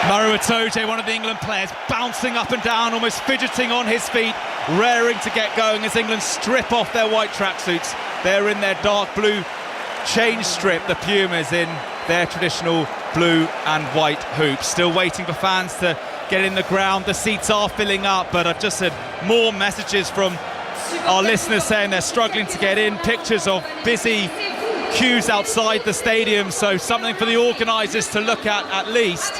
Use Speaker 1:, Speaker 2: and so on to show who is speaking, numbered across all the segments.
Speaker 1: Itoje, one of the England players, bouncing up and down, almost fidgeting on his feet, raring to get going as England strip off their white tracksuits. They're in their dark blue change strip, the Pumas in their traditional blue and white hoops. Still waiting for fans to get in the ground. The seats are filling up, but I've just had more messages from our listeners saying they're struggling to get in, pictures of busy queues outside the stadium, so something for the organisers to look at least,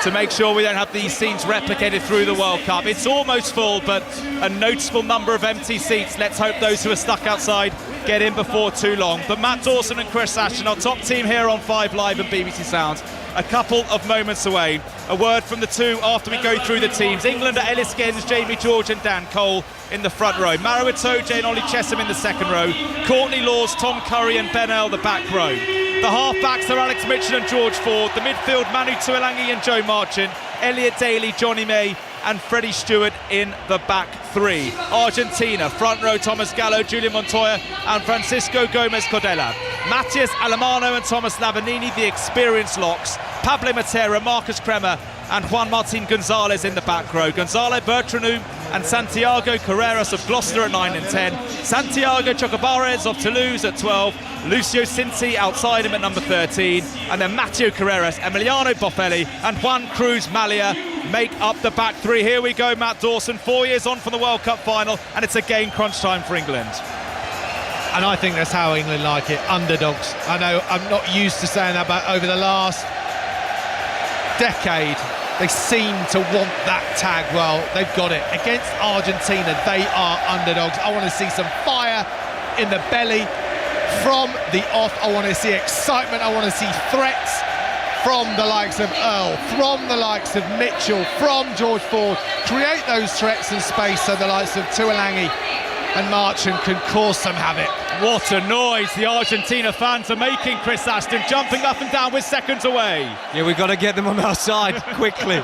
Speaker 1: to make sure we don't have these scenes replicated through the World Cup. It's almost full, but a noticeable number of empty seats. Let's hope those who are stuck outside get in before too long. But Matt Dawson and Chris Ashton, our top team here on 5 Live and BBC Sounds, a couple of moments away. A word from the two after we go through the teams. England are Ellis Gins, Jamie George and Dan Cole in the front row. Maro Itoje and Ollie Chesham in the second row. Courtney Lawes, Tom Curry and Ben Earl the back row. The half-backs are Alex Mitchell and George Ford. The midfield, Manu Tuilagi and Joe Marchant. Elliot Daly, Johnny May and Freddie Stewart in the back three. Argentina, front row, Thomas Gallo, Julian Montoya and Francisco Gomez Cordella. Matias Alemano and Thomas Lavanini, the experienced locks. Pablo Matera, Marcus Kremer and Juan Martin Gonzalez in the back row. Gonzalo Bertranou and Santiago Carreras of Gloucester at 9 and 10. Santiago Chocobares of Toulouse at 12. Lucio Cinti outside him at number 13. And then Matteo Carreras, Emiliano Boffelli and Juan Cruz Malia make up the back three. Here we go, Matt Dawson, 4 years on from the World Cup final, and it's again crunch time for England.
Speaker 2: And I think that's how England like it, underdogs. I know I'm not used to saying that, but over the last decade, they seem to want that tag. Well, they've got it. Against Argentina, they are underdogs. I want to see some fire in the belly from the off. I want to see excitement. I want to see threats from the likes of Earl, from the likes of Mitchell, from George Ford. Create those threats and space so the likes of Tuilagi and Marchant can cause some havoc.
Speaker 1: What a noise the Argentina fans are making, Chris Ashton, jumping up and down with seconds away.
Speaker 3: Yeah, we've got to get them on our side quickly.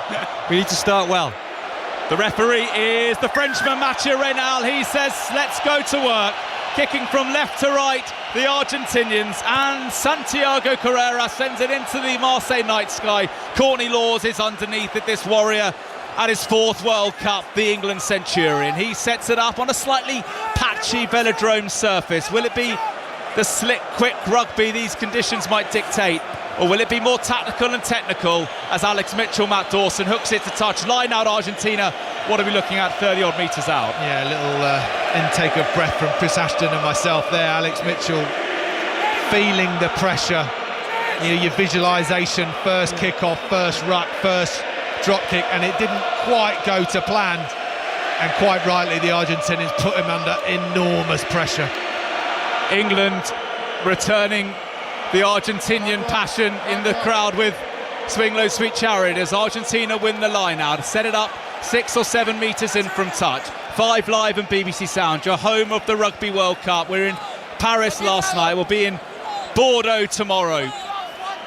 Speaker 3: We need to start well.
Speaker 1: The referee is the Frenchman Mathieu Reynal. He says, let's go to work. Kicking from left to right, the Argentinians, and Santiago Carrera sends it into the Marseille night sky. Courtney Lawes is underneath it, this warrior at his 4th World Cup, the England Centurion. He sets it up on a slightly patchy velodrome surface. Will it be the slick, quick rugby these conditions might dictate? Or will it be more tactical and technical as Alex Mitchell, Matt Dawson hooks it to touch? Line out Argentina. What are we looking at 30 odd metres out?
Speaker 2: Yeah, a little intake of breath from Chris Ashton and myself there. Alex Mitchell feeling the pressure. You know, your visualisation, first kick-off, first ruck, first drop kick, and it didn't quite go to plan. And quite rightly, the Argentinians put him under enormous pressure.
Speaker 1: England returning the Argentinian passion in the crowd with Swing Low Sweet Chariot as Argentina win the line out. Set it up 6 or 7 metres in from touch. 5 Live and BBC Sound, your home of the Rugby World Cup. We're in Paris last night. We'll be in Bordeaux tomorrow.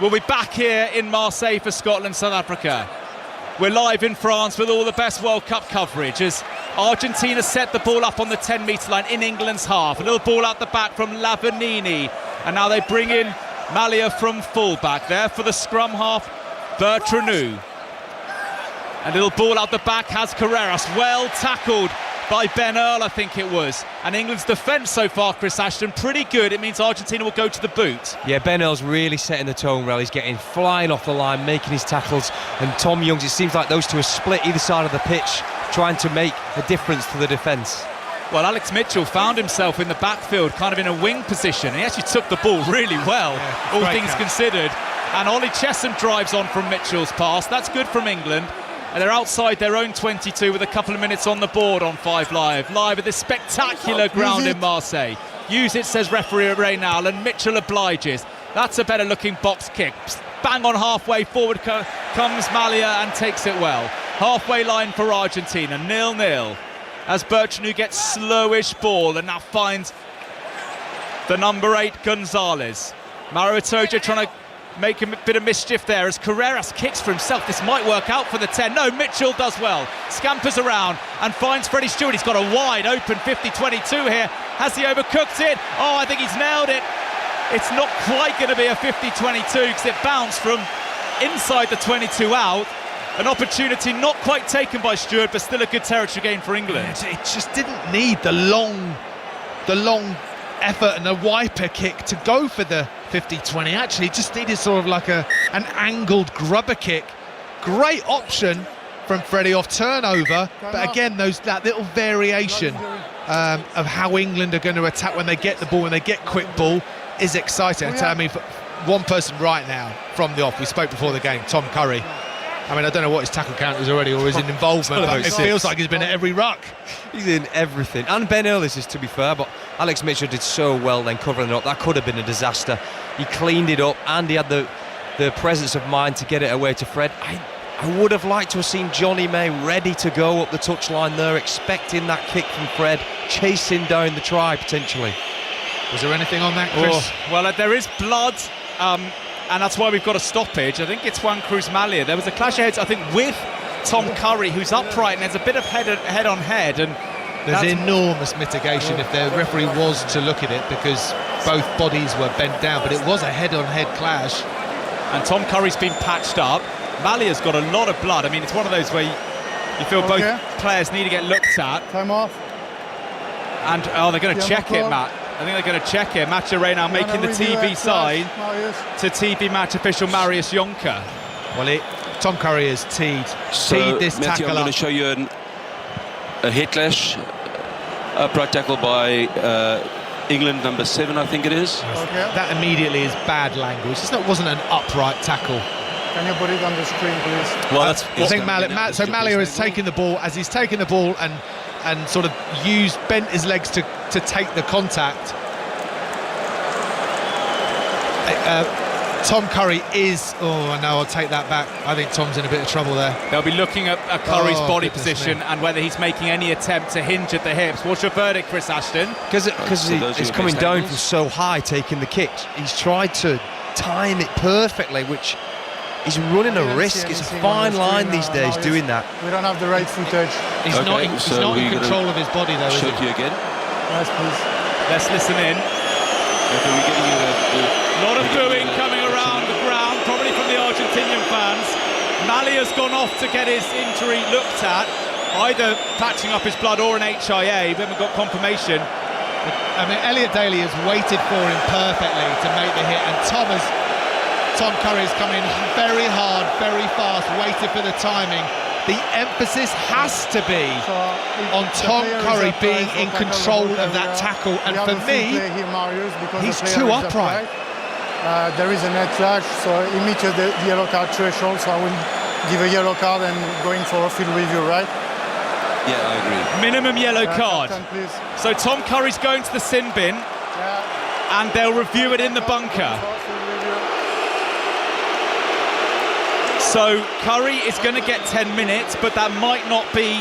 Speaker 1: We'll be back here in Marseille for Scotland, South Africa. We're live in France with all the best World Cup coverage as Argentina set the ball up on the 10-metre line in England's half. A little ball out the back from Lavanini. And now they bring in Malia from full-back. There for the scrum half, Bertranou. A little ball out the back has Carreras. Well tackled by Ben Earl, I think it was. And England's defence so far, Chris Ashton, pretty good. It means Argentina will go to the boot.
Speaker 3: Yeah, Ben Earl's really setting the tone well. He's getting flying off the line, making his tackles. And Tom Youngs, it seems like those two are split either side of the pitch, trying to make a difference to the defence.
Speaker 1: Well, Alex Mitchell found himself in the backfield, kind of in a wing position. He actually took the ball really well, yeah, all things considered. And Ollie Chesham drives on from Mitchell's pass. That's good from England. And they're outside their own 22 with a couple of minutes on the board on 5 Live. Live at this spectacular ground in Marseille. Use it, says referee Reynal, and Mitchell obliges. That's a better looking box kick. Bang on halfway forward comes Malia and takes it well. Halfway line for Argentina, 0-0. As Bertranou gets slowish ball and now finds the number 8 Gonzalez. Maro Itoje trying to make a bit of mischief there as Carreras kicks for himself. This might work out for the 10. No, Mitchell does well. Scampers around and finds Freddie Stewart. He's got a wide open 50-22 here. Has he overcooked it? Oh, I think he's nailed it. It's not quite going to be a 50-22 because it bounced from inside the 22 out. An opportunity not quite taken by Stewart, but still a good territory gain for England.
Speaker 2: It just didn't need the long effort and the wiper kick to go for the 50-20. Actually, it just needed sort of like an angled grubber kick. Great option from Freddie off turnover, but again, that little variation of how England are going to attack when they get the ball, when they get quick ball, is exciting. I mean, for one person right now from the off, we spoke before the game, Tom Curry. I mean, I don't know what his tackle count is already or his involvement, but it feels like he's been at every ruck.
Speaker 3: He's in everything. And Ben Earlis is, to be fair, but Alex Mitchell did so well then covering it up. That could have been a disaster. He cleaned it up and he had the presence of mind to get it away to Fred. I would have liked to have seen Johnny May ready to go up the touchline there, expecting that kick from Fred, chasing down the try potentially.
Speaker 2: Was there anything on that, Chris?
Speaker 1: Oh, well, there is blood, and that's why we've got a stoppage. I think it's Juan Cruz Malia. There was a clash of heads, I think, with Tom Curry, who's upright, and there's a bit of head-on-head, and
Speaker 2: there's enormous mitigation if the referee was to look at it, because both bodies were bent down, but it was a head-on-head clash.
Speaker 1: And Tom Curry's been patched up. Malia's got a lot of blood. I mean, it's one of those where you feel both players need to get looked at.
Speaker 4: Time off.
Speaker 1: And they're going to check it, Matt. I think they're going to check it. Match Array now making the TV sign to TV match official Marius Jonker.
Speaker 2: Well, Tom Curry has teed this
Speaker 5: Matthew,
Speaker 2: tackle
Speaker 5: I'm going to show you a head clash, upright tackle by England number 7, I think it is.
Speaker 2: That immediately is bad language. It wasn't an upright tackle.
Speaker 4: Can you put it on the screen, please?
Speaker 5: Well,
Speaker 2: I think Malia has taken the ball. As he's taken the ball and sort of bent his legs to take the contact. Tom Curry is... Oh, no, I'll take that back. I think Tom's in a bit of trouble there.
Speaker 1: They'll be looking at Curry's body position and whether he's making any attempt to hinge at the hips. What's your verdict, Chris Ashton?
Speaker 3: Because he's coming down from so high, taking the kicks. He's tried to time it perfectly, which... He's running a risk. It's a fine line these days doing that.
Speaker 4: We don't have the right footage.
Speaker 2: He's not in control of his body, though, is he?
Speaker 5: Show you again.
Speaker 4: Yes, please.
Speaker 1: Let's listen in.
Speaker 5: Okay, we're getting you
Speaker 1: a lot of booing coming around the ground, probably from the Argentinian fans. Malia's gone off to get his injury looked at, either patching up his blood or an HIA. We haven't got confirmation.
Speaker 2: I mean, Elliot Daly has waited for him perfectly to make the hit, and Tom Curry's come in very hard, very fast, waited for the timing. The emphasis has to be on Tom Curry being in control of that tackle, and for me, he's too upright.
Speaker 4: There is a net clash, so he meets the yellow card threshold, so I will give a yellow card and going for a field review, right?
Speaker 5: Yeah, I agree.
Speaker 1: Minimum yellow card. So Tom Curry's going to the sin bin, and they'll review it in the bunker. So Curry is going to get 10 minutes, but that might not be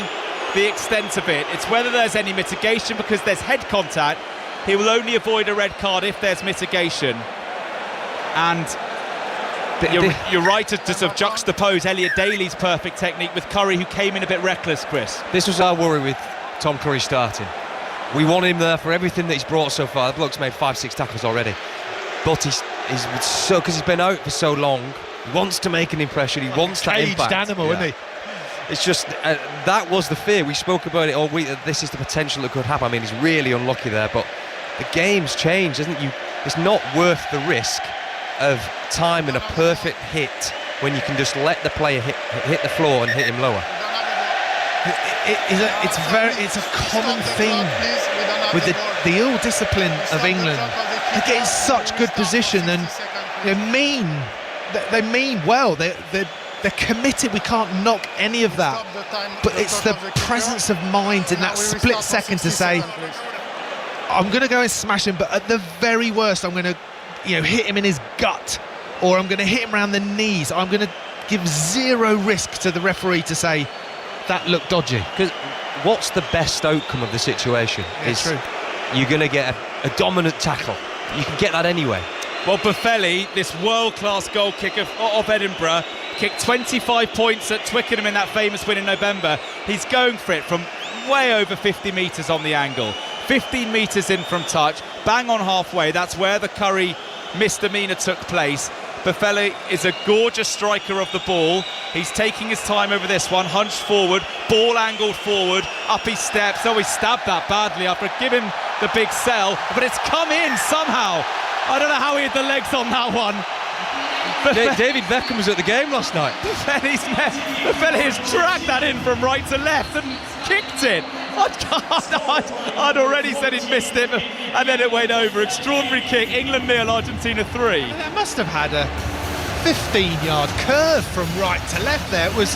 Speaker 1: the extent of it. It's whether there's any mitigation, because there's head contact. He will only avoid a red card if there's mitigation. And you're right to sort of juxtapose Elliot Daly's perfect technique with Curry, who came in a bit reckless, Chris.
Speaker 3: This was our worry with Tom Curry starting. We want him there for everything that he's brought so far. The bloke's made 5-6 tackles already. But he's so, because he's been out for so long, he wants to make an impression. He wants that impact.
Speaker 2: Caged animal, isn't he?
Speaker 3: It's just that was the fear. We spoke about it all week. That this is the potential that could happen. I mean, he's really unlucky there, but the game's changed, isn't it? It's not worth the risk of time and a perfect hit when you can just let the player hit the floor and hit him lower.
Speaker 2: It's a common theme with the ill discipline of England. They get in such good position and they mean well. They're committed. We can't knock any of that. But it's the presence of mind in that split second to say, I'm going to go and smash him, but at the very worst, I'm going to hit him in his gut, or I'm going to hit him around the knees. I'm going to give zero risk to the referee to say that looked dodgy.
Speaker 3: Because what's the best outcome of the situation?
Speaker 2: True.
Speaker 3: You're going to get a dominant tackle. You can get that anyway.
Speaker 1: Well, Buffelli, this world-class goal kick of Edinburgh, kicked 25 points at Twickenham in that famous win in November. He's going for it from way over 50 metres on the angle. 15 metres in from touch, bang on halfway. That's where the Curry misdemeanour took place. Buffelli is a gorgeous striker of the ball. He's taking his time over this one, hunched forward, ball angled forward, up he steps. Oh, he stabbed that badly after giving him the big sell, but it's come in somehow. I don't know how he had the legs on that one.
Speaker 3: David Beckham was at the game last night.
Speaker 1: Buffelli has dragged that in from right to left and kicked it. I'd already said he'd missed it, and then it went over. Extraordinary kick. England 0, Argentina 3.
Speaker 2: And that must have had a 15-yard curve from right to left there. It was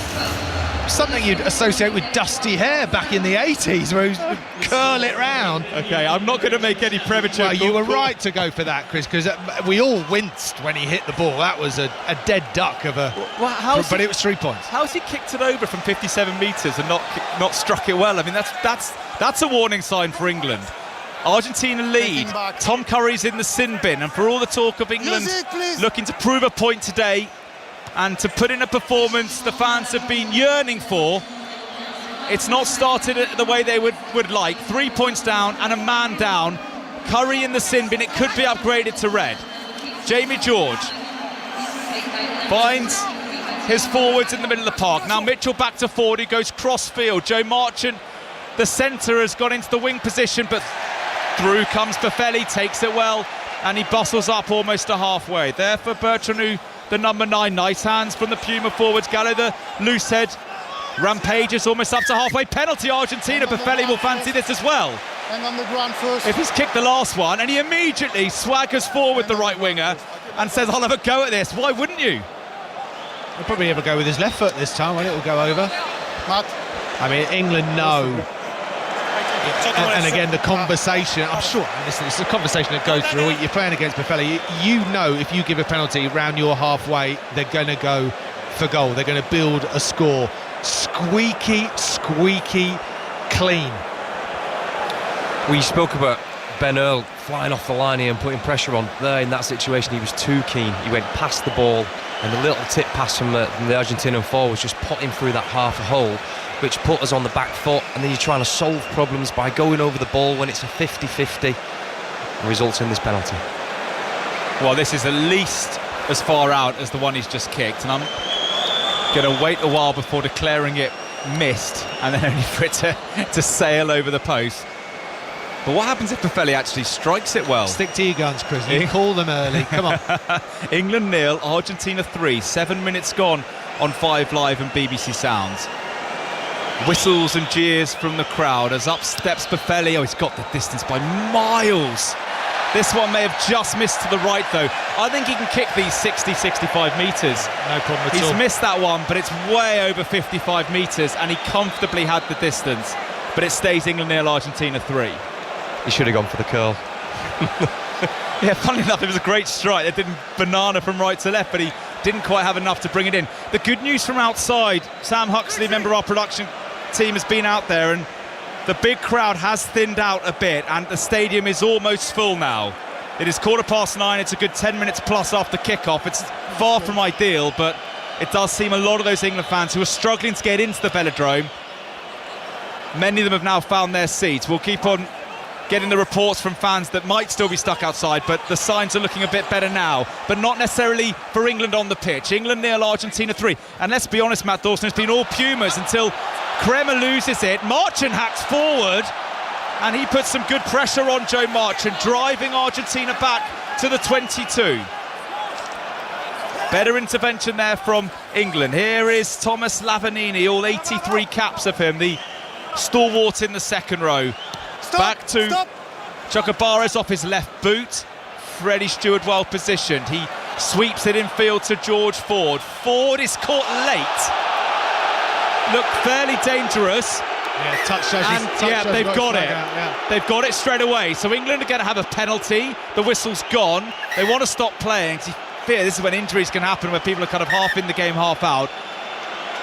Speaker 2: something you'd associate with Dusty Hare back in the 80s, where he would curl it round.
Speaker 1: Okay, I'm not going to make any premature.
Speaker 2: Well, you were right to go for that, Chris, because we all winced when he hit the ball. That was a dead duck of a... but it was 3 points.
Speaker 1: How's he kicked it over from 57 metres and not struck it well? I mean, that's a warning sign for England. Argentina lead. Tom Curry's in the sin bin, and for all the talk of England looking to prove a point today and to put in a performance the fans have been yearning for, it's not started the way they would like. 3 points down and a man down. Curry in the sin bin. It could be upgraded to red. Jamie George finds his forwards in the middle of the park. Now Mitchell back to forward. He goes cross field. Joe Marchant, the centre, has gone into the wing position, but through comes Buffelli, takes it well, and he bustles up almost to halfway. There for Bertrand, the number 9. Nice hands from the Puma forwards. Gallo, the loose head, rampages almost up to halfway. Penalty Argentina. Buffelli will fancy this as well.
Speaker 4: And on the ground first.
Speaker 1: If he's kicked the last one, and he immediately swaggers forward the right winger and says, I'll have a go at this. Why wouldn't you?
Speaker 2: He'll probably have a go with his left foot this time when it will go over.
Speaker 4: Matt.
Speaker 2: I mean, England know. And again, the conversation, I'm sure, listen, it's a conversation that goes through. You're playing against Buffelli. You know if you give a penalty round your halfway, they're going to go for goal. They're going to build a score. Squeaky clean.
Speaker 3: We spoke about Ben Earl flying off the line here and putting pressure on. There in that situation, he was too keen. He went past the ball, and the little tip pass from the Argentinian forwards just put him through that half a hole, which put us on the back foot. And then you're trying to solve problems by going over the ball when it's a 50-50, results in this penalty.
Speaker 1: Well, this is at least as far out as the one he's just kicked, and I'm going to wait a while before declaring it missed, and then only for it to sail over the post. But what happens if Buffelli actually strikes it well?
Speaker 2: Stick to your guns, Chris. You call them early. Come on.
Speaker 1: England 0, Argentina 3. 7 minutes gone on 5 Live and BBC Sounds. Whistles and jeers from the crowd as up steps Buffelli. Oh, he's got the distance by miles. This one may have just missed to the right, though. I think he can kick these 60-65 metres.
Speaker 2: No problem at all.
Speaker 1: He's missed that one, but it's way over 55 metres, and he comfortably had the distance. But it stays England 0, Argentina 3.
Speaker 3: He should have gone for the curl.
Speaker 1: Yeah, funny enough, it was a great strike. It didn't banana from right to left, but he didn't quite have enough to bring it in. The good news from outside, Sam Huxley, member of our production team, has been out there, and the big crowd has thinned out a bit, and the stadium is almost full now. It is 9:15. It's a good 10 minutes plus after kickoff. It's far from ideal, but it does seem a lot of those England fans who are struggling to get into the velodrome, many of them have now found their seats. We'll keep on getting the reports from fans that might still be stuck outside, but the signs are looking a bit better now, but not necessarily for England on the pitch. England 0, Argentina 3. And let's be honest, Matt Dawson, it's been all Pumas until Kremer loses it. Marchant hacks forward, and he puts some good pressure on Joe Marchant, driving Argentina back to the 22. Better intervention there from England. Here is Thomas Lavanini, all 83 caps of him, the stalwart in the second row. Back to Chocobares off his left boot. Freddie Stewart well positioned. He sweeps it in field to George Ford. Ford is caught late. Looked fairly dangerous.
Speaker 2: Yeah, touch
Speaker 1: and they've got it. They've got it straight away. So England are going to have a penalty. The whistle's gone. They want to stop playing. Fear this is when injuries can happen, where people are kind of half in the game, half out.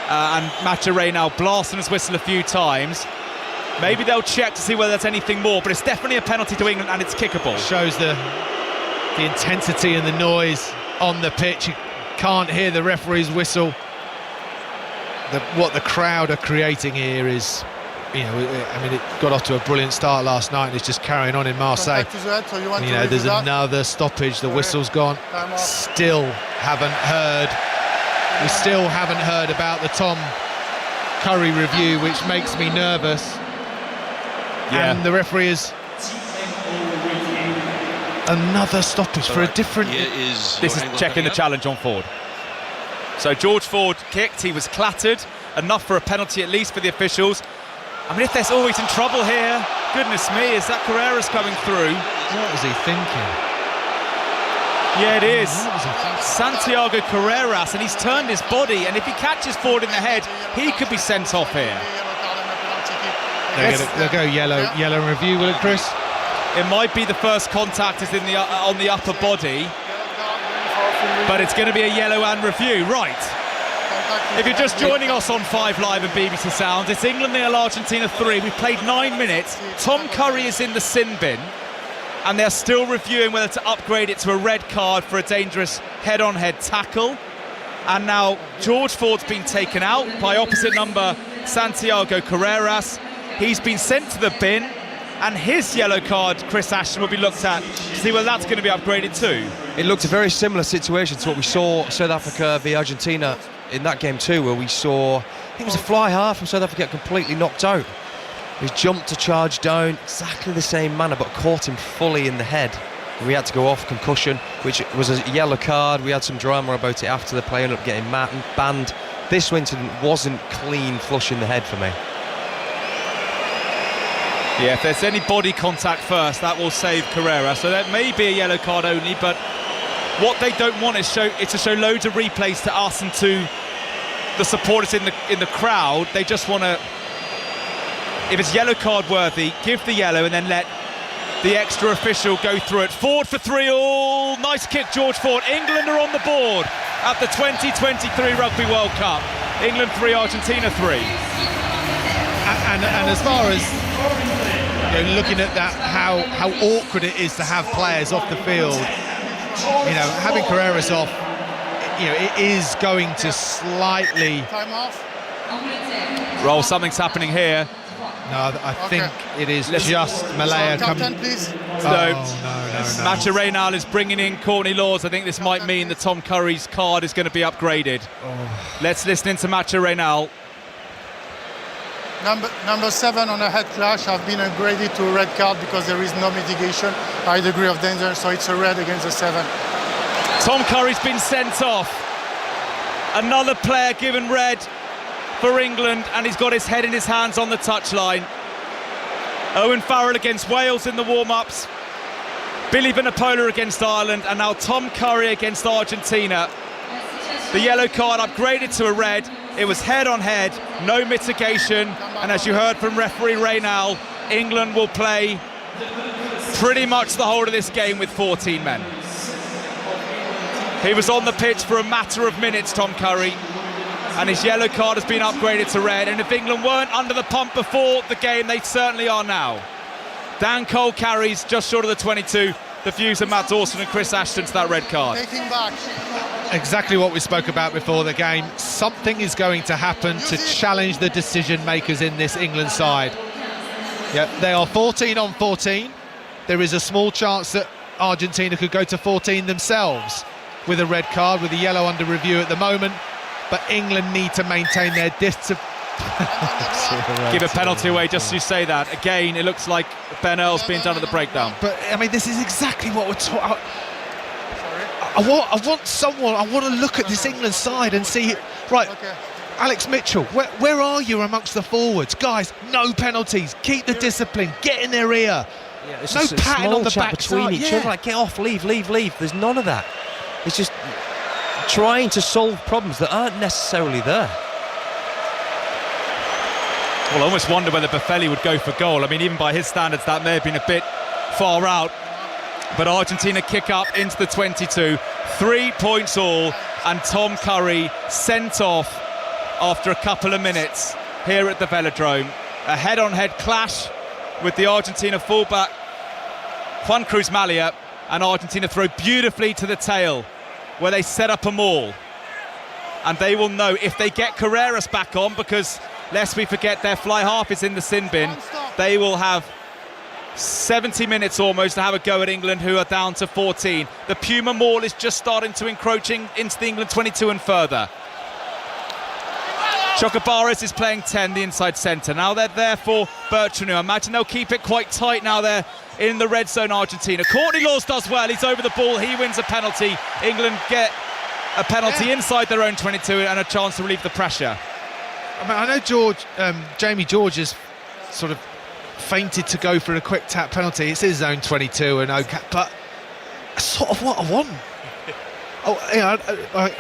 Speaker 1: And Maturé now blasting his whistle a few times. Maybe they'll check to see whether there's anything more, but it's definitely a penalty to England, and it's kickable.
Speaker 2: Shows the intensity and the noise on the pitch. You can't hear the referee's whistle. What the crowd are creating here is you know, I mean, it got off to a brilliant start last night, and it's just carrying on in Marseille.
Speaker 4: Contact to the head, so you want
Speaker 2: And,
Speaker 4: to
Speaker 2: you know,
Speaker 4: review
Speaker 2: there's
Speaker 4: that?
Speaker 2: another stoppage. The whistle's gone.
Speaker 4: Time off.
Speaker 2: Still haven't heard. We still haven't heard about the Tom Curry review, which makes me nervous.
Speaker 1: Yeah.
Speaker 2: And the referee is another stoppage for a different.
Speaker 5: Here is
Speaker 1: This is
Speaker 5: your angle
Speaker 1: checking the
Speaker 5: coming up.
Speaker 1: challenge on Ford. So George Ford kicked, he was clattered, enough for a penalty at least for the officials. I mean, if there's always in trouble here, goodness me, is that Carreras coming through?
Speaker 2: What was he thinking?
Speaker 1: Yeah, it is.
Speaker 2: What was he thinking?
Speaker 1: Santiago Carreras, and he's turned his body, and if he catches Ford in the head, he could be sent off here.
Speaker 2: They'll go yellow review, will it, Chris?
Speaker 1: It might be the first contact is in the on the upper body, but it's going to be a yellow and review, right? If you're just joining us on 5 Live and BBC Sounds, it's England 0, Argentina 3. We've played 9 minutes. Tom Curry is in the sin bin, and they're still reviewing whether to upgrade it to a red card for a dangerous head-on-head tackle. And now George Ford's been taken out by opposite number Santiago Carreras. He's been sent to the bin, and his yellow card, Chris Ashton, will be looked at to see whether that's going to be upgraded too.
Speaker 3: It looked a very similar situation to what we saw South Africa v Argentina in that game too, where we saw, I think it was a fly half from South Africa completely knocked out. He jumped to charge down, exactly the same manner, but caught him fully in the head. We had to go off concussion, which was a yellow card. We had some drama about it after the play, ended up getting banned. This incident wasn't clean flush in the head for me.
Speaker 1: Yeah, if there's any body contact first, that will save Carrera. So that may be a yellow card only, but what they don't want is to show loads of replays to us and to the supporters in the crowd. They just want to, if it's yellow card worthy, give the yellow and then let the extra official go through it. Ford for 3-all. Nice kick, George Ford. England are on the board at the 2023 Rugby World Cup. England 3, Argentina 3.
Speaker 2: And as far as, you know, looking at that, how awkward it is to have players off the field, you know, having Carreras off, you know, it is going to slightly.
Speaker 4: Time off.
Speaker 1: Roll, something's happening here.
Speaker 2: No, I think it is just Malaya
Speaker 4: Captain,
Speaker 2: coming.
Speaker 4: please.
Speaker 1: No.
Speaker 2: No.
Speaker 1: Matcha Reynal is bringing in Courtney Laws. I think this might mean that Tom Curry's card is going to be upgraded. Let's listen in to Matcha Reynal.
Speaker 4: Number 7 on a head clash have been upgraded to a red card because there is no mitigation, high degree of danger, so it's a red against a 7.
Speaker 1: Tom Curry's been sent off. Another player given red for England, and he's got his head in his hands on the touchline. Owen Farrell against Wales in the warm-ups. Billy Vanapola against Ireland, and now Tom Curry against Argentina. The yellow card upgraded to a red. It was head-on-head, no mitigation, and as you heard from referee Reynal, England will play pretty much the whole of this game with 14 men. He was on the pitch for a matter of minutes, Tom Curry, and his yellow card has been upgraded to red, and if England weren't under the pump before the game, they certainly are now. Dan Cole carries just short of the 22. The views of Matt Dawson and Chris Ashton to that red card.
Speaker 4: Taking back.
Speaker 2: Exactly what we spoke about before the game. Something is going to happen to challenge the decision makers in this England side. Yeah, they are 14 on 14. There is a small chance that Argentina could go to 14 themselves with a red card, with a yellow under review at the moment. But England need to maintain their discipline.
Speaker 1: Give a penalty away just to say that. Again, it looks like Ben Earl's being done at the breakdown.
Speaker 2: But, I mean, this is exactly what we're talking. I want to look at this England side and see, right, Alex Mitchell, where are you amongst the forwards? Guys, no penalties, keep the discipline, get in their ear.
Speaker 3: Yeah, it's
Speaker 2: no
Speaker 3: just a
Speaker 2: patting
Speaker 3: small
Speaker 2: on the
Speaker 3: chat
Speaker 2: backside.
Speaker 3: between each other, like get off, leave. There's none of that. It's just trying to solve problems that aren't necessarily there.
Speaker 1: Well, I almost wonder whether Buffelli would go for goal. I mean, even by his standards, that may have been a bit far out. But Argentina kick up into the 22. 3 points all, and Tom Curry sent off after a couple of minutes here at the Velodrome. A head-on-head clash with the Argentina fullback Juan Cruz Malia, and Argentina throw beautifully to the tail where they set up a maul. and they will know if they get Carreras back on, because lest we forget their fly half is in the sin bin, they will have 70 minutes almost to have a go at England, who are down to 14. The Puma Maul is just starting to encroaching into the England 22 and further. Chocobares is playing 10, the inside centre. Now they're there for Bertrand. I imagine they'll keep it quite tight now. They're in the red zone, Argentina. Courtney Laws does well. He's over the ball. He wins a penalty. England get a penalty inside their own 22 and a chance to relieve the pressure.
Speaker 2: I mean, I know Jamie George has sort of fainted to go for a quick tap penalty. It's his own 22 and okay, but sort of what I want.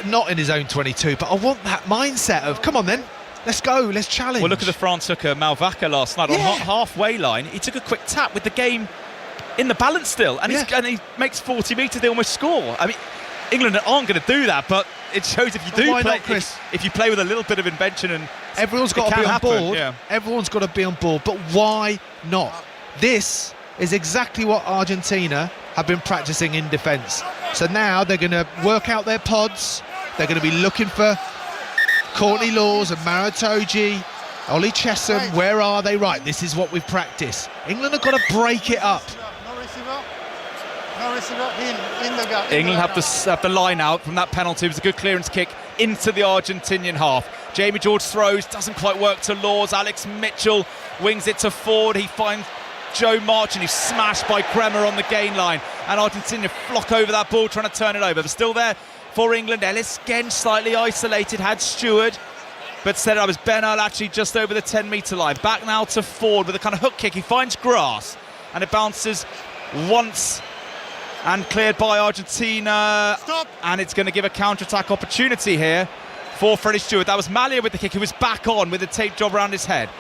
Speaker 2: Not in his own 22, but I want that mindset of, come on then, let's go, let's challenge.
Speaker 1: Well, look at the France hooker Malvaca last night on halfway line. He took a quick tap with the game in the balance still, and he makes 40 metres, they almost score. I mean, England aren't going to do that, but it shows if you do play, if you play with a little bit of invention, and
Speaker 2: everyone's got to be on board.
Speaker 1: Yeah.
Speaker 2: Everyone's got to be on board, but why not? This is exactly what Argentina have been practicing in defence. So now they're going to work out their pods. They're going to be looking for Courtney Laws and Maratoji, Ollie Chesham. Where are they? Right, this is what we've practiced. England have got to break it up.
Speaker 4: No receiver. No receiver. In the gap.
Speaker 1: England have the line out from that penalty. It was a good clearance kick into the Argentinian half. Jamie George throws, doesn't quite work to Laws. Alex Mitchell wings it to Ford. He finds Joe Marchand, who's smashed by Kremer on the gain line, and Argentina flock over that ball trying to turn it over. But still there for England. Ellis Genge slightly isolated, had Stewart, but set it up as Ben Earl actually just over the 10-metre line. Back now to Ford with a kind of hook kick. He finds grass and it bounces once and cleared by Argentina.
Speaker 4: Stop.
Speaker 1: And it's going to give a counter-attack opportunity here for Freddie Stewart. That was Malia with the kick. He was back on with the tape job around his head.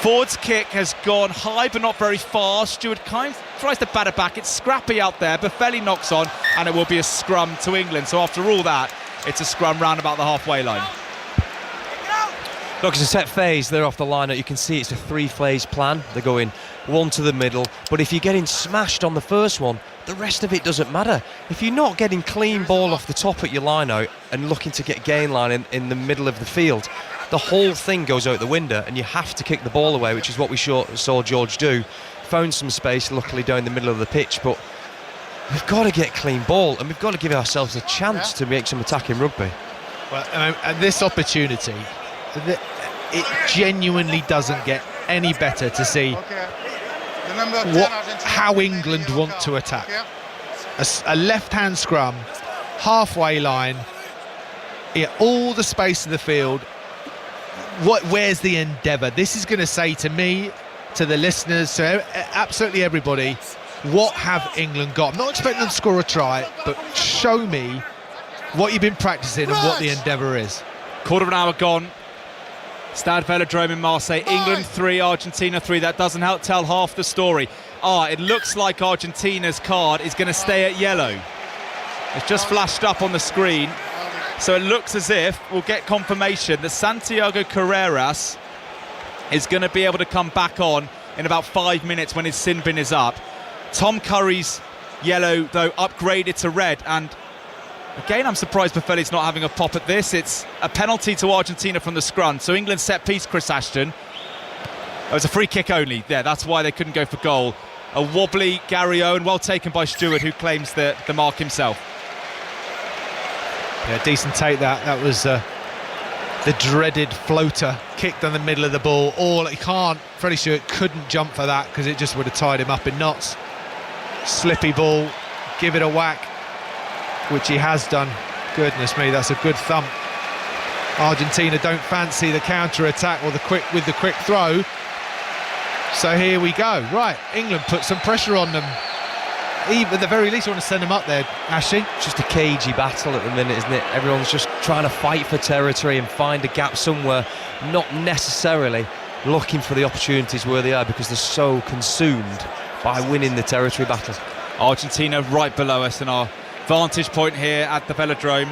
Speaker 1: Ford's kick has gone high but not very far. Stewart kind of tries to batter back. It's scrappy out there. Buffelli knocks on and it will be a scrum to England. So after all that, it's a scrum round about the halfway line.
Speaker 3: Look, it's a set phase. They're off the line. You can see it's a three-phase plan. They're going one to the middle. But if you're getting smashed on the first one, the rest of it doesn't matter. If you're not getting clean ball off the top at your line out and looking to get gain line in the middle of the field, the whole thing goes out the window and you have to kick the ball away, which is what we saw George do. Found some space, luckily, down the middle of the pitch, but we've got to get clean ball and we've got to give ourselves a chance to make some attacking rugby.
Speaker 2: Well, and this opportunity, it genuinely doesn't get any better to see how England want to attack. A left-hand scrum, halfway line, all the space of the field. Where's the endeavour? This is going to say to me, to the listeners, to absolutely everybody, what have England got? I'm not expecting them to score a try, but show me what you've been practicing and what the endeavour is.
Speaker 1: Quarter of an hour gone. Stade Velodrome in Marseille. England 3, Argentina 3. That doesn't help tell half the story. It looks like Argentina's card is going to stay at yellow. It's just flashed up on the screen. So it looks as if we'll get confirmation that Santiago Carreras is going to be able to come back on in about 5 minutes when his sin bin is up. Tom Curry's yellow, though, upgraded to red. And again, I'm surprised Buffelli's not having a pop at this. It's a penalty to Argentina from the scrum. So England set piece, Chris Ashton. It was a free kick only. Yeah, that's why they couldn't go for goal. A wobbly Gary Owen, well taken by Stewart, who claims the mark himself.
Speaker 2: Yeah, decent take that. That was the dreaded floater kicked on the middle of the ball. Freddie Stewart couldn't jump for that because it just would have tied him up in knots. Slippy ball, give it a whack, which he has done. Goodness me, that's a good thump. Argentina don't fancy the counter-attack or the quick throw. So here we go. Right, England put some pressure on them. Even at the very least, I want to send them up there, Ashley.
Speaker 3: It's just a cagey battle at the minute, isn't it? Everyone's just trying to fight for territory and find a gap somewhere, not necessarily looking for the opportunities where they are because they're so consumed by winning the territory battle.
Speaker 1: Argentina right below us in our vantage point here at the Velodrome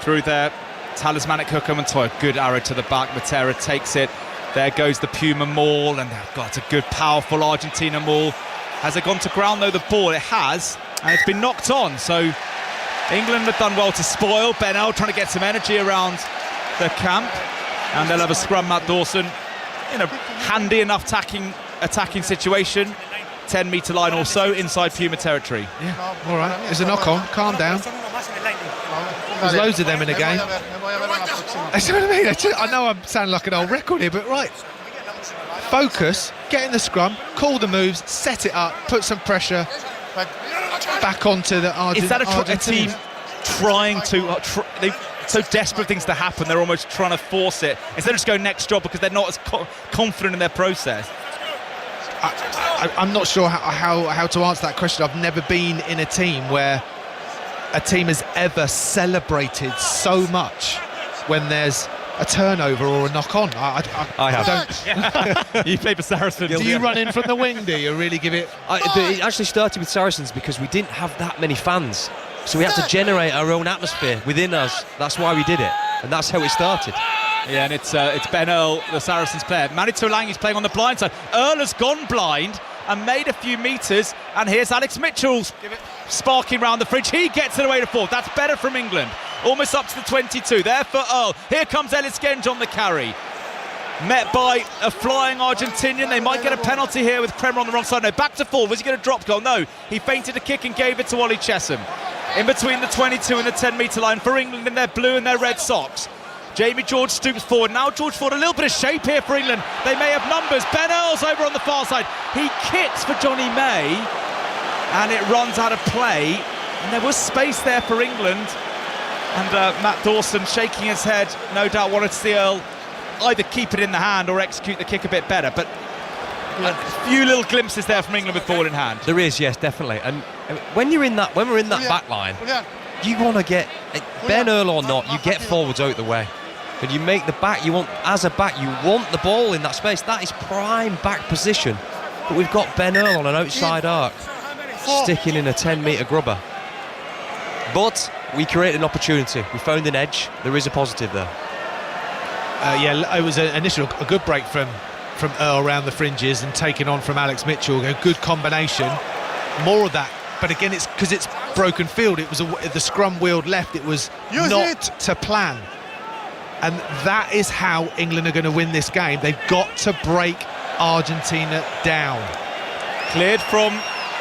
Speaker 1: through their talismanic hooker. Montoya, good arrow to the back. Matera takes it. There goes the Puma maul, and it's a good, powerful Argentina maul. Has it gone to ground though, the ball? It has, and it's been knocked on. So England have done well to spoil. Bennell trying to get some energy around the camp, and they'll have a scrum. Matt Dawson in a handy enough attacking situation, 10-metre line or so inside Puma territory.
Speaker 2: Yeah, all right. There's a knock on. Calm down. There's loads of them in the game. That's what I mean. I know I'm sounding like an old record here, but right. Focus, get in the scrum, call the moves, set it up, put some pressure back onto the Argentina.
Speaker 1: Is that a team trying to... they're so desperate things to happen, they're almost trying to force it instead of just going next job because they're not as confident in their process?
Speaker 2: I'm not sure how to answer that question. I've never been in a team where a team has ever celebrated so much when there's a turnover or a knock-on.
Speaker 3: I have.
Speaker 1: You play for Saracens.
Speaker 2: Do you run in from the wing, do you really give it...
Speaker 3: It actually started with Saracens because we didn't have that many fans. So we had to generate our own atmosphere within us. That's why we did it. And that's how it started.
Speaker 1: Yeah, and it's Ben Earl, the Saracens player. Manu Tuolangi's playing on the blind side. Earl has gone blind and made a few metres, and here's Alex Mitchell sparking round the fridge. He gets it away to fourth. That's better from England. Almost up to the 22. There for Earl. Here comes Ellis Genge on the carry. Met by a flying Argentinian. They might get a penalty here with Kremer on the wrong side. No, back to forward. Was he going to drop goal? No. He feinted a kick and gave it to Ollie Chesham. In between the 22 and the 10-metre line for England in their blue and their red socks. Jamie George stoops forward. Now George Ford, a little bit of shape here for England. They may have numbers. Ben Earl's over on the far side. He kicks for Johnny May, and it runs out of play. And there was space there for England. And Matt Dawson shaking his head, no doubt wanted to see Earl either keep it in the hand or execute the kick a bit better. But a few little glimpses there from England with ball in hand.
Speaker 3: There is, yes, definitely. And when we're in that back line, you want to get Ben Earl or not, you get forwards out the way. But you make the back, as a back, you want the ball in that space. That is prime back position. But we've got Ben Earl on an outside arc, sticking in a 10-metre grubber. But we created an opportunity. We found an edge. There is a positive there.
Speaker 2: Yeah, it was a good break from Earl around the fringes and taken on from Alex Mitchell. A good combination. More of that. But again, it's because it's broken field. It was the scrum wheeled left. It was not to plan. And that is how England are going to win this game. They've got to break Argentina down.
Speaker 1: Cleared from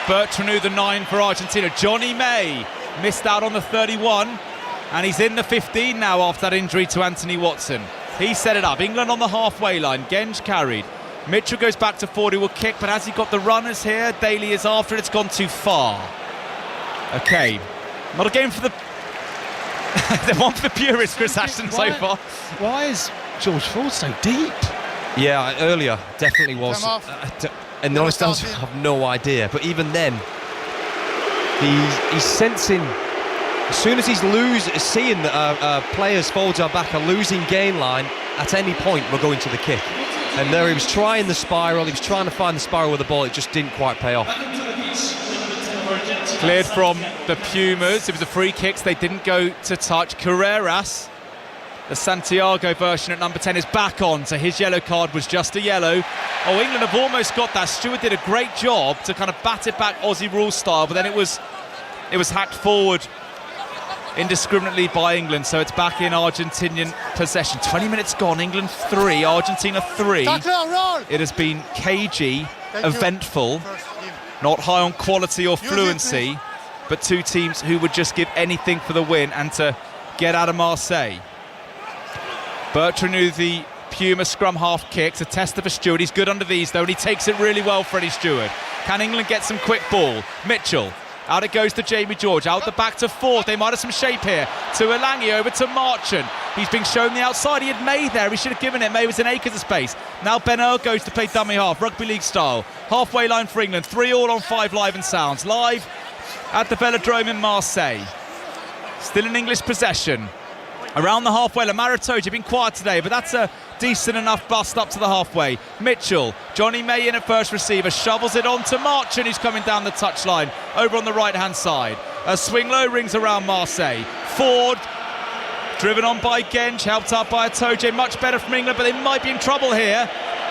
Speaker 1: Bertranou, the 9 for Argentina. Johnny May missed out on the 31, and he's in the 15 now after that injury to Anthony Watson. He set it up. England on the halfway line. Genge carried. Mitchell goes back to 40, will kick, but has he got the runners here? Daly is after it. It's gone too far. Okay. Not a game for the... the one for the purists, Chris Ashton, so far.
Speaker 2: Why is George Ford so deep?
Speaker 3: Yeah, earlier definitely was. And the honest answer, I have no idea. But even then, he's sensing... As soon as he's seeing that players forwards our back are losing gain line, at any point we're going to the kick. And there he was trying the spiral, he was trying to find the spiral with the ball, it just didn't quite pay off.
Speaker 1: Cleared from the Pumas. It was a free kicks, they didn't go to touch. Carreras, the Santiago version at number 10, is back on, so his yellow card was just a yellow. Oh, England have almost got that. Stewart did a great job to kind of bat it back Aussie rule style, but then it was hacked forward indiscriminately by England, so it's back in Argentinian possession. 20 minutes gone, England 3, Argentina 3. It has been cagey, eventful, not high on quality or fluency, but two teams who would just give anything for the win and to get out of Marseille. Bertranou, the Puma scrum half kicks, a tester for Stewart. He's good under these though, and he takes it really well, Freddie Stewart. Can England get some quick ball? Mitchell. Out it goes to Jamie George, out the back to fourth. They might have some shape here. To Elangi, over to Marchant. He's been shown the outside. He had May there. He should have given it. May was in acres of space. Now Ben Earl goes to play dummy half, rugby league style. Halfway line for England. 3-3 on 5 Live and Sounds. Live at the Velodrome in Marseille. Still in English possession. Around the halfway line. Maritoji been quiet today, but that's a decent enough bust up to the halfway. Mitchell, Johnny May in at first receiver, shovels it on to Marchant, who's coming down the touchline over on the right-hand side. A swing low rings around Marseille. Ford, driven on by Genge, helped out by Atoje. Much better from England, but they might be in trouble here.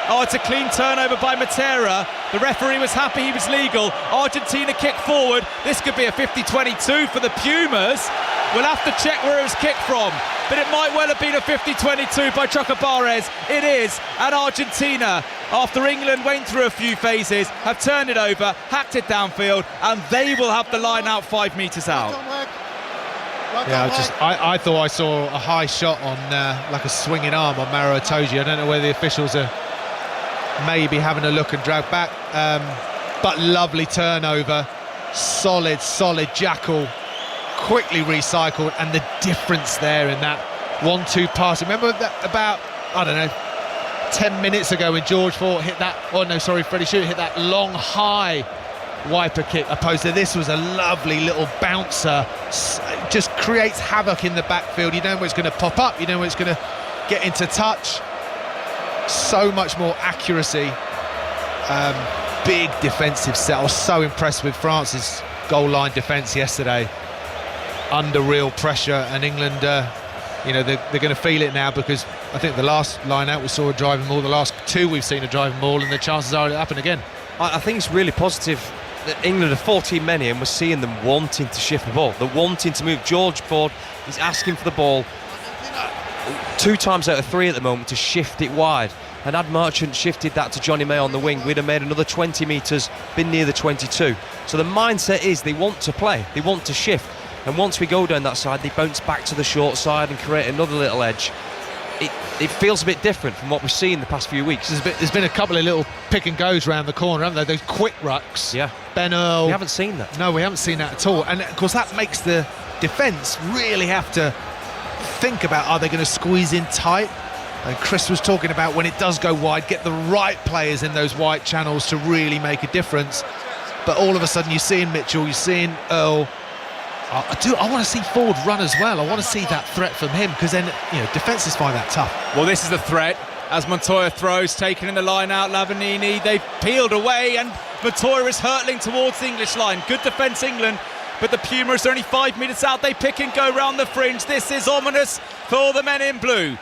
Speaker 1: Oh, it's a clean turnover by Matera. The referee was happy he was legal. Argentina kicked forward. This could be a 50-22 for the Pumas. We'll have to check where it was kicked from, but it might well have been a 50-22 by Chocobares. It is, and Argentina, after England went through a few phases, have turned it over, hacked it downfield, and they will have the line out 5 metres out.
Speaker 2: Yeah, I thought I saw a high shot on like a swinging arm on Maro Itoje. I don't know whether the officials are maybe having a look and drag back, but lovely turnover, solid jackal, quickly recycled, and the difference there in that 1-2 pass. Remember that about, I don't know, 10 minutes ago when George Fort hit that, Freddie Shute hit that long high wiper kick, opposed to this was a lovely little bouncer. Just creates havoc in the backfield. You know when it's going to pop up, you know when it's going to get into touch. So much more accuracy, big defensive set. I was so impressed with France's goal line defence yesterday, under real pressure, and England, they're going to feel it now, because I think the last line out we saw a driving maul, the last two we've seen a driving maul, and the chances are it'll happen again.
Speaker 3: I think it's really positive that England are 14 men and we're seeing them wanting to shift the ball. They're wanting to move. George Ford is asking for the ball 2 times out of 3 at the moment to shift it wide. And had Merchant shifted that to Johnny May on the wing, we'd have made another 20 metres, been near the 22. So the mindset is they want to play, they want to shift. And once we go down that side, they bounce back to the short side and create another little edge. It feels a bit different from what we've seen the past few weeks.
Speaker 2: There's been a couple of little pick and goes round the corner, haven't there? Those quick rucks.
Speaker 3: Yeah.
Speaker 2: Ben Earl.
Speaker 3: We haven't seen that.
Speaker 2: No, we haven't seen that at all. And of course that makes the defence really have to think about, are they going to squeeze in tight? And Chris was talking about, when it does go wide, get the right players in those wide channels to really make a difference. But all of a sudden you're seeing Mitchell, you're seeing Earl. I want to see Ford run as well. I want to see that threat from him, because then, defences find that tough.
Speaker 1: Well, this is the threat as Montoya throws, taken in the line out. Lavanini, they've peeled away, and Montoya is hurtling towards the English line. Good defence, England, but the Pumas are only 5 metres out. They pick and go round the fringe. This is ominous for the men in blue.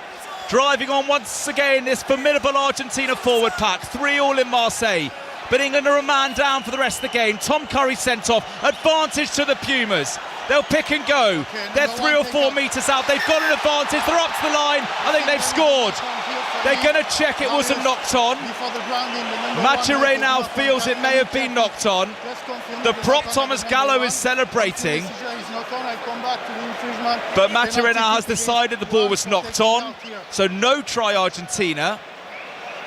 Speaker 1: Driving on once again, this formidable Argentina forward pack. 3-3 in Marseille. But England are a man down for the rest of the game. Tom Curry sent off. Advantage to the Pumas. They'll pick and go. They're 3 or 4 metres out. They've got an advantage. They're up to the line. I think they've scored. They're going to check it wasn't knocked on. Mature now feels it may have been knocked on. The prop Thomas Gallo is celebrating. But Mature now has decided the ball was knocked on. So no try Argentina.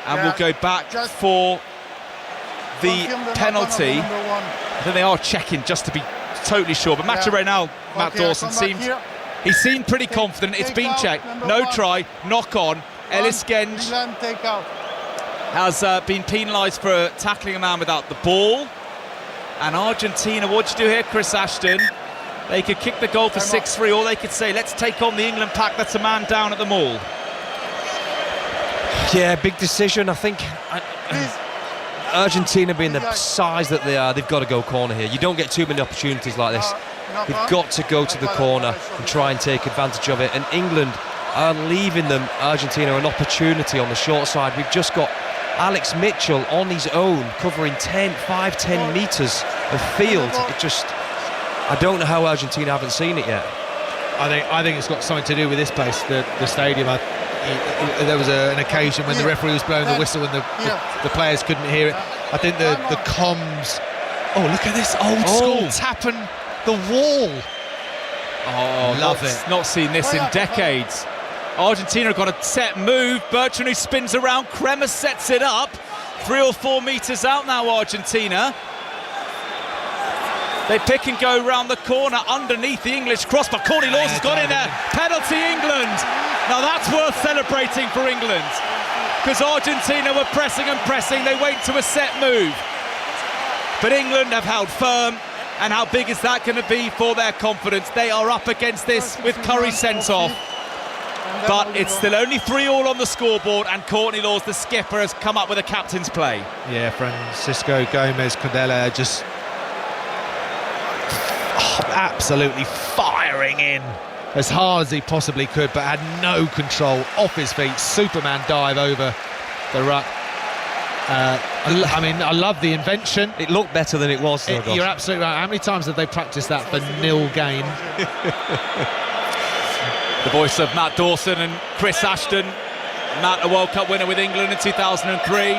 Speaker 1: And we'll go back for the penalty. I think they are checking just to be totally sure, but Mature now, Matt Dawson he seemed pretty confident. It's been checked, no try, knock on. Ellis Genge has been penalised for tackling a man without the ball. And Argentina, what'd you do here, Chris Ashton? They could kick the goal for 6-3, or they could say, let's take on the England pack that's a man down at the maul.
Speaker 3: Yeah, big decision. I think Argentina, being the size that they are, they've got to go corner here. You don't get too many opportunities like this. They've got to go to the corner and try and take advantage of it. And England are leaving them, Argentina, an opportunity on the short side. We've just got Alex Mitchell on his own, covering 5-10 metres of field. I don't know how Argentina haven't seen it yet.
Speaker 2: I think it's got something to do with this place, the stadium. There was an occasion when the referee was blowing the whistle and the players couldn't hear it. I think the comms. Oh, look at this old school tapping the wall.
Speaker 1: Oh,
Speaker 2: love it.
Speaker 1: Not seen this in decades. Argentina have got a set move. Bertrand, who spins around. Kremer sets it up. 3 or 4 metres out now, Argentina. They pick and go round the corner underneath the English crossbar. Courtney Laws has got in there. Penalty, England. Now that's worth celebrating for England, because Argentina were pressing and pressing. They went to a set move, but England have held firm. And how big is that going to be for their confidence? They are up against this with Curry sent off, but it's still only 3-3 on the scoreboard, and Courtney Laws, the skipper, has come up with a captain's play.
Speaker 2: Yeah, Francisco Gomez Condela just absolutely firing in as hard as he possibly could, but had no control. Off his feet, Superman dive over the ruck. I love the invention.
Speaker 3: It looked better than it was, though.
Speaker 2: You're absolutely right. How many times have they practiced that for nil gain?
Speaker 1: The voice of Matt Dawson and Chris Ashton. Matt, a World Cup winner with England in 2003.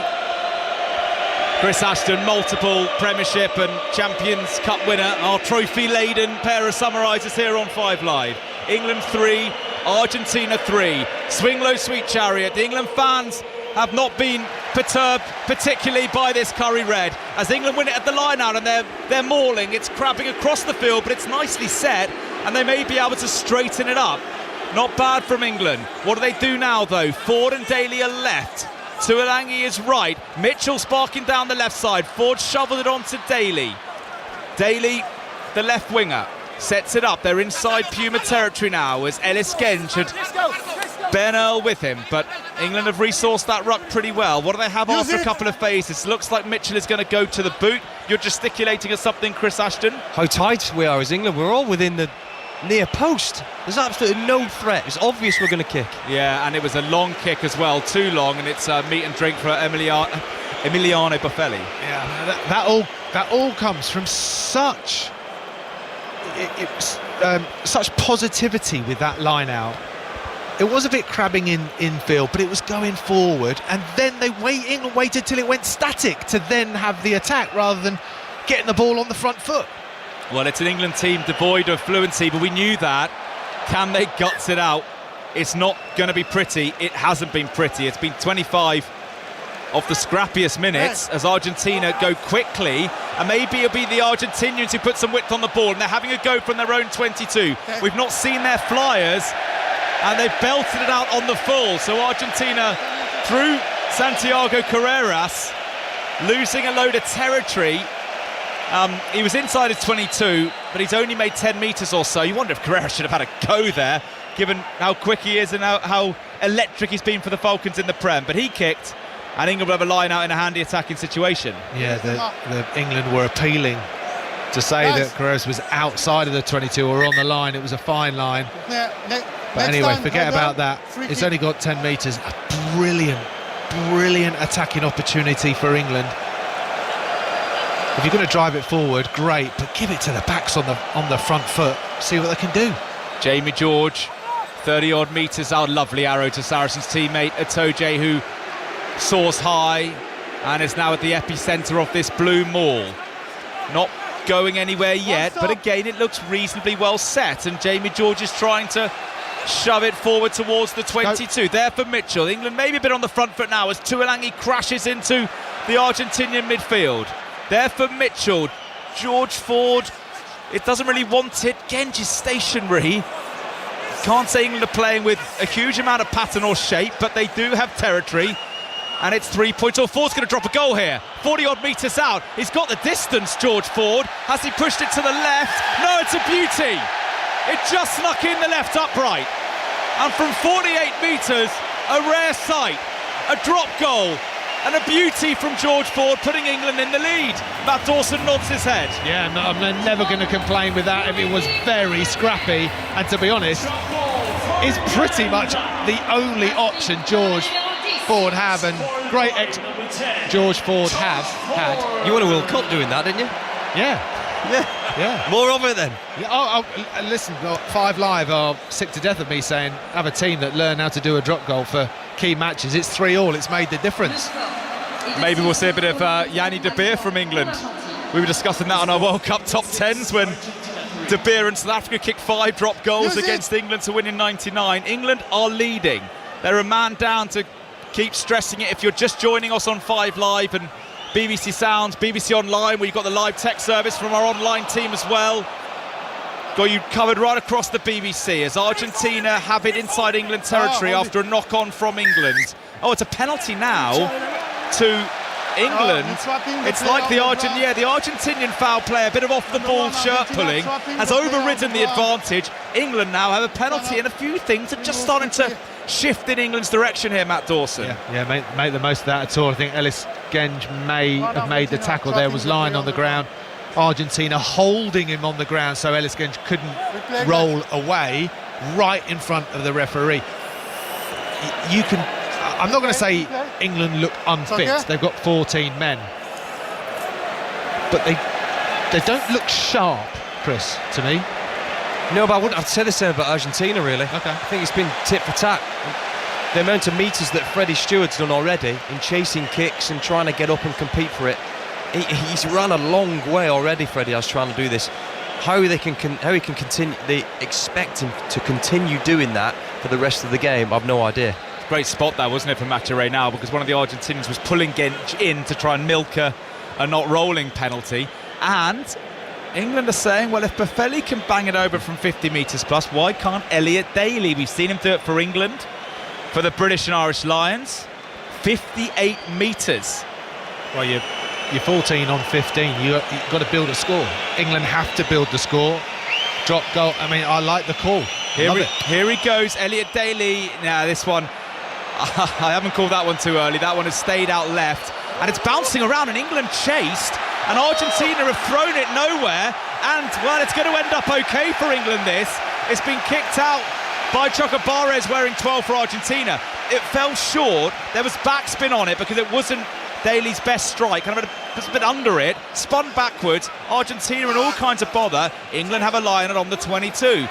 Speaker 1: Chris Ashton, multiple Premiership and Champions Cup winner. Our trophy-laden pair of summarisers here on 5 Live. England 3, Argentina 3. Swing low, sweet chariot. The England fans have not been perturbed particularly by this curry red, as England win it at the line out, and they're mauling. It's crabbing across the field, but it's nicely set, and they may be able to straighten it up. Not bad from England. What do they do now, though? Ford and Daly are left. Tuolangi is right. Mitchell sparking down the left side. Ford shoveled it on to Daly. Daly, the left winger, sets it up. They're inside Puma territory now, as Ellis Genge had Ben Earl with him, but England have resourced that ruck pretty well. What do they have after a couple of phases? Looks like Mitchell is going to go to the boot. You're gesticulating at something, Chris Ashton.
Speaker 3: How tight we are as England. We're all within the near post. There's absolutely no threat. It's obvious we're going to kick.
Speaker 1: Yeah, and it was a long kick as well, too long, and it's meat and drink for Emiliano Buffelli.
Speaker 2: Yeah, that all comes from such such positivity with that line out. It was a bit crabbing infield, but it was going forward, and then England waited till it went static to then have the attack rather than getting the ball on the front foot.
Speaker 1: Well, it's an England team devoid of fluency, but we knew that. Can they guts it out? It's not going to be pretty. It hasn't been pretty. It's been 25 of the scrappiest minutes as Argentina go quickly, and maybe it'll be the Argentinians who put some width on the ball, and they're having a go from their own 22. We've not seen their flyers, and they've belted it out on the full. So Argentina, through Santiago Carreras, losing a load of territory. He was inside his 22, but he's only made 10 metres or so. You wonder if Carreras should have had a go there, given how quick he is and how electric he's been for the Falcons in the Prem. But he kicked, and England will have a line out in a handy attacking situation.
Speaker 2: Yeah, the England were appealing to say that Carreras was outside of the 22 or on the line. It was a fine line. But anyway, forget about that. It's only got 10 metres. A brilliant attacking opportunity for England. If you're going to drive it forward, great, but give it to the backs on the front foot. See what they can do.
Speaker 1: Jamie George, 30-odd metres out. Lovely arrow to Saracens teammate Atoje, who soars high and is now at the epicentre of this blue maul. Not going anywhere yet, but again, it looks reasonably well set, and Jamie George is trying to shove it forward towards the 22. There for Mitchell. England maybe a bit on the front foot now as Tuolangi crashes into the Argentinian midfield. There for Mitchell. George Ford, it doesn't really want it. Genge is stationary. Can't say England are playing with a huge amount of pattern or shape, but they do have territory. And it's 3 points. Ford's going to drop a goal here. 40-odd metres out. He's got the distance, George Ford. Has he pushed it to the left? No, it's a beauty. It just snuck in the left upright. And from 48 metres, a rare sight. A drop goal. And a beauty from George Ford, putting England in the lead. Matt Dawson nods his head.
Speaker 2: Yeah, no, I'm never going to complain with that. It was very scrappy, and to be honest, is pretty much the only option George Ford have, and great George Ford have had.
Speaker 3: You won a World Cup doing that, didn't you?
Speaker 2: Yeah.
Speaker 3: More of it then.
Speaker 2: Listen, 5 Live are sick to death of me saying have a team that learn how to do a drop goal for key matches. It's 3-3. It's made the difference.
Speaker 1: Maybe we'll see a bit of Yanni De Beer from England. We were discussing that on our World Cup top 10s when De Beer and South Africa kicked 5 drop goals against England to win in '99. England are leading. They're a man down. To keep stressing it, if you're just joining us on 5 Live and BBC Sounds, BBC Online, where you've got the live tech service from our online team as well. Got you covered right across the BBC as Argentina have it inside England territory after a knock-on from England. Oh, it's a penalty now to England. It's like the Argentinian foul play, a bit of off-the-ball shirt pulling, has overridden the advantage. England now have a penalty, and a few things are just starting to shift in England's direction here, Matt Dawson.
Speaker 2: Yeah, make the most of that at all. I think Ellis Genge may have made the tackle there, was lying on the ground. Argentina holding him on the ground so Ellis Genge couldn't roll away right in front of the referee. I'm not going to say England look unfit.
Speaker 4: Okay.
Speaker 2: They've got 14 men. But they don't look sharp, Chris, to me.
Speaker 3: No, but I'd say the same about Argentina, really.
Speaker 2: Okay.
Speaker 3: I think it's been tit for tat. The amount of metres that Freddie Stewart's done already in chasing kicks and trying to get up and compete for it, he's run a long way already. Freddie has trying to do this. How he can continue? They expect him to continue doing that for the rest of the game. I've no idea.
Speaker 1: Great spot that, wasn't it, for Maturé now, because one of the Argentinians was pulling in to try and milk a not rolling penalty. And England are saying, well, if Boffelli can bang it over from 50 metres plus, why can't Elliot Daly? We've seen him do it for England, for the British and Irish Lions. 58 metres.
Speaker 2: Well, you're 14 on 15. You've got to build a score. England have to build the score. Drop goal. I mean, I like the call.
Speaker 1: Here he goes, Elliot Daly. Now, this one, I haven't called that one too early. That one has stayed out left. And it's bouncing around, and England chased. And Argentina have thrown it nowhere. And, well, it's going to end up okay for England, this. It's been kicked out by Chocobares wearing 12 for Argentina. It fell short. There was backspin on it because it wasn't Daly's best strike, kind of a bit under it, spun backwards. Argentina in all kinds of bother. England have a line on the 22.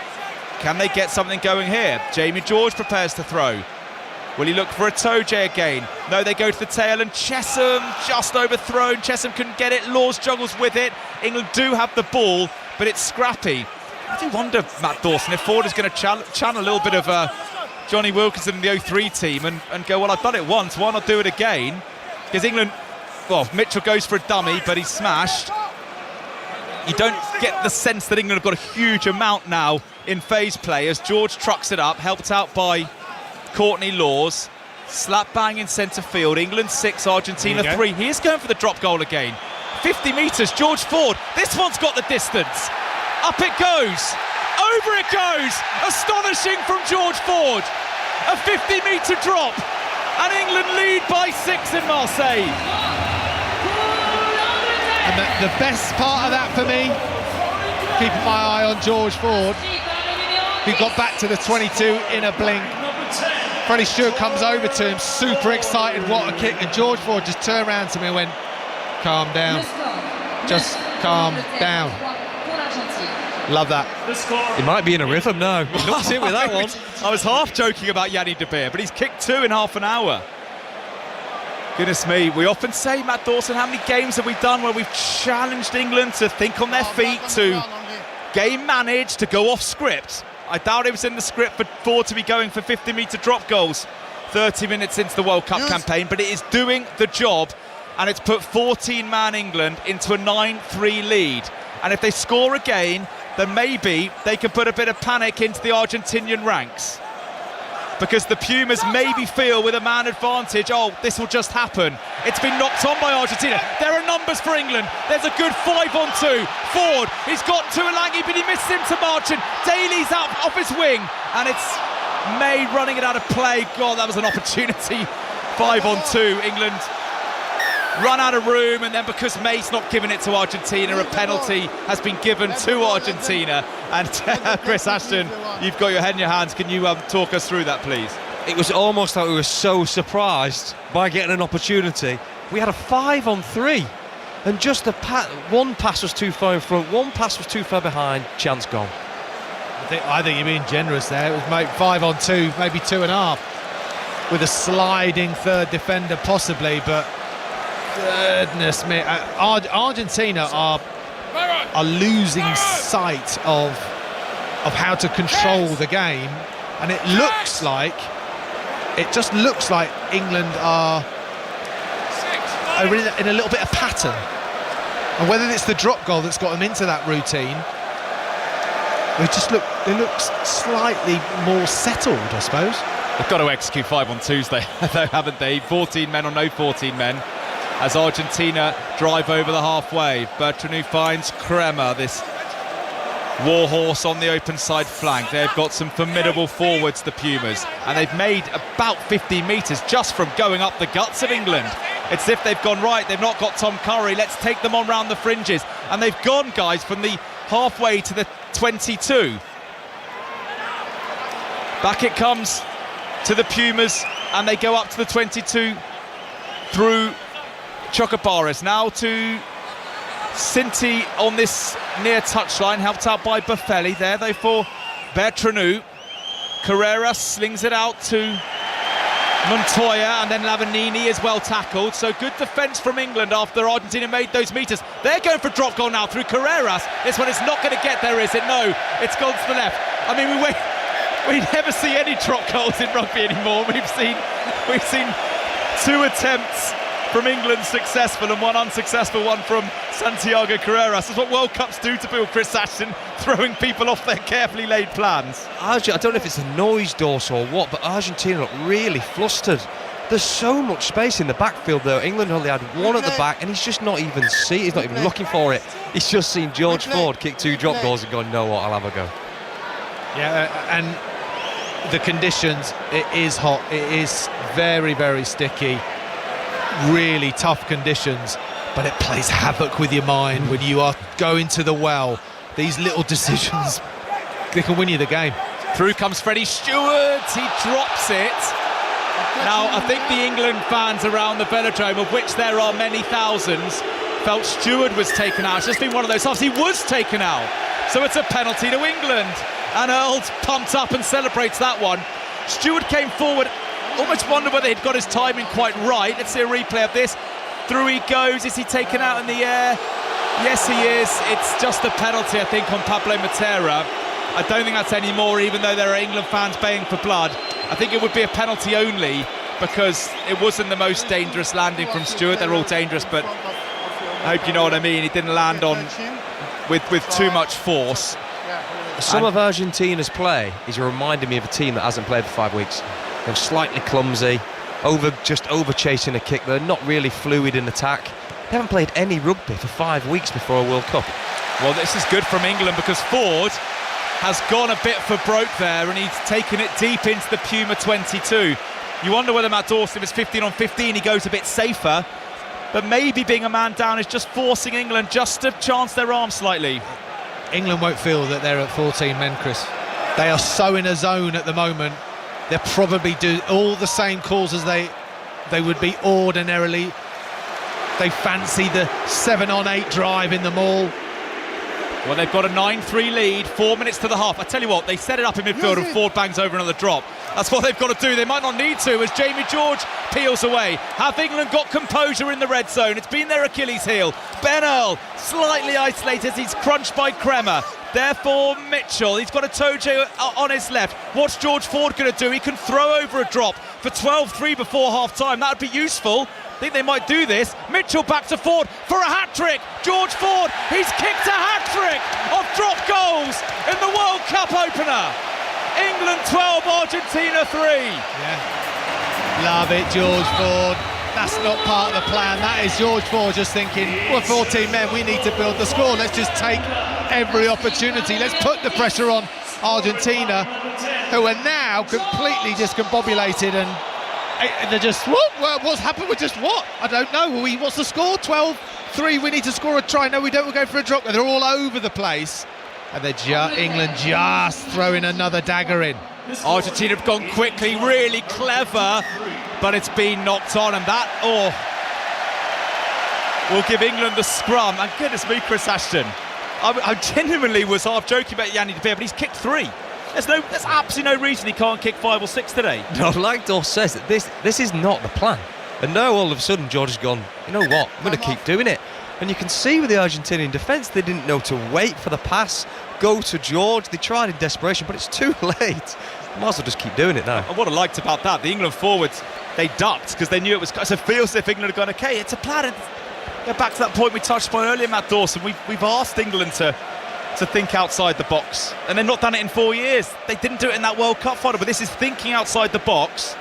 Speaker 1: Can they get something going here? Jamie George prepares to throw. Will he look for a Toje again? No, they go to the tail, and Chesham just overthrown. Chesham couldn't get it. Laws juggles with it. England do have the ball, but it's scrappy. I do wonder, Matt Dawson, if Ford is going to channel a little bit of Johnny Wilkinson in the 03 team and go, well, I've done it once, why not do it again? Because England, well, Mitchell goes for a dummy, but he's smashed. You don't get the sense that England have got a huge amount now in phase play as George trucks it up, helped out by Courtney Laws. Slap bang in centre field. England 6, Argentina 3. He is going for the drop goal again. 50 metres, George Ford. This one's got the distance. Up it goes. Over it goes. Astonishing from George Ford. A 50-metre drop. And England lead by 6 in Marseille.
Speaker 2: And the best part of that for me, keeping my eye on George Ford, who got back to the 22 in a blink. Freddie Stewart comes over to him, super excited, what a kick, and George Ford just turned around to me and went, calm down, just calm down. Love that.
Speaker 3: He might be in a rhythm now. He looked it with that one.
Speaker 1: I was half joking about Yanni De Beer, but he's kicked 2 in half an hour. Goodness me, we often say, Matt Dawson, how many games have we done where we've challenged England to think on their feet, to game manage, to go off script? I doubt it was in the script for Ford to be going for 50-metre drop goals 30 minutes into the World Cup campaign, but it is doing the job, and it's put 14-man England into a 9-3 lead. And if they score again, then maybe they can put a bit of panic into the Argentinian ranks. Because the Pumas maybe feel with a man advantage, oh, this will just happen. It's been knocked on by Argentina. There are numbers for England. There's a good 5-on-2. Ford, he's got Tuolangi, but he misses him to Marchand. Daly's up off his wing, and it's May running it out of play. God, that was an opportunity. 5-on-2, England run out of room, and then because May's not giving it to Argentina, a penalty has been given to Argentina. And Chris Ashton, you've got your head in your hands. Can you talk us through that, please?
Speaker 3: It was almost like we were so surprised by getting an opportunity. We had a 5-on-3, and just one pass was too far in front, one pass was too far behind, chance gone.
Speaker 2: I think you're being generous there. It was maybe 5-on-2, maybe 2.5, with a sliding third defender possibly, but goodness me, Argentina are losing sight of how to control the game, and it just looks like England are in a little bit of pattern, and whether it's the drop goal that's got them into that routine, they look slightly more settled, I suppose.
Speaker 1: They've got to execute 5-on-2s though, haven't they? 14 men or no 14 men, as Argentina drive over the halfway. Bertrand finds Kremer, this warhorse on the open side flank. They've got some formidable forwards, the Pumas, and they've made about 15 metres just from going up the guts of England. It's as if they've gone, right, they've not got Tom Curry, let's take them on round the fringes. And they've gone, guys, from the halfway to the 22. Back it comes to the Pumas, and they go up to the 22 through Chocobares, now to Sinti on this near touchline, helped out by Buffelli there though for Bertranou. Carrera slings it out to Montoya, and then Lavanini is well tackled. So good defence from England after Argentina made those meters. They're going for drop goal now through Carreras. This one is not going to get there, is it? No, it's gone to the left. I mean, we never see any drop goals in rugby anymore. We've seen 2 attempts from England successful and 1 unsuccessful one from Santiago Carreras. That's what World Cups do to Bill, Chris Ashton, throwing people off their carefully laid plans.
Speaker 3: I don't know if it's a noise dose or what, but Argentina look really flustered. There's so much space in the backfield though. England only had 1 at the back, and he's just not even he's not even looking for it. He's just seen George Ford kick 2 drop goals and gone, no what, I'll have a go.
Speaker 2: Yeah, and the conditions, it is hot, it is very, very sticky, really tough conditions, but it plays havoc with your mind when you are going to the well. These little decisions, they can win you the game.
Speaker 1: Through comes Freddie Stewart, he drops it. Now, I think the England fans around the velodrome, of which there are many thousands, felt Stewart was taken out. It's just been one of those times. He was taken out, so it's a penalty to England. And Earls pumped up and celebrates that one. Stewart came forward, almost wondered whether he'd got his timing quite right. Let's see a replay of this. Through he goes. Is he taken out in the air? Yes, he is. It's just a penalty, I think, on Pablo Matera. I don't think that's any more, even though there are England fans baying for blood. I think it would be a penalty only because it wasn't the most dangerous landing from Stewart. They're all dangerous, but I hope you know what I mean. He didn't land on with too much force.
Speaker 3: Some of Argentina's play is reminding me of a team that hasn't played for 5 weeks. They're slightly clumsy, just over chasing a kick. They're not really fluid in attack. They haven't played any rugby for 5 weeks before a World Cup.
Speaker 1: Well, this is good from England because Ford has gone a bit for broke there and he's taken it deep into the Puma 22. You wonder whether Matt Dawson is 15 on 15, he goes a bit safer, but maybe being a man down is just forcing England just to chance their arm slightly.
Speaker 2: England won't feel that they're at 14 men, Chris. They are so in a zone at the moment. They'll probably do all the same calls as they would be ordinarily. They fancy the 7-on-8 drive in the maul.
Speaker 1: Well, they've got a 9-3 lead, 4 minutes to the half. I tell you what, they set it up in midfield and Ford bangs over another drop. That's what they've got to do. They might not need to as Jamie George peels away. Have England got composure in the red zone? It's been their Achilles heel. Ben Earl, slightly isolated. He's crunched by Kremer. Therefore, Mitchell, he's got a Tojo on his left. What's George Ford going to do? He can throw over a drop for 12-3 before half-time. That would be useful. I think they might do this. Mitchell back to Ford for a hat-trick. George Ford, he's kicked a hat-trick of drop goals in the World Cup opener. England 12, Argentina 3.
Speaker 2: Yeah. Love it, George Ford. That's not part of the plan. That is George Ford just thinking, we're 14 men, we need to build the score. Let's just take every opportunity. Let's put the pressure on Argentina, who are now completely discombobulated and they're just, what's happened with just what? I don't know. What's the score? 12-3, we need to score a try. No, we don't, we'll go for a drop. They're all over the place. And England just throwing another dagger in.
Speaker 1: Argentina have gone quickly, really clever, but it's been knocked on, and that will give England the scrum. And goodness me, Chris Ashton, I genuinely was half joking about Yanni De Beer, but he's kicked 3. There's absolutely no reason he can't kick 5 or 6 today.
Speaker 3: No, like Dawes says, that this is not the plan. And now all of a sudden George has gone, you know what, I'm going to keep doing it. And you can see with the Argentinian defence, they didn't know to wait for the pass, go to George. They tried in desperation, but it's too late. Might as well just keep doing it now.
Speaker 1: And what I liked about that, the England forwards, they ducked because they knew it was. So it feels as if England had gone, okay, it's a plan. Go back to that point we touched on earlier, Matt Dawson. We've asked England to think outside the box, and they've not done it in 4 years. They didn't do it in that World Cup final, but this is thinking outside the box.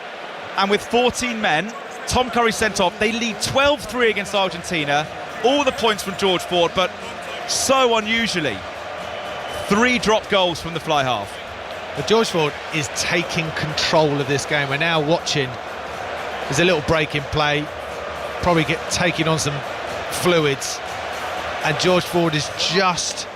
Speaker 1: And with 14 men, Tom Curry sent off. They lead 12-3 against Argentina. All the points from George Ford, but so unusually, 3 drop goals from the fly half.
Speaker 2: But George Ford is taking control of this game. We're now watching. There's a little break in play, probably taking on some fluids, and George Ford is just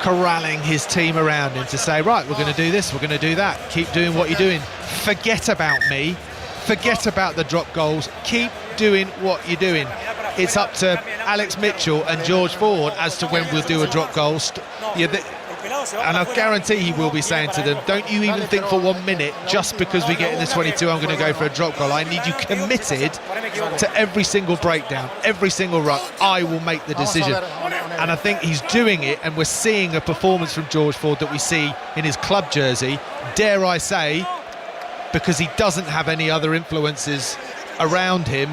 Speaker 2: corralling his team around him to say, right, we're going to do this, we're going to do that, keep doing what you're doing, forget about me, forget about the drop goals. Keep doing what you're doing. It's up to Alex Mitchell and George Ford as to when we'll do a drop goal. And I guarantee he will be saying to them, don't you even think for 1 minute, just because we get in the 22, I'm going to go for a drop goal. I need you committed to every single breakdown, every single ruck. I will make the decision. And I think he's doing it, and we're seeing a performance from George Ford that we see in his club jersey, dare I say, because he doesn't have any other influences around him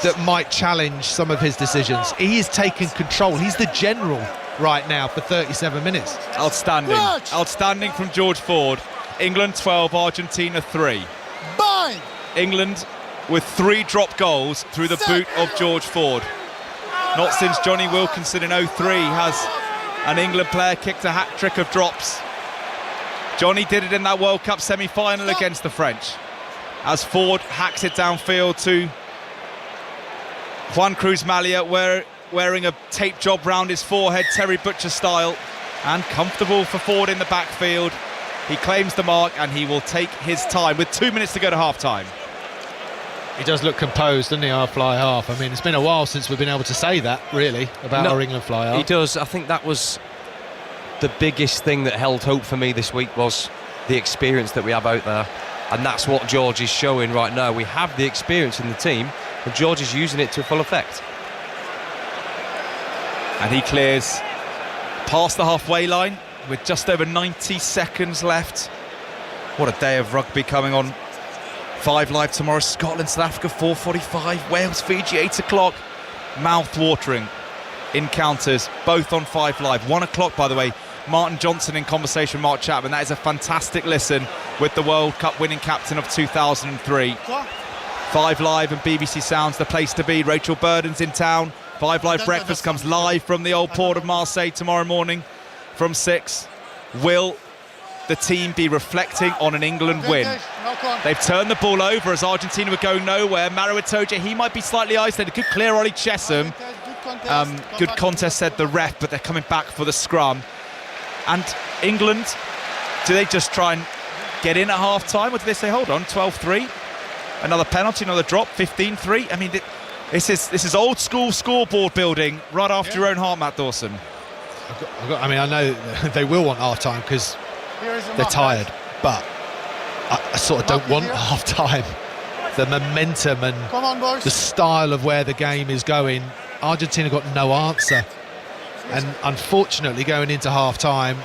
Speaker 2: that might challenge some of his decisions. He is taking control. He's the general right now for 37 minutes.
Speaker 1: Outstanding. Outstanding from George Ford. England 12, Argentina 3.
Speaker 4: Bind.
Speaker 1: England with 3 drop goals through the boot of George Ford. Not since Johnny Wilkinson in 03 has an England player kicked a hat-trick of drops. Johnny did it in that World Cup semi-final against the French, as Ford hacks it downfield to Juan Cruz Malia, wearing a tape job round his forehead, Terry Butcher style, and comfortable for Ford in the backfield. He claims the mark, and he will take his time with 2 minutes to go to half-time.
Speaker 2: He does look composed, doesn't he, our fly half? I mean, it's been a while since we've been able to say that, really, about our England fly half.
Speaker 3: He does. I think that was the biggest thing that held hope for me this week, was the experience that we have out there. And that's what George is showing right now. We have the experience in the team, and George is using it to full effect.
Speaker 1: And he clears past the halfway line with just over 90 seconds left. What a day of rugby coming on 5 Live tomorrow. Scotland, South Africa, 4:45. Wales, Fiji, 8 o'clock. Mouth-watering encounters, both on 5 Live. 1 o'clock, by the way, Martin Johnson in conversation with Mark Chapman. That is a fantastic listen with the World Cup winning captain of 2003. 5 Live and BBC Sounds, the place to be. Rachel Burden's in town. 5 Live Breakfast comes live from the old port of Marseille tomorrow morning from 6. Will the team be reflecting on an England win? They've turned the ball over as Argentina were going nowhere. Maro Itoje, he might be slightly isolated. Good clear Ollie Chesham. Good contest, said the ref, but they're coming back for the scrum. And England, do they just try and get in at half-time, or do they say, hold on, 12-3, another penalty, another drop, 15-3? I mean, this is old-school scoreboard building right after your own heart, Matt Dawson.
Speaker 2: I mean, I know they will want half-time because they're tired, but I sort of don't want half-time. The momentum and the style of where the game is going, Argentina got no answer. And unfortunately, going into half-time,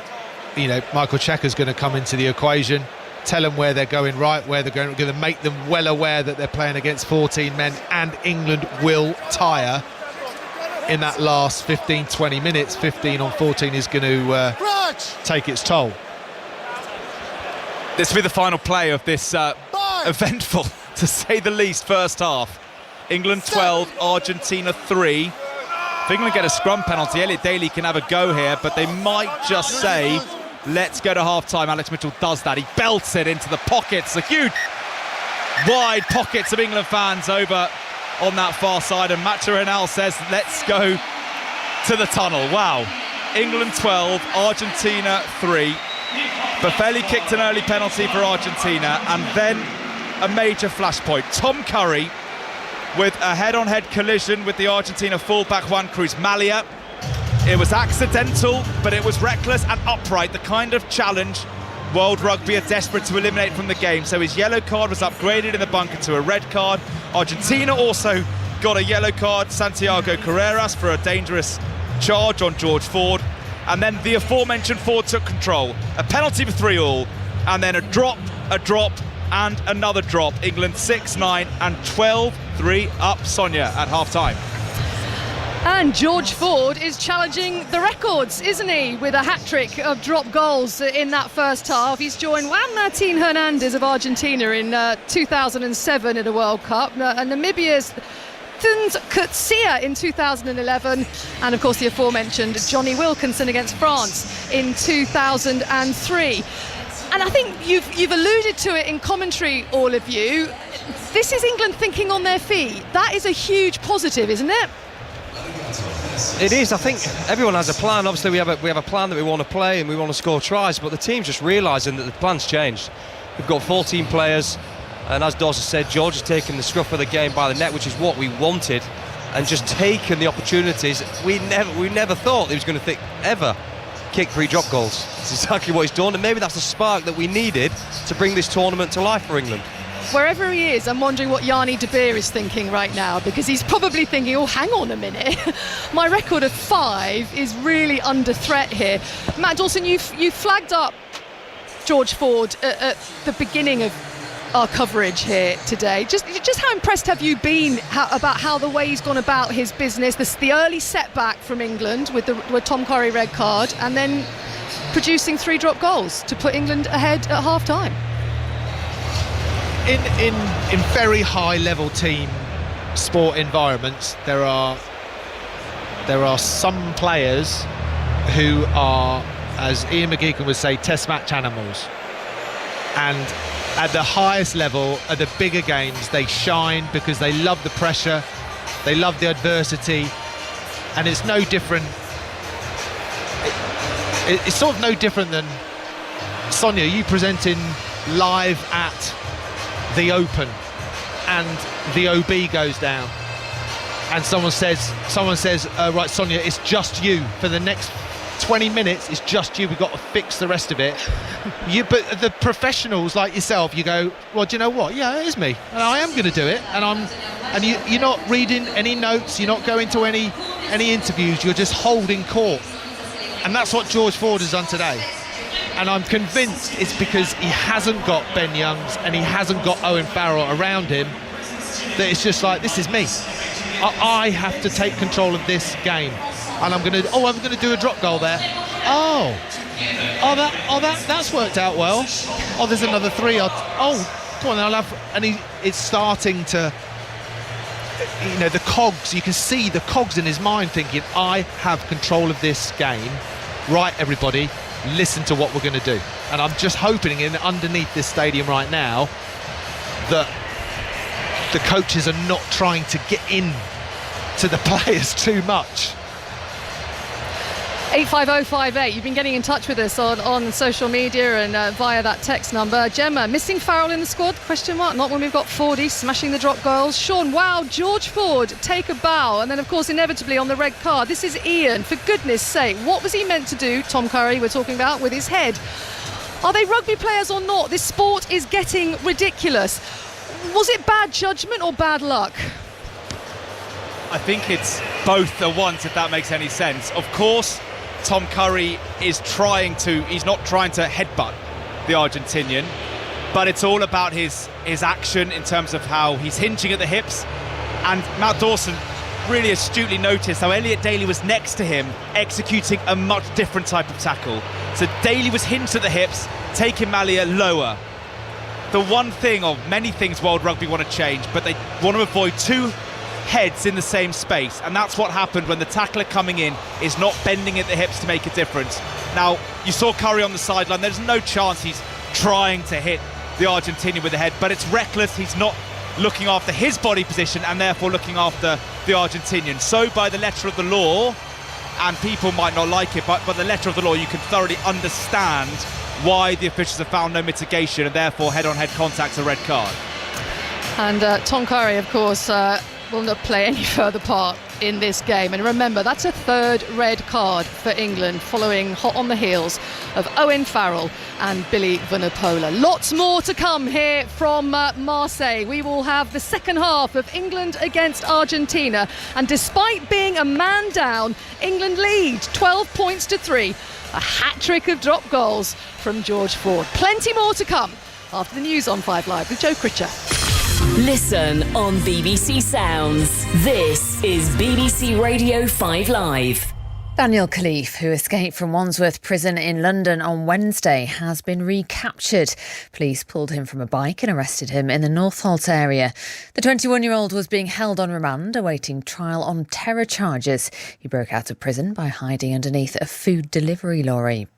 Speaker 2: you know, Michael Checker's going to come into the equation, tell them where they're going right, where they're going to make them well aware that they're playing against 14 men, and England will tire in that last 15-20 minutes. 15 on 14 is going to take its toll.
Speaker 1: This will be the final play of this eventful, to say the least, first half. England 12, Argentina 3. If England get a scrum penalty, Elliot Daly can have a go here, but they might just say, let's go to half-time. Alex Mitchell does that. He belts it into the pockets, the huge, wide pockets of England fans over on that far side, and Macho Renal says, let's go to the tunnel. Wow. England 12, Argentina 3. Buffelli kicked an early penalty for Argentina, and then a major flashpoint. Tom Curry with a head-on-head collision with the Argentina fullback Juan Cruz Malia. It was accidental, but it was reckless and upright, the kind of challenge World Rugby are desperate to eliminate from the game. So his yellow card was upgraded in the bunker to a red card. Argentina also got a yellow card, Santiago Carreras, for a dangerous charge on George Ford. And then the aforementioned Ford took control. A penalty for 3-all, and then a drop, and another drop. England 6-9 and 12-3 up Sonia at half-time.
Speaker 6: And George Ford is challenging the records, isn't he, with a hat-trick of drop goals in that first half. He's joined Juan Martin Hernandez of Argentina in 2007 at a World Cup, and Namibia's Thuns Kutsia in 2011, and of course the aforementioned Johnny Wilkinson against France in 2003. And I think you've alluded to it in commentary, all of you. This is England thinking on their feet. That is a huge positive, isn't it?
Speaker 3: It is. I think everyone has a plan. Obviously, we have a plan that we want to play and we want to score tries, but the team's just realising that the plan's changed. We've got 14 players. And as Dawson said, George has taken the scruff of the game by the neck, which is what we wanted, and just taken the opportunities. We never thought he was going to ever kick 3 drop goals. It's exactly what he's done, and maybe that's the spark that we needed to bring this tournament to life for England.
Speaker 6: Wherever he is, I'm wondering what Yanni De Beer is thinking right now, because he's probably thinking, oh, hang on a minute. My record of 5 is really under threat here. Matt Dawson, you flagged up George Ford at the beginning of our coverage here today. Just how impressed have you been about how the way he's gone about his business, the early setback from England with Tom Curry red card, and then producing 3 drop goals to put England ahead at half-time?
Speaker 2: In very high level team sport environments, there are some players who are, as Ian McGeechan would say, test match animals, and at the highest level, at the bigger games, they shine because they love the pressure, they love the adversity, and it's no different. It's sort of no different than, Sonia, you presenting live at the Open and the OB goes down and someone says right, Sonia, it's just you for the next 20 minutes, it's just you, we've got to fix the rest of it. But the professionals like yourself, you go, well, do you know what, yeah, it is me and I am going to do it, and you're not reading any notes, you're not going to any interviews, you're just holding court. And that's what George Ford has done today. And I'm convinced it's because he hasn't got Ben Youngs and he hasn't got Owen Farrell around him, that it's just like, this is me. I have to take control of this game. And I'm going to do a drop goal there. That's worked out well. Oh, there's another 3. Come on, I'll have. And it's starting to, the cogs. You can see the cogs in his mind thinking, I have control of this game. Right, everybody, listen to what we're going to do. And I'm just hoping underneath this stadium right now that the coaches are not trying to get in to the players too much.
Speaker 6: 85058, you've been getting in touch with us on social media and via that text number. Gemma, missing Farrell in the squad? Question mark. Not when we've got Fordy smashing the drop goals. Sean, wow, George Ford, take a bow. And then, of course, inevitably on the red card. This is Ian. For goodness sake, what was he meant to do, Tom Curry, we're talking about, with his head? Are they rugby players or not? This sport is getting ridiculous. Was it bad judgment or bad luck?
Speaker 1: I think it's both at once, if that makes any sense. Of course, Tom Curry is he's not trying to headbutt the Argentinian, but it's all about his action in terms of how he's hinging at the hips. And Matt Dawson really astutely noticed how Elliot Daly was next to him, executing a much different type of tackle. So Daly was hinged at the hips, taking Malia lower. The one thing, or many things World Rugby want to change, but they want to avoid 2 heads in the same space, and that's what happened when the tackler coming in is not bending at the hips to make a difference. Now, you saw Curry on the sideline, there's no chance he's trying to hit the Argentinian with the head, but it's reckless. He's not looking after his body position and therefore looking after the Argentinian. So by the letter of the law, and people might not like it, but by the letter of the law you can thoroughly understand why the officials have found no mitigation and therefore head-on-head contact's a red card.
Speaker 6: And Tom Curry, of course, will not play any further part in this game. And remember, that's a 3rd red card for England, following hot on the heels of Owen Farrell and Billy Vunipola. Lots more to come here from Marseille. We will have the second half of England against Argentina, and despite being a man down, England lead 12 points to 3. A hat-trick of drop goals from George Ford. Plenty more to come after the news on 5 Live with Joe Critcher.
Speaker 7: Listen on BBC Sounds. This is BBC Radio 5 Live.
Speaker 8: Daniel Khalif, who escaped from Wandsworth Prison in London on Wednesday, has been recaptured. Police pulled him from a bike and arrested him in the Northolt area. The 21-year-old was being held on remand, awaiting trial on terror charges. He broke out of prison by hiding underneath a food delivery lorry.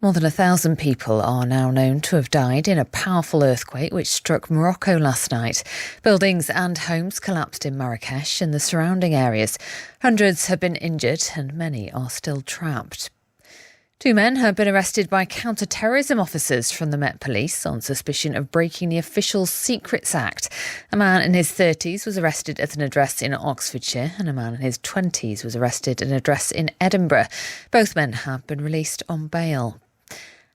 Speaker 8: More than 1,000 people are now known to have died in a powerful earthquake which struck Morocco last night. Buildings and homes collapsed in Marrakesh and the surrounding areas. Hundreds have been injured and many are still trapped. Two men have been arrested by counter-terrorism officers from the Met Police on suspicion of breaking the Official Secrets Act. A man in his 30s was arrested at an address in Oxfordshire and a man in his 20s was arrested at an address in Edinburgh. Both men have been released on bail.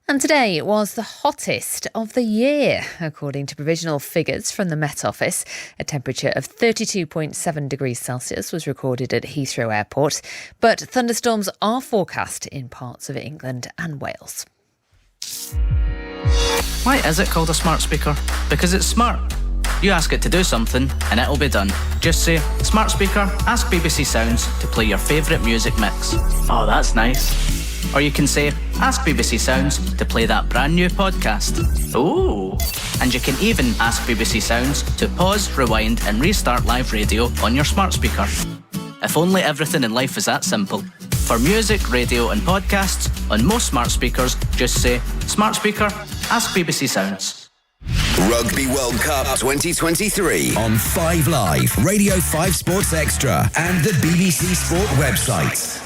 Speaker 8: And today was the hottest of the year, according to provisional figures from the Met Office. A temperature of 32.7 degrees Celsius was recorded at Heathrow Airport, but thunderstorms are forecast in parts of England and Wales.
Speaker 9: Why is it called a smart speaker? Because it's smart. You ask it to do something and it'll be done. Just say, smart speaker, ask BBC Sounds to play your favourite music mix. Oh, that's nice. Or you can say, ask BBC Sounds to play that brand new podcast. Ooh. And you can even ask BBC Sounds to pause, rewind and restart live radio on your smart speaker. If only everything in life was that simple. For music, radio and podcasts, on most smart speakers, just say, smart speaker, ask BBC Sounds.
Speaker 10: Rugby World Cup 2023 on 5 Live, Radio 5 Sports Extra and the BBC Sport website.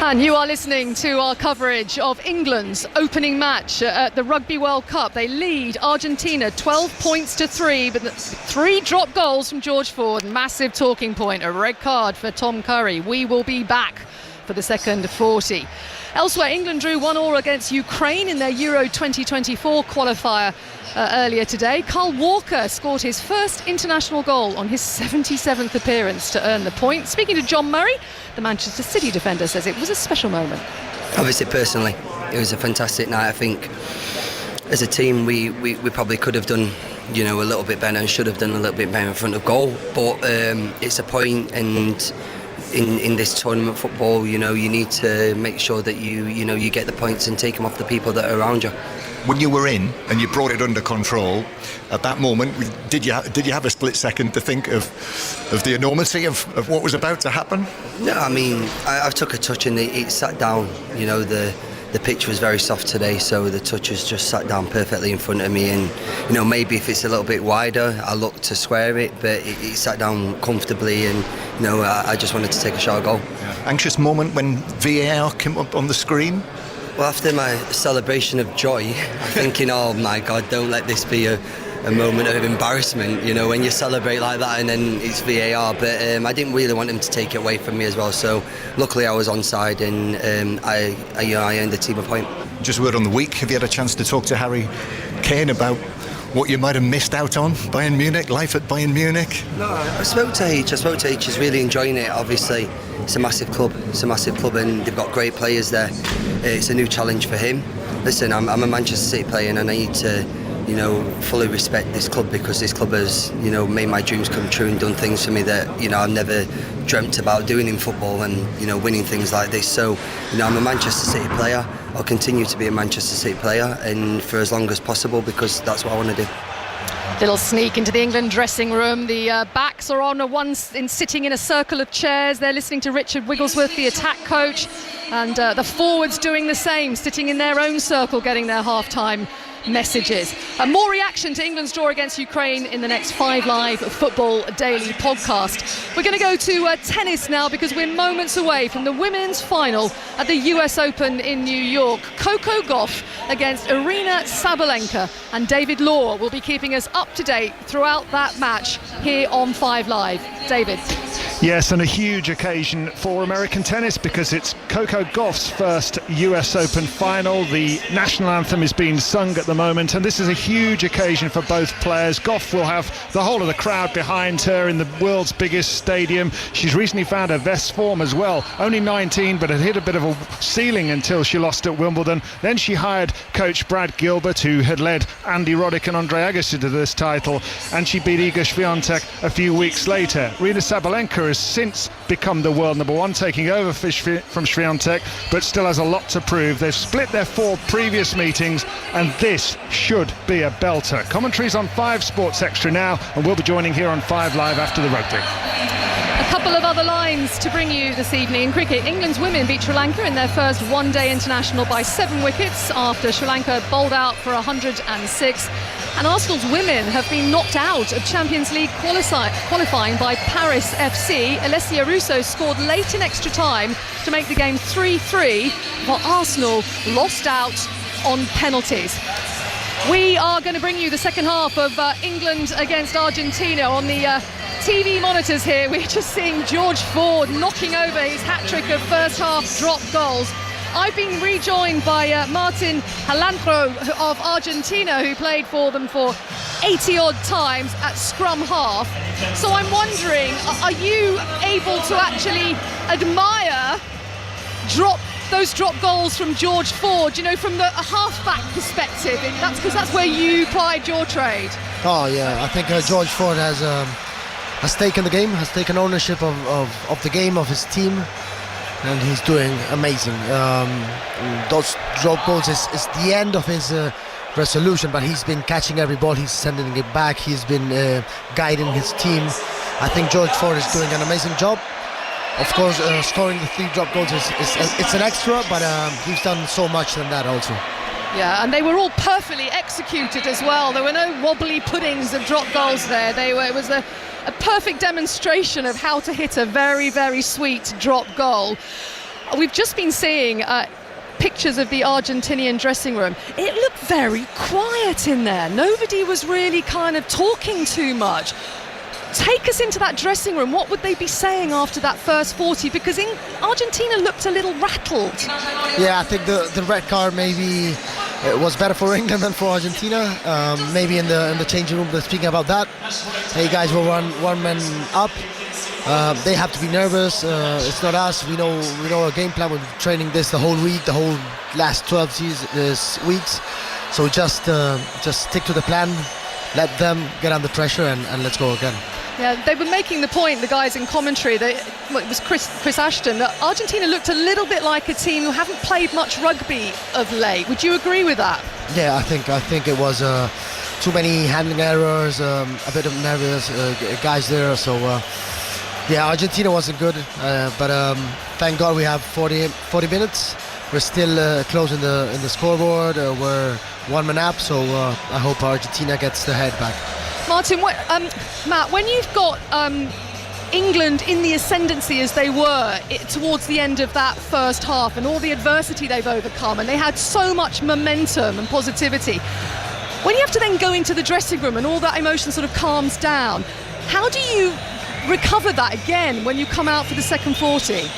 Speaker 6: And you are listening to our coverage of England's opening match at the Rugby World Cup. They lead Argentina 12 points to 3, but 3 drop goals from George Ford. Massive talking point, a red card for Tom Curry. We will be back for the second 40. Elsewhere, England drew 1-1 against Ukraine in their Euro 2024 qualifier earlier today. Kyle Walker scored his first international goal on his 77th appearance to earn the point. Speaking to John Murray, the Manchester City defender says it was a special moment.
Speaker 11: Obviously, personally, it was a fantastic night. I think as a team, we probably could have done, a little bit better and should have done a little bit better in front of goal. But it's a point, and in this tournament football, you need to make sure that you get the points and take them off the people that are around you.
Speaker 12: When you were in and you brought it under control, at that moment, did you have a split second to think of the enormity of what was about to happen?
Speaker 11: No, I mean, I took a touch and it sat down. The pitch was very soft today, so the touches just sat down perfectly in front of me. And maybe if it's a little bit wider, I look to square it, but it sat down comfortably, and I just wanted to take a shot goal.
Speaker 12: Anxious moment when VAR came up on the screen?
Speaker 11: Well, after my celebration of joy, I'm thinking, oh my God, don't let this be a moment of embarrassment, when you celebrate like that and then it's VAR. But I didn't really want him to take it away from me as well. So luckily I was onside and I earned the team a point.
Speaker 12: Just a word on the week. Have you had a chance to talk to Harry Kane about what you might have missed out on Bayern Munich, life at Bayern Munich?
Speaker 11: No, I spoke to H. He's really enjoying it. Obviously, it's a massive club and they've got great players there. It's a new challenge for him. Listen, I'm a Manchester City player and I need to, fully respect this club because this club has, made my dreams come true and done things for me that, I've never dreamt about doing in football and, winning things like this. So, I'm a Manchester City player. I'll continue to be a Manchester City player and for as long as possible because that's what I want to do.
Speaker 6: Little sneak into the England dressing room. The backs are on sitting in a circle of chairs. They're listening to Richard Wigglesworth, the attack coach, and the forwards doing the same, sitting in their own circle, getting their half-time messages. More reaction to England's draw against Ukraine in the next 5 Live Football Daily podcast. We're going to go to tennis now because we're moments away from the women's final at the US Open in New York. Coco Gauff against Aryna Sabalenka, and David Law will be keeping us up to date throughout that match here on 5 Live. David.
Speaker 13: Yes, and a huge occasion for American tennis because it's Coco Gauff's first US Open final. The national anthem is being sung at the moment, and this is a huge occasion for both players. Gauff will have the whole of the crowd behind her in the world's biggest stadium. She's recently found her best form as well. Only 19, but had hit a bit of a ceiling until she lost at Wimbledon. Then she hired coach Brad Gilbert, who had led Andy Roddick and Andre Agassi to this title, and she beat Iga Swiatek a few weeks later. Aryna Sabalenka has since become the world number 1, taking over from Swiatek, but still has a lot to prove. They've split their 4 previous meetings, and this should be a belter. Commentaries on 5 Sports Extra now, and we'll be joining here on 5 Live after the rugby.
Speaker 6: A Couple of other lines to bring you this evening. In cricket, England's women beat Sri Lanka in their first one-day international by 7 wickets after Sri Lanka bowled out for 106. And Arsenal's women have been knocked out of Champions League qualifying by Paris FC. Alessia Russo scored late in extra time to make the game 3-3, while Arsenal lost out on penalties. We are going to bring you the second half of England against Argentina. On the TV monitors here, we're just seeing George Ford knocking over his hat-trick of first half drop goals. I've been rejoined by Martin Halantro of Argentina, who played for them for 80-odd times at scrum half. So I'm wondering, are you able to actually admire those drop goals from George Ford, you know, from the half-back perspective? That's because that's where you plied your trade.
Speaker 14: Oh, yeah, I think George Ford has taken the game, has taken ownership of the game, of his team, and he's doing amazing. Those drop goals is the end of his resolution, but he's been catching every ball, he's sending it back, he's been guiding his team. I think George Ford is doing an amazing job. Of course, scoring the 3 drop goals it's an extra, but he's done so much than that also.
Speaker 6: Yeah, and they were all perfectly executed as well. There were no wobbly puddings of drop goals there. It was a perfect demonstration of how to hit a very, very sweet drop goal. We've just been seeing pictures of the Argentinian dressing room. It looked very quiet in there. Nobody was really kind of talking too much. Take us into that dressing room. What would they be saying after that first 40? Because Argentina looked a little rattled.
Speaker 14: Yeah, I think the red card maybe was better for England than for Argentina. Maybe in the changing room they're speaking about that. Hey guys, we're one man up. They have to be nervous. It's not us. We know our game plan. We've been training this the whole week, the whole last 12 weeks. So just stick to the plan. Let them get under pressure and let's go again.
Speaker 6: Yeah, they were making the point, the guys in commentary, it was Chris Ashton, that Argentina looked a little bit like a team who haven't played much rugby of late. Would you agree with that?
Speaker 14: Yeah, I think it was too many handling errors, a bit of nervous guys there. So yeah, Argentina wasn't good, but thank God we have 40 minutes. We're still close in the scoreboard. We're one man up, so I hope Argentina gets the head back.
Speaker 6: Martin, Matt, when you've got England in the ascendancy as they were towards the end of that first half and all the adversity they've overcome, and they had so much momentum and positivity, when you have to then go into the dressing room and all that emotion sort of calms down, how do you recover that again when you come out for the second 40?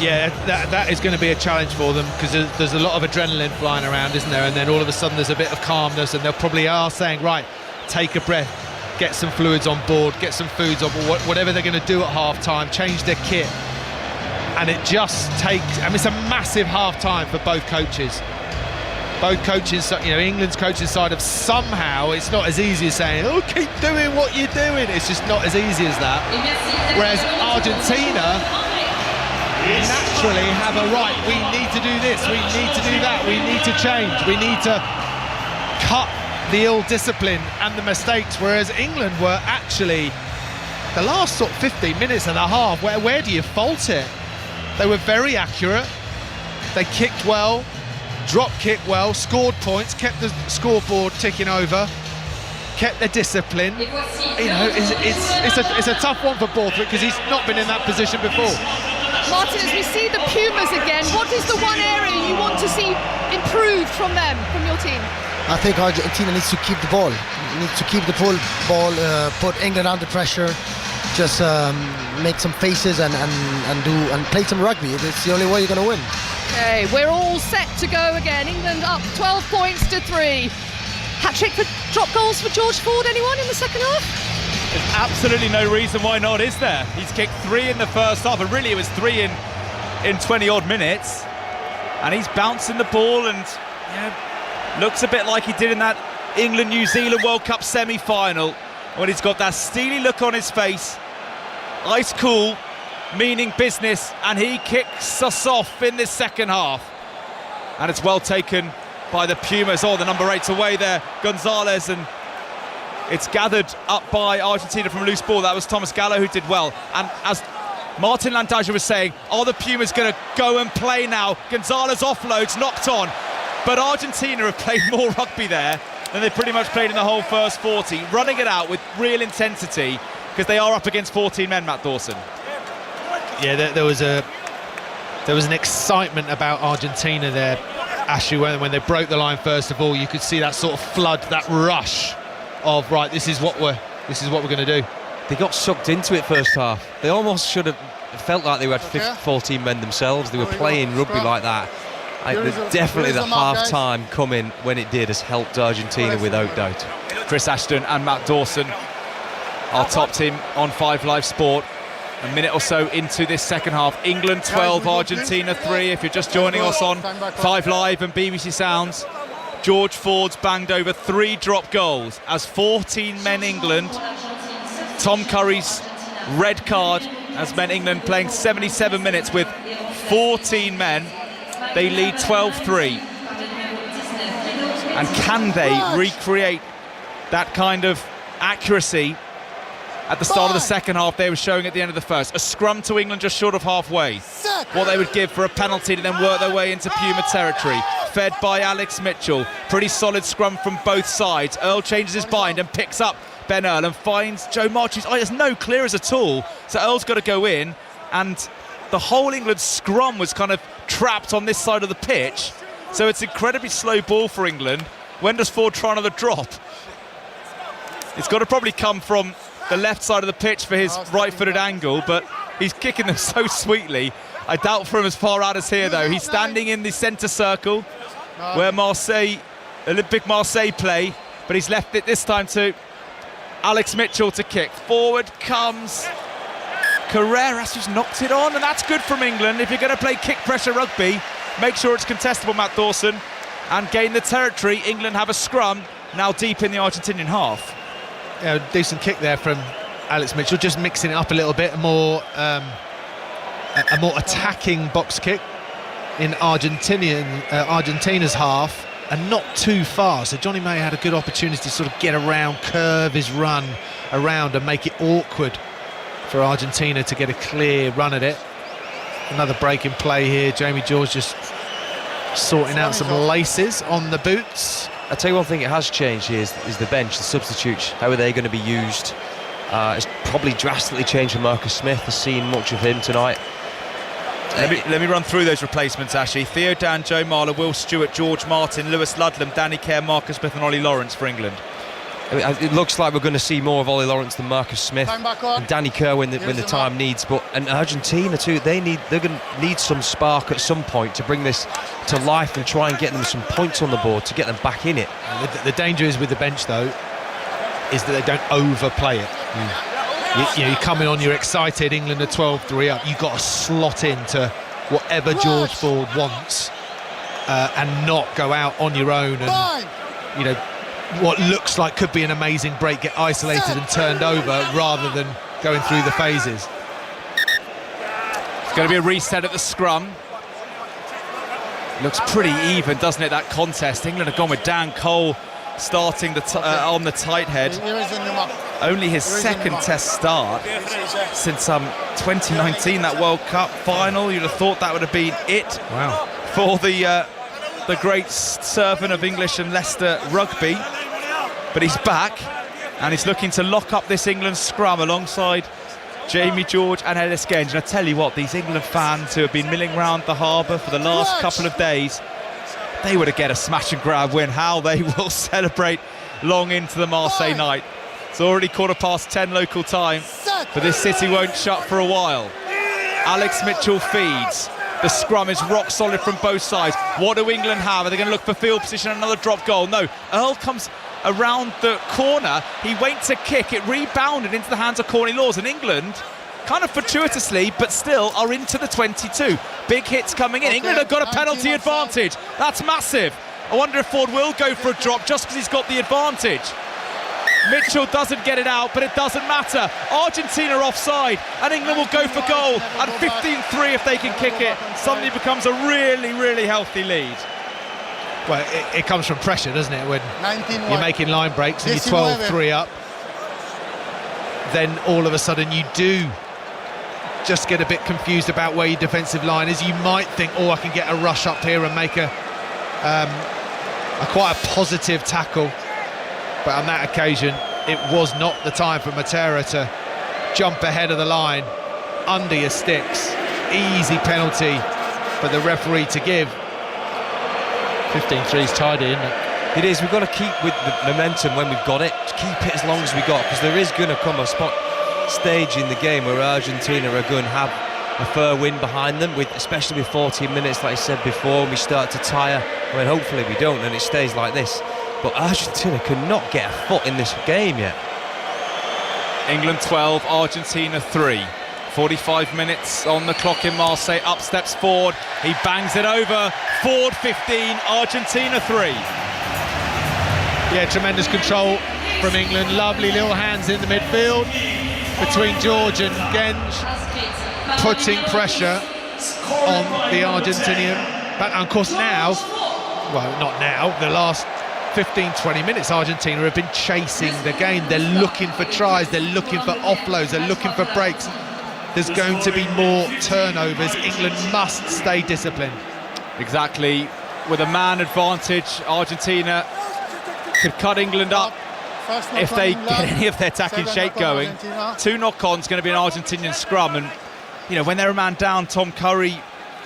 Speaker 2: Yeah, that is going to be a challenge for them, because there's a lot of adrenaline flying around, isn't there? And then all of a sudden there's a bit of calmness, and they probably are saying, right, take a breath, get some fluids on board, get some foods on board, whatever they're going to do at half-time, change their kit. And it just takes, it's a massive half-time for both coaches. Both coaches, England's coaching side of somehow, it's not as easy as saying, oh, keep doing what you're doing. It's just not as easy as that. Whereas Argentina naturally have a right, we need to do this, we need to do that, we need to change, we need to cut the ill discipline and the mistakes, whereas England were actually the last sort of 15 minutes and a half, where do you fault it? They were very accurate, they kicked well, drop kicked well, scored points, kept the scoreboard ticking over, kept their discipline. It's a tough one for Borthwick because he's not been in that position before.
Speaker 6: Martin, as we see the Pumas again, what is the one area you want to see improved from them, from your team?
Speaker 14: I think Argentina needs to keep the ball. Needs to keep the ball, put England under pressure, just make some faces and play some rugby. It's the only way you're going to win.
Speaker 6: Okay, we're all set to go again. England up 12 points to 3. Hat-trick for drop goals for George Ford, anyone in the second half?
Speaker 1: There's absolutely no reason why not, is there? He's kicked 3 in the first half, and really it was 3 in 20-odd minutes. And he's bouncing the ball and looks a bit like he did in that England-New Zealand World Cup semi-final, when he's got that steely look on his face, ice cool, meaning business, and he kicks us off in this second half. And it's well taken by the Pumas. Oh, the number 8's away there, Gonzalez, and It's gathered up by Argentina from a loose ball. That was Thomas Gallo who did well. And as Martin Landaja was saying, are the Pumas going to go and play now? Gonzalez offloads, knocked on. But Argentina have played more rugby there than they pretty much played in the whole first 40, running it out with real intensity because they are up against 14 men, Matt Dawson.
Speaker 2: Yeah, there was an excitement about Argentina there, Ashley, when they broke the line. First of all, you could see that sort of flood, that rush of right. This is what we're going to do.
Speaker 3: They got sucked into it first half. They almost should have felt like they had 14 men themselves. They were playing rugby like that. Definitely the half-time coming when it did has helped Argentina without doubt.
Speaker 1: Chris Ashton and Matt Dawson, our top team on 5 Live Sport. A minute or so into this second half. England 12, Argentina 3. If you're just joining us on 5 Live and BBC Sounds, George Ford's banged over 3 drop goals as 14 men England. Tom Curry's red card has meant England playing 77 minutes with 14 men. They lead 12-3. And can they recreate that kind of accuracy at the start of the second half they were showing at the end of the first? A scrum to England just short of halfway. What they would give for a penalty to then work their way into Puma territory. Fed by Alex Mitchell. Pretty solid scrum from both sides. Earl changes his bind and picks up Ben Earl and finds Joe March. There's no clearers at all. So Earl's got to go in, and the whole England scrum was kind of trapped on this side of the pitch. So it's incredibly slow ball for England. When does Ford try another drop? It's got to probably come from the left side of the pitch for his right-footed angle, but he's kicking them so sweetly. I doubt from as far out as here, though. He's standing in the centre circle where Olympique Marseille play, but he's left it this time to Alex Mitchell to kick. Forward comes Carreras, who's knocked it on, and that's good from England. If you're going to play kick pressure rugby, make sure it's contestable, Matt Dawson, and gain the territory. England have a scrum now deep in the Argentinian half.
Speaker 2: Yeah, decent kick there from Alex Mitchell, just mixing it up a little bit, a more attacking box kick in Argentina's half, and not too far. So Johnny May had a good opportunity to sort of get around, curve his run around and make it awkward for Argentina to get a clear run at it. Another break in play here. Jamie George just sorting out some laces on the boots.
Speaker 3: I'll tell you one thing it has changed here is the bench, the substitutes. How are they going to be used? It's probably drastically changed for Marcus Smith. I've seen much of him tonight.
Speaker 1: Let me run through those replacements, Ashley. Theo Dan, Joe Marler, Will Stewart, George Martin, Lewis Ludlam, Danny Kerr, Marcus Smith and Ollie Lawrence for England.
Speaker 3: I mean, it looks like we're going to see more of Ollie Lawrence than Marcus Smith and Danny Kerr when the time needs. But and Argentina too, they're going to need some spark at some point to bring this to life and try and get them some points on the board to get them back in it.
Speaker 2: The danger is with the bench though, is that they don't overplay it. You come in on, you're excited. England are 12-3 up. You've got to slot into whatever George Ford wants and not go out on your own and what looks like could be an amazing break get isolated and turned over rather than going through the phases.
Speaker 1: It's going to be a reset at the scrum. Looks pretty even, doesn't it, that contest? England have gone with Dan Cole starting on the tight head. Only his second test start since 2019, that World Cup final. You'd have thought that would have been it for the great servant of English and Leicester rugby. But he's back and he's looking to lock up this England scrum alongside Jamie George and Ellis Genge. And I tell you what, these England fans who have been milling round the harbour for the last couple of days, they would have get a smash and grab win. How they will celebrate long into the Marseille night. It's already 10:15 local time, but this city won't shut for a while. Alex Mitchell feeds. The scrum is rock solid from both sides. What do England have? Are they going to look for field position and another drop goal? No. Earl comes around the corner. He went to kick. It rebounded into the hands of Corny Laws. And England, kind of fortuitously, but still are into the 22. Big hits coming in. England have got a penalty advantage. That's massive. I wonder if Ford will go for a drop just because he's got the advantage. Mitchell doesn't get it out, but it doesn't matter. Argentina offside, and England will go for goal. And 15-3 if they can kick it. Suddenly becomes a really, really healthy lead.
Speaker 2: Well, it comes from pressure, doesn't it? When
Speaker 4: 19
Speaker 2: you're
Speaker 4: wide.
Speaker 2: making line breaks and you're
Speaker 4: 19.
Speaker 2: 12-3 up, then all of a sudden you do just get a bit confused about where your defensive line is. You might think, oh, I can get a rush up here and make a quite a positive tackle. But on that occasion, it was not the time for Matera to jump ahead of the line under your sticks. Easy penalty for the referee to give.
Speaker 15: 15-3's tidy, isn't it?
Speaker 3: It is. We've got to keep with the momentum when we've got it. Keep it as long as we got, because there is going to come a stage in the game where Argentina are going to have a fair win behind them, especially with 14 minutes, like I said before, and we start to tire. I mean, hopefully we don't, and it stays like this. But Argentina cannot get a foot in this game yet.
Speaker 1: England 12, Argentina 3. 45 minutes on the clock in Marseille. Up steps Ford. He bangs it over. Ford 15, Argentina 3.
Speaker 2: Yeah, tremendous control from England. Lovely little hands in the midfield between George and Genge, putting pressure on the Argentinian. But of course now, well, not now, the last 15-20 minutes Argentina have been chasing the game. They're looking for tries, they're looking for offloads, they're looking for breaks. There's going to be more turnovers. England must stay disciplined.
Speaker 1: Exactly. With a man advantage, Argentina could cut England up if they get any of their attacking shape going. 2 knock-ons, going to be an Argentinian scrum, and you know, when they're a man down, Tom Curry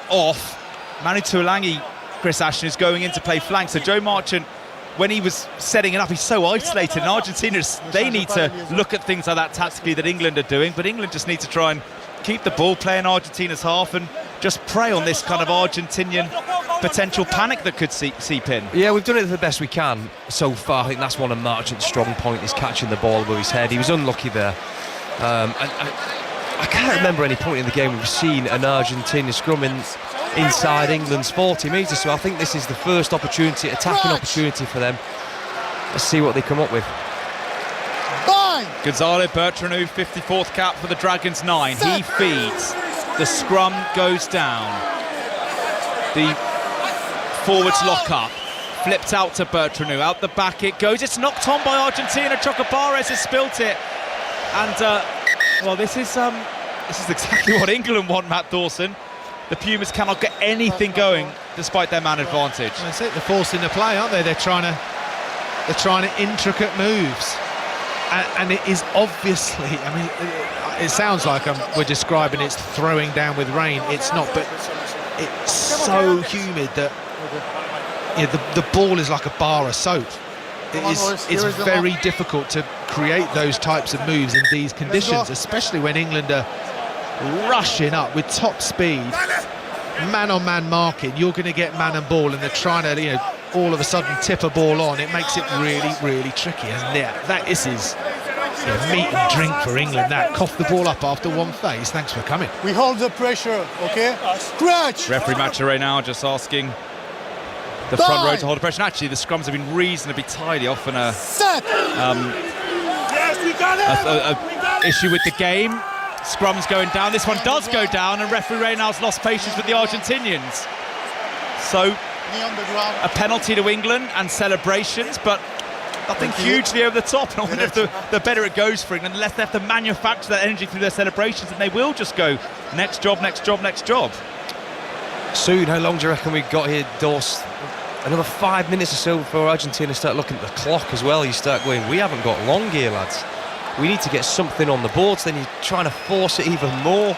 Speaker 1: off, Manu Tuolangi, Chris Ashton is going in to play flank. So Joe Marchant, when he was setting it up, he's so isolated, and Argentina, they need to look at things like that tactically that England are doing, but England just need to try and keep the ball, play in Argentina's half, and just prey on this kind of Argentinian potential panic that could seep in.
Speaker 3: Yeah, we've done it the best we can so far. I think that's one of Marchant's strong points, is catching the ball above his head. He was unlucky there. I can't remember any point in the game we've seen an Argentina scrum inside England's 40 metres, so I think this is the first opportunity, attacking opportunity for them. Let's see what they come up with.
Speaker 1: Gonzalo Bertranou, 54th cap for the Dragons 9. He feeds. The scrum goes down. The forwards lock up. Flipped out to Bertranou. Out the back it goes. It's knocked on by Argentina. Chocobares has spilt it. And, well, this is exactly what England want, Matt Dawson. The Pumas cannot get anything going despite their man advantage.
Speaker 2: That's it. They're forcing the play, aren't they? They're trying to intricate moves. And it is obviously, I mean, it sounds like we're describing it's throwing down with rain. It's not, but it's so humid that the ball is like a bar of soap. It's very difficult to create those types of moves in these conditions, especially when England are rushing up with top speed, man-on-man marking. You're going to get man and ball, and they're trying to, all of a sudden tip a ball on. It makes it really, really tricky. And that is meat and drink for England. That cough the ball up after one phase. Thanks for coming.
Speaker 4: We hold the pressure, okay? Scratch!
Speaker 1: Referee Maturé now just asking the front row to hold the pressure. And actually, the scrums have been reasonably tidy, often a issue with the game. Scrums going down. This one does go down, and referee Reynald's lost patience with the Argentinians. So a penalty to England and celebrations, but nothing hugely over the top. And I wonder if the better it goes for England, unless they have to manufacture that energy through their celebrations, and they will just go next job, next job, next job.
Speaker 3: Soon, how long do you reckon we've got here, Dawes? Another 5 minutes or so before Argentina start looking at the clock as well. You start going, we haven't got long here, lads. We need to get something on the boards. Then you're trying to force it even more.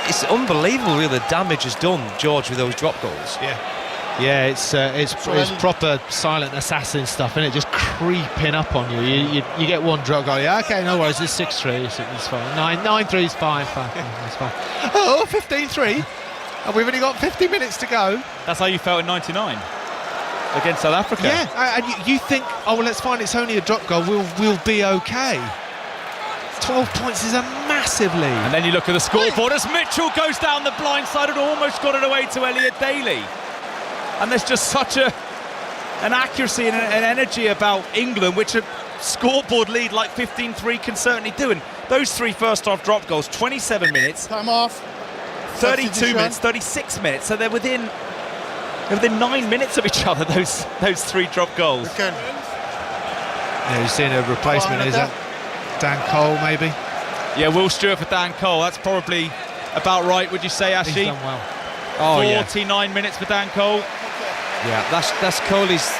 Speaker 3: It's unbelievable, really, the damage has done, George, with those drop goals.
Speaker 2: Yeah, it's proper silent assassin stuff, isn't it? Just creeping up on you. You get one drop goal. Yeah, okay, no worries. It's 6-3. It's fine. 9-3 is fine. It's fine. Oh, 15-3. And we've only got 50 minutes to go.
Speaker 1: That's how you felt in '99 against South Africa.
Speaker 2: Yeah, and you think, oh well, let's find it's only a drop goal. We'll be okay. 12 points is a massive lead.
Speaker 1: And then you look at the scoreboard as Mitchell goes down the blind side and almost got it away to Elliot Daly. And there's just such an accuracy and an energy about England, which a scoreboard lead like 15-3 can certainly do. And those 3 first half drop goals, 27 minutes.
Speaker 4: Time off.
Speaker 1: 32 minutes, 36 minutes. So they're within They're within 9 minutes of each other, those 3 drop goals.
Speaker 2: Yeah, you're seeing a replacement, is that Dan Cole, maybe?
Speaker 1: Yeah, Will Stewart for Dan Cole. That's probably about right, would you say, Ashley?
Speaker 2: He's done well.
Speaker 3: Oh,
Speaker 1: 49 minutes for Dan Cole.
Speaker 3: Yeah, that's Coley's.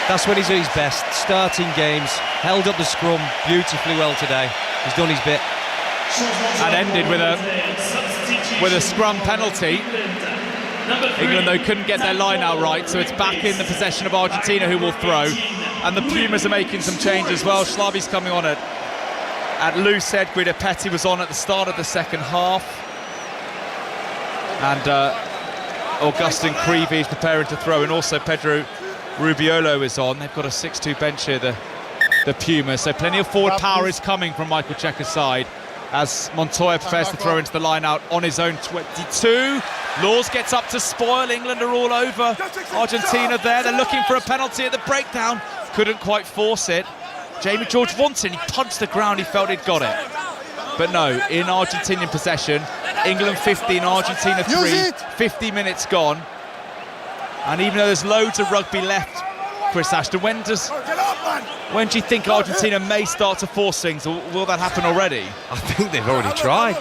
Speaker 3: That's when he's at his best. Starting games, held up the scrum beautifully well today. He's done his bit.
Speaker 1: And ended with a scrum penalty. England, though, couldn't get their line out right, so it's back in the possession of Argentina, who will throw. And the Pumas are making some change as well. Schlavi's coming on at loose head. Guido Petti was on at the start of the second half. And Augustin Creevy is preparing to throw, and also Pedro Rubiolo is on. They've got a 6-2 bench here, the Pumas. So plenty of forward power is coming from Michael Cheika's side as Montoya prepares to throw into the line out on his own 22. Laws gets up to spoil. England are all over Argentina there. They're looking for a penalty at the breakdown. Couldn't quite force it. Jamie George wanted, he punched the ground, he felt he'd got it. But no, in Argentinian possession, England 15, Argentina 3, 50 minutes gone. And even though there's loads of rugby left, Chris Ashton, when do you think Argentina may start to force things, or will that happen already?
Speaker 3: I think they've already tried.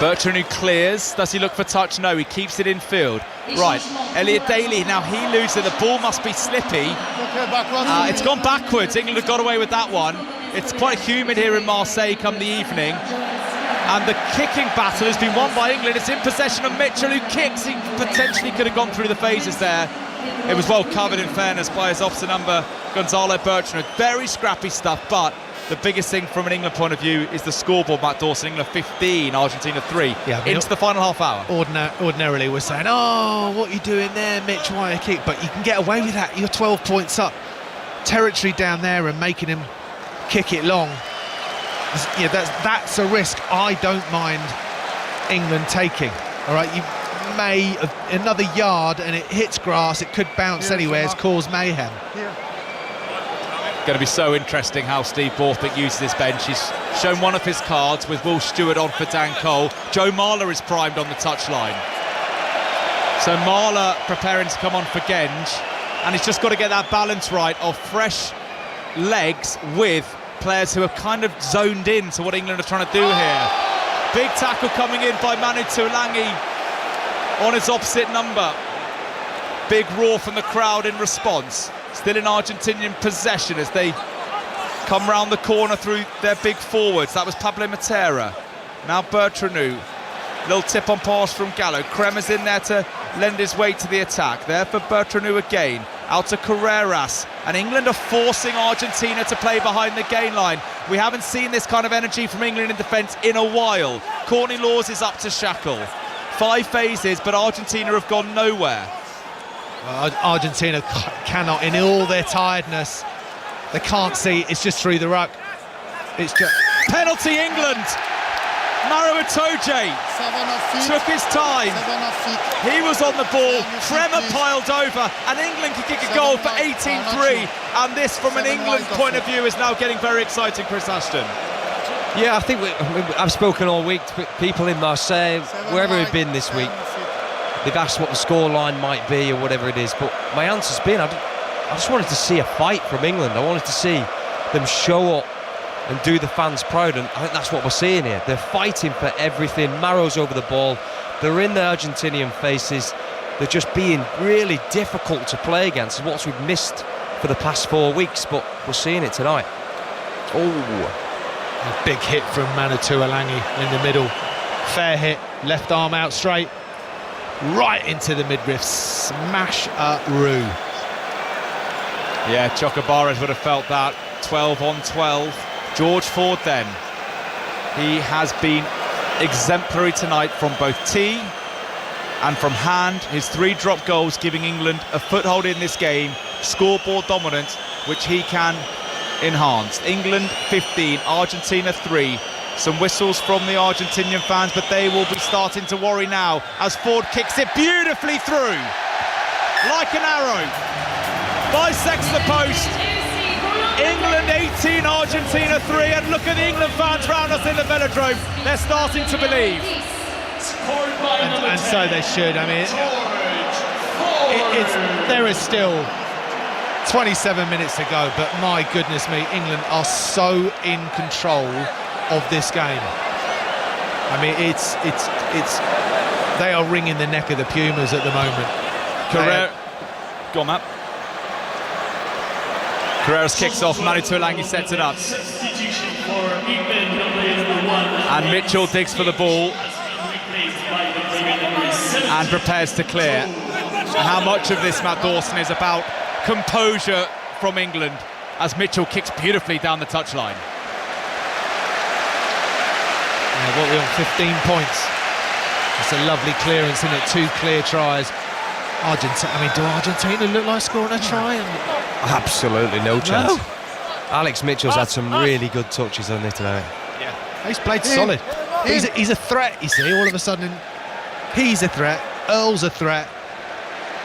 Speaker 1: Bertrand, who clears, does he look for touch? No, he keeps it in field. Right, Elliot Daly, now he loses it, the ball must be slippy. It's gone backwards, England have got away with that one. It's quite humid here in Marseille come the evening. And the kicking battle has been won by England. It's in possession of Mitchell, who kicks. He potentially could have gone through the phases there. It was well covered, in fairness, by his officer number, Gonzalo Bertrand. Very scrappy stuff, but the biggest thing from an England point of view is the scoreboard, Matt Dawson. England 15, Argentina 3, into the final half hour.
Speaker 2: Ordinarily we're saying, oh, what are you doing there, Mitch, why a kick? But you can get away with that. You're 12 points up. Territory down there and making him kick it long. Yeah, that's a risk I don't mind England taking. All right, you may another yard and it hits grass, it could bounce anywhere, it's caused mayhem.
Speaker 1: Going to be so interesting how Steve Borthwick uses this bench. He's shown one of his cards with Will Stewart on for Dan Cole. Joe Marler is primed on the touchline. So Marler preparing to come on for Genge, and he's just got to get that balance right of fresh legs with players who are kind of zoned in to what England are trying to do here. Big tackle coming in by Manu Tuolangi on his opposite number. Big roar from the crowd in response. Still in Argentinian possession as they come round the corner through their big forwards. That was Pablo Matera. Now Bertrand. Little tip on pass from Gallo. Kremer's in there to lend his weight to the attack. There for Bertrand again. Out to Carreras. And England are forcing Argentina to play behind the gain line. We haven't seen this kind of energy from England in defence in a while. Courtney Laws is up to shackle. 5 phases, but Argentina have gone nowhere.
Speaker 2: Argentina cannot, in all their tiredness, they can't see, it's just through the ruck. It's just...
Speaker 1: Penalty England! Maro Itoje took his time. He was on the ball. Kremer piled over, and England can kick a goal for 18-3. And this, from an England point of view, is now getting very exciting, Chris Ashton.
Speaker 3: Yeah, I think I've spoken all week to people in Marseille, wherever we've been this week. They've asked what the scoreline might be or whatever it is, but my answer's been I just wanted to see a fight from England. I wanted to see them show up and do the fans proud, and I think that's what we're seeing here. They're fighting for everything. Maro's over the ball. They're in the Argentinian faces. They're just being really difficult to play against, what we've missed for the past 4 weeks, but we're seeing it tonight. Oh,
Speaker 2: a big hit from Manu Tuolangi in the middle. Fair hit, left arm out straight, right into the midriff. Smash-a-roo.
Speaker 1: Yeah, Chocobares would have felt that. 12 on 12. George Ford then. He has been exemplary tonight from both tee and from hand. His 3 drop goals giving England a foothold in this game. Scoreboard dominance, which he can enhance. England 15, Argentina 3. Some whistles from the Argentinian fans, but they will be starting to worry now as Ford kicks it beautifully through. Like an arrow. Bisects the post. England 18, Argentina 3, and look at the England fans round us in the velodrome. They're starting to believe.
Speaker 2: and so they should. I mean, there is still 27 minutes to go, but my goodness me, England are so in control of this game. I mean, it's they are wringing the neck of the Pumas at the moment.
Speaker 1: Go on, Matt. Carreras kicks off, Manu Tuilagi sets it up. And Mitchell digs for the ball and prepares to clear. And how much of this, Matt Dawson, is about composure from England as Mitchell kicks beautifully down the touchline.
Speaker 2: Yeah, what are we on, 15 points? It's a lovely clearance, isn't it? 2 clear tries. Do Argentina look like scoring a try?
Speaker 3: Absolutely no chance.
Speaker 2: No.
Speaker 3: Alex Mitchell's had some really good touches on it tonight.
Speaker 2: Yeah, he's played solid. He's a threat, you see. All of a sudden, he's a threat. Earl's a threat.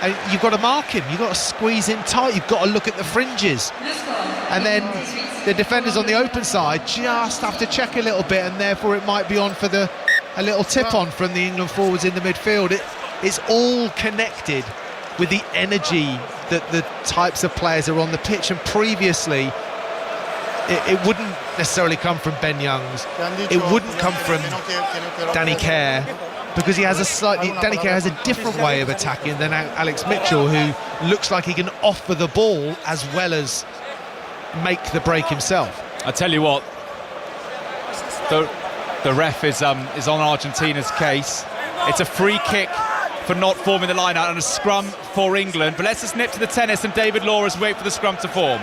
Speaker 2: And you've got to mark him. You've got to squeeze him tight. You've got to look at the fringes. And then the defenders on the open side just have to check a little bit, and therefore it might be on for a little tip-on from the England forwards in the midfield. It's all connected with the energy that the types of players are on the pitch, and previously it wouldn't necessarily come from Ben Youngs, it wouldn't come from Danny Kerr, because Danny Kerr has a different way of attacking than Alex Mitchell, who looks like he can offer the ball as well as make the break himself.
Speaker 1: I tell you what, the ref is on Argentina's case. It's a free kick for not forming the line-out and a scrum for England. But let's just nip to the tennis, and David Law as we wait for the scrum to form.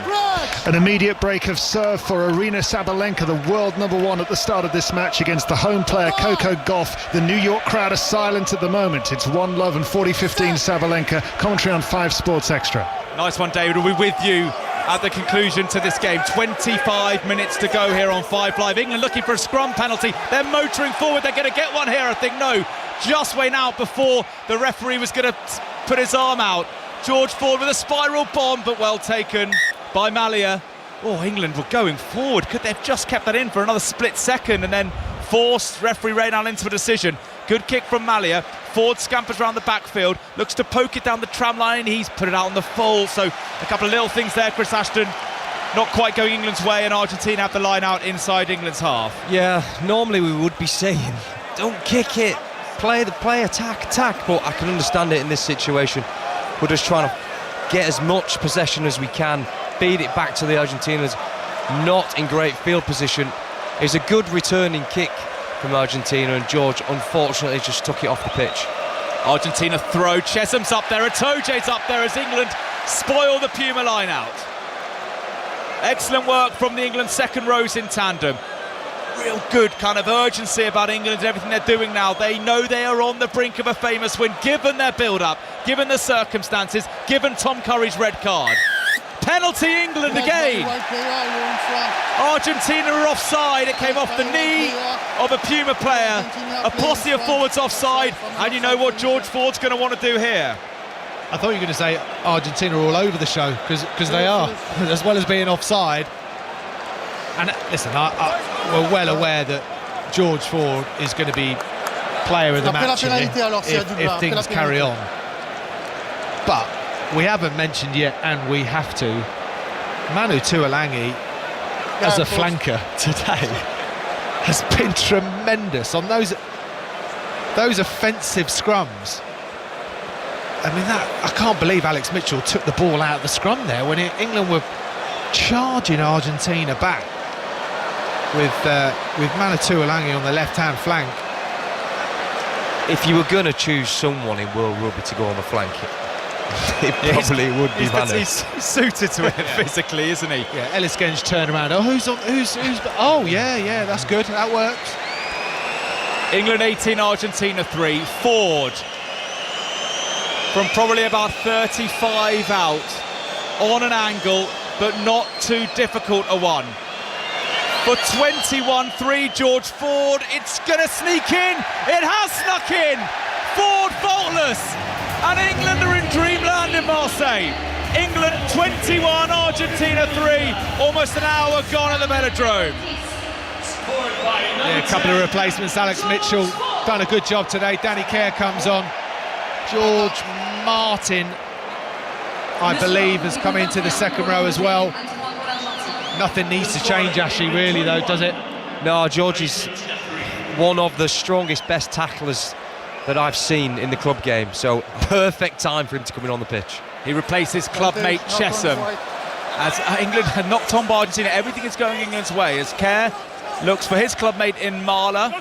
Speaker 13: An immediate break of serve for Aryna Sabalenka, the world #1 at the start of this match against the home player Coco Gauff. The New York crowd are silent at the moment. It's 1-love and 40-15 Sabalenka. Commentary on 5 Sports Extra.
Speaker 1: Nice one, David. We'll be with you at the conclusion to this game. 25 minutes to go here on 5 Live. England looking for a scrum penalty. They're motoring forward. They're going to get one here, I think. No, just went out before the referee was going to put his arm out. George Ford with a spiral bomb, but well taken by Malia. Oh, England were going forward. Could they have just kept that in for another split second and then forced referee Reynal into a decision? Good kick from Malia. Ford scampers around the backfield, looks to poke it down the tram line. He's put it out on the full. So a couple of little things there, Chris Ashton. Not quite going England's way, and Argentina have the line out inside England's half.
Speaker 3: Yeah, normally we would be saying, don't kick it, play, attack. But I can understand it in this situation. We're just trying to get as much possession as we can, feed it back to the Argentinians. Not in great field position. It's a good returning kick from Argentina, and George unfortunately just took it off the pitch.
Speaker 1: Argentina throw, Chesham's up there, Atoje's up there as England spoil the Puma line out. Excellent work from the England second rows in tandem. Real good kind of urgency about England and everything they're doing now. They know they are on the brink of a famous win, given their build-up, given the circumstances, given Tom Curry's red card. Penalty England again. Argentina are offside. It came off the knee of a Puma player. A posse of forwards offside. And you know what George Ford's going to want to do here?
Speaker 2: I thought you were going to say Argentina are all over the show, because they are, as well as being offside. And listen, we're well aware that George Ford is going to be player of the match if things carry on. But we haven't mentioned yet, and we have to, Manu Tuilagi as a flanker today has been tremendous on those offensive scrums. I mean, I can't believe Alex Mitchell took the ball out of the scrum there when England were charging Argentina back with Manu Tuilagi on the left-hand flank.
Speaker 3: If you were going to choose someone in World Rugby to go on the flank, it probably would be Manu.
Speaker 1: He's suited to it physically, isn't he?
Speaker 2: Yeah, Ellis Genge turned around. Oh, who's? Oh, yeah, that's good. That works.
Speaker 1: England 18, Argentina 3. Ford from probably about 35 out, on an angle, but not too difficult a one. For 21-3, George Ford, it's going to sneak in. It has snuck in. Ford faultless. And England are in dreamland in Marseille. England 21, Argentina 3. Almost an hour gone at the Velodrome.
Speaker 2: Yeah, a couple of replacements. Alex Mitchell done a good job today. Danny Kerr comes on. George Martin, I believe, has come into the second row as well. Nothing needs to change, Ashley, really, though, does it?
Speaker 3: No, George is one of the strongest, best tacklers that I've seen in the club game. So perfect time for him to come in on the pitch.
Speaker 1: He replaces clubmate Chesham as England had knocked on by Argentina. Everything is going England's way as Kerr looks for his clubmate in Marler,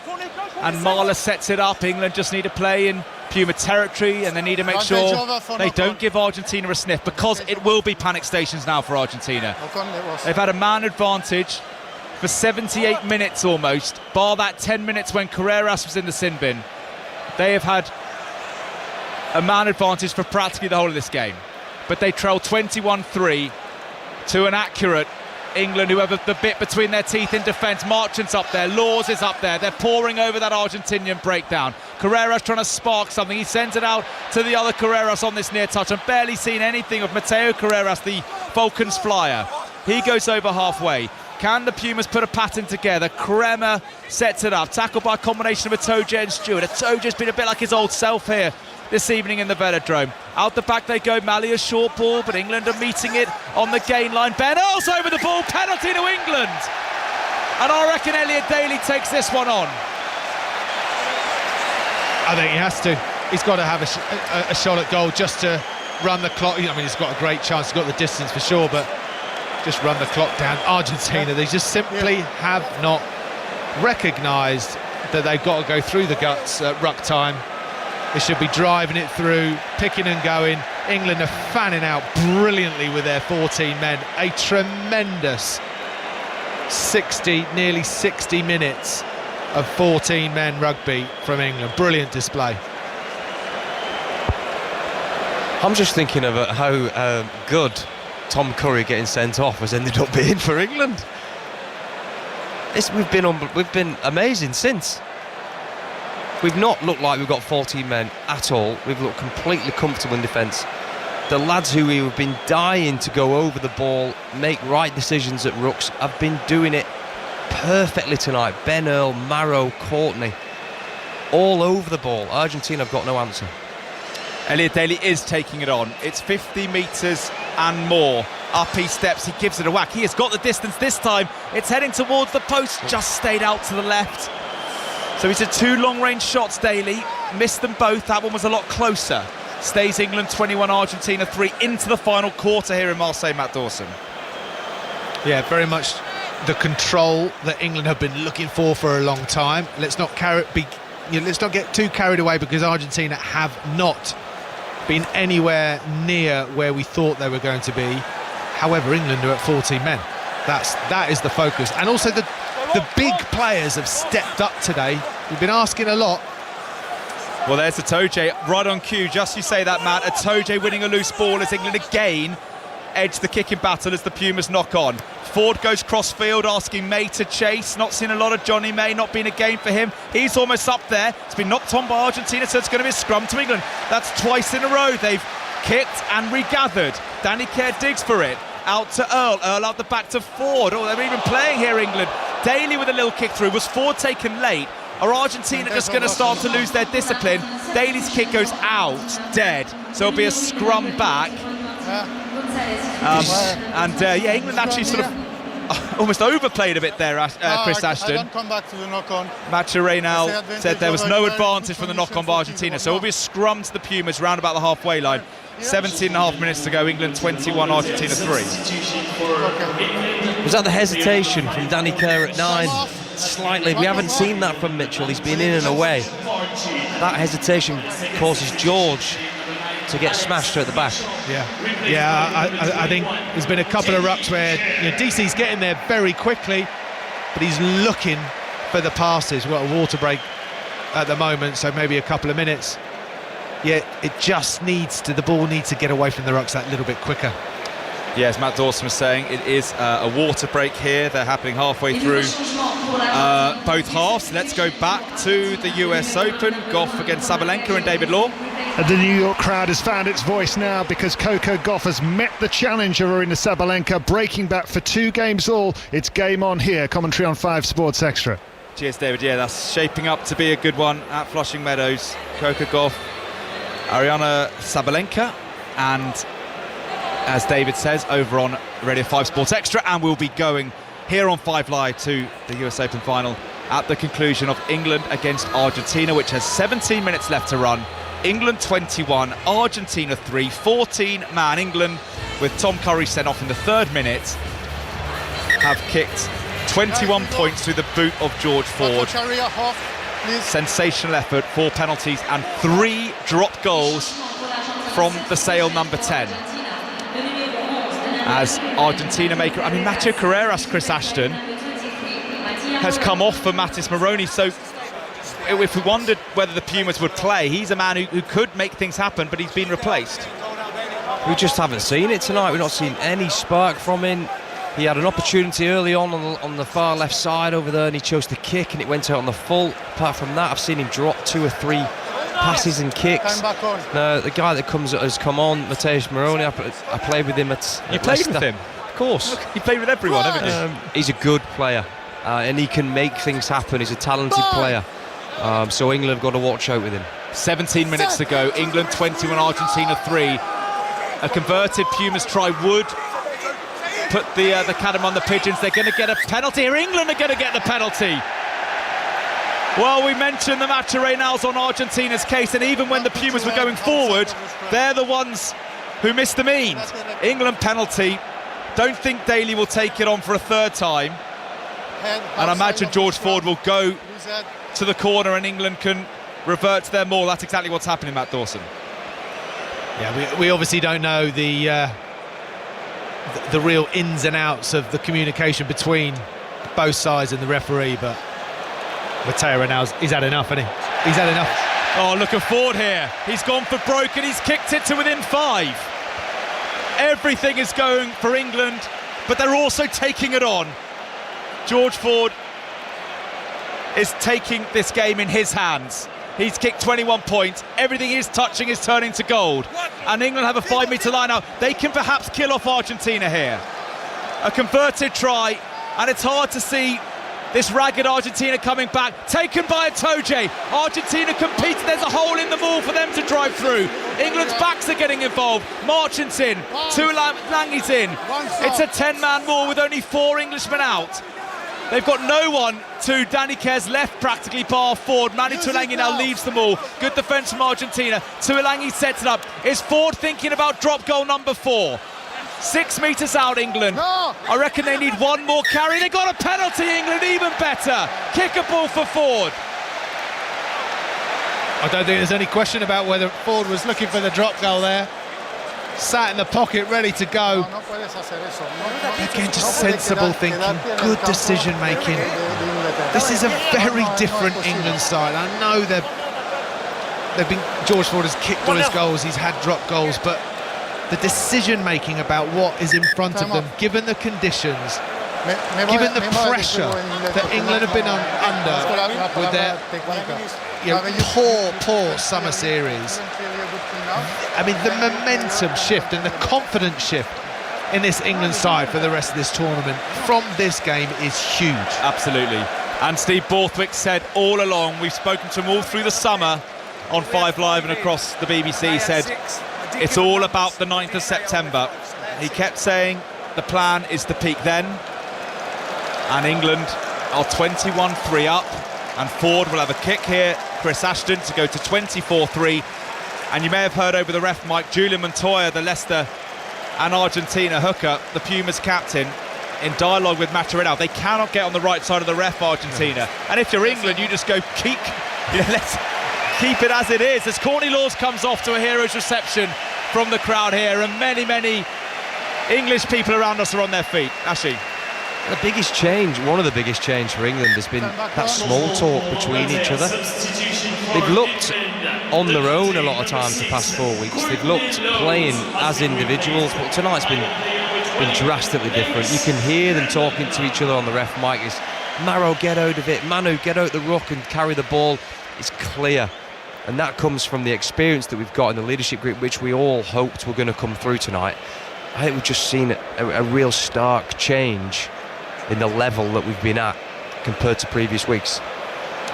Speaker 1: and Marler sets it up. England just need to play in Puma territory, and they need to make sure they don't give Argentina a sniff, because it will be panic stations now for Argentina. They've had a man advantage for 78 minutes almost, bar that 10 minutes when Carreras was in the sin bin. They have had a man advantage for practically the whole of this game, but they trail 21-3 to an accurate England who have the bit between their teeth in defence. Marchant's up there, Laws is up there, they're pouring over that Argentinian breakdown. Carreras trying to spark something, he sends it out to the other Carreras on this near touch. I've barely seen anything of Mateo Carreras, the Falcons flyer. He goes over halfway. Can the Pumas put a pattern together? Kremer sets it up, tackled by a combination of Atoje and Stewart. Atoje's been a bit like his old self here this evening in the Velodrome. Out the back they go, Malia short ball, but England are meeting it on the gain line. Ben Earls over the ball, penalty to England. And I reckon Elliot Daly takes this one on.
Speaker 2: I think he has to. He's got to have a shot at goal just to run the clock. I mean, he's got a great chance, he's got the distance for sure, but just run the clock down. Argentina, they just simply have not recognised that they've got to go through the guts at ruck time. They should be driving it through, picking and going. England are fanning out brilliantly with their 14 men. A tremendous nearly 60 minutes of 14 men rugby from England. Brilliant display.
Speaker 3: I'm just thinking of how good Tom Curry getting sent off has ended up being for England. We've been amazing since. We've not looked like we've got 14 men at all. We've looked completely comfortable in defence. The lads who we have been dying to go over the ball, make right decisions at rucks, have been doing it perfectly tonight. Ben Earl, Marrow, Courtney, all over the ball. Argentina have got no answer.
Speaker 1: Elliot Daly is taking it on. It's 50 metres and more. Up he steps, he gives it a whack. He has got the distance this time. It's heading towards the post, just stayed out to the left. So he's had two long-range shots, Daly. Missed them both. That one was a lot closer. Stays England 21, Argentina 3 into the final quarter here in Marseille, Matt Dawson.
Speaker 2: Yeah, very much the control that England have been looking for a long time. Let's not get too carried away, because Argentina have not been anywhere near where we thought they were going to be. However, England are at 14 men. That is the focus. And also the big players have stepped up today. We've been asking a lot.
Speaker 1: Well, there's Atoje right on cue. Just you say that, Matt. Atoje winning a loose ball as England again edge the kicking battle as the Pumas knock on. Ford goes cross-field asking May to chase. Not seen a lot of Johnny May, not been a game for him. He's almost up there. It's been knocked on by Argentina, so it's going to be a scrum to England. That's twice in a row they've kicked and regathered. Danny Kerr digs for it. Out to Earl out the back to Ford. Oh, they're even playing here, England. Daly with a little kick through. Was Ford taken late? Are Argentina just going to start to lose their discipline? Daly's kick goes out, dead. So it'll be a scrum back. England actually sort of almost overplayed a bit there, Chris Ashton.
Speaker 4: I don't come back to the knock-on.
Speaker 1: Matt Reynal said there was no advantage from the knock-on by Argentina. So it'll be a scrum to the Pumas round about the halfway line. 17 and a half minutes to go. England 21, Argentina 3.
Speaker 3: Was that the hesitation from Danny Kerr at 9? Slightly. We haven't seen that from Mitchell. He's been in and away. That hesitation causes George to get smashed at the back.
Speaker 2: I think there's been a couple of rucks where DC's getting there very quickly, but he's looking for the passes. Well, a water break at the moment, so maybe a couple of minutes. Yeah, it just the ball needs to get away from the rucks that little bit quicker.
Speaker 1: Yeah, as Matt Dawson was saying, it is a water break here. They're happening halfway through both halves. Let's go back to the US Open. Goff against Sabalenka and David Law.
Speaker 13: And the New York crowd has found its voice now, because Coco Gauff has met the challenger Aryna Sabalenka, breaking back for 2 games all. It's game on here. Commentary on 5 Sports Extra.
Speaker 1: Cheers, David. Yeah, that's shaping up to be a good one at Flushing Meadows. Coco Gauff, Ariana Sabalenka, and as David says, over on Radio 5 Sports Extra, and we'll be going here on 5 Live to the US Open final at the conclusion of England against Argentina, which has 17 minutes left to run. England 21, Argentina 3, 14-man England, with Tom Curry sent off in the 3rd minute, have kicked 21 points through the boot of George Ford. Sensational effort, 4 penalties and 3 drop goals from the Sale number 10. As Argentina make, I mean, Matteo Carreras, Chris Ashton, has come off for Matis Moroni, so if we wondered whether the Pumas would play, he's a man who could make things happen, but he's been replaced.
Speaker 3: We just haven't seen it tonight. We've not seen any spark from him. He had an opportunity early on the far left side over there, and he chose to kick, and it went out on the full. Apart from that, I've seen him drop 2 or 3 passes and kicks. No, the guy that has come on, Mateusz Moroni, I played with him at
Speaker 1: You played
Speaker 3: Leicester.
Speaker 1: with him?
Speaker 3: Of course.
Speaker 1: You played with everyone, haven't you?
Speaker 3: He's a good player, and he can make things happen. He's a talented player. So England have got to watch out with him.
Speaker 1: 17 minutes to go. England 21, Argentina 3. A converted Pumas try would put the cat among the pigeons. They're going to get a penalty here. England are going to get the penalty. Well, we mentioned the Maturrenaus on Argentina's case, and even when the Pumas were going forward, they're the ones who missed the means. England penalty. Don't think Daly will take it on for a 3rd time. And I imagine George Ford will go to the corner and England can revert to their maul. That's exactly what's happening, Matt Dawson.
Speaker 2: Yeah, we obviously don't know the real ins and outs of the communication between both sides and the referee, but Matteo Renaus, he's had enough, hasn't he? He's had enough.
Speaker 1: Oh, look at Ford here. He's gone for broke and he's kicked it to within 5. Everything is going for England, but they're also taking it on. George Ford is taking this game in his hands. He's kicked 21 points. Everything he's touching is turning to gold. And England have a 5-metre line now. They can perhaps kill off Argentina here. A converted try, and it's hard to see this ragged Argentina coming back. Taken by Itoje. Argentina competing. There's a hole in the wall for them to drive through. England's backs are getting involved. Marchant's in. Tuilangi's in. It's a 10-man wall with only 4 Englishmen out. They've got no one to Danny Kerr's left, practically, bar Ford. Manu Tuilangi now leaves them all. Good defence from Argentina. Tuilangi sets it up. Is Ford thinking about drop goal number 4? 6 metres out, England. I reckon they need one more carry. They got a penalty, England, even better. Kick a ball for Ford.
Speaker 2: I don't think there's any question about whether Ford was looking for the drop goal there. Sat in the pocket, ready to go. Again, just sensible thinking, good decision making. This is a very different England side. I know they've been. George Ford has kicked all his goals. He's had drop goals, but the decision making about what is in front of them, given the conditions, given the pressure that England have been under with their poor summer series. I mean, the momentum shift and the confidence shift in this England side for the rest of this tournament from this game is huge.
Speaker 1: Absolutely. And Steve Borthwick said all along, we've spoken to him all through the summer on 5 Live and across the BBC, said it's all about the 9th of September. He kept saying the plan is to peak then, and England are 21-3 up, and Ford will have a kick here, Chris Ashton, to go to 24-3. And you may have heard over the ref mic, Julian Montoya, the Leicester and Argentina hooker, the Pumas captain, in dialogue with Maturrenaus. They cannot get on the right side of the ref, Argentina. And if you're England, you just go let's keep it as it is. As Courtney Laws comes off to a hero's reception from the crowd here, and many English people around us are on their feet. Ashi.
Speaker 3: The biggest change, one of the biggest change for England has been that small talk between each other. They've looked on their own a lot of times the past 4 weeks. They've looked playing as individuals, but tonight's been drastically different. You can hear them talking to each other on the ref mic. It's Maro, get out of it. Manu, get out the ruck and carry the ball. It's clear. And that comes from the experience that we've got in the leadership group, which we all hoped were going to come through tonight. I think we've just seen a real stark change in the level that we've been at compared to previous weeks.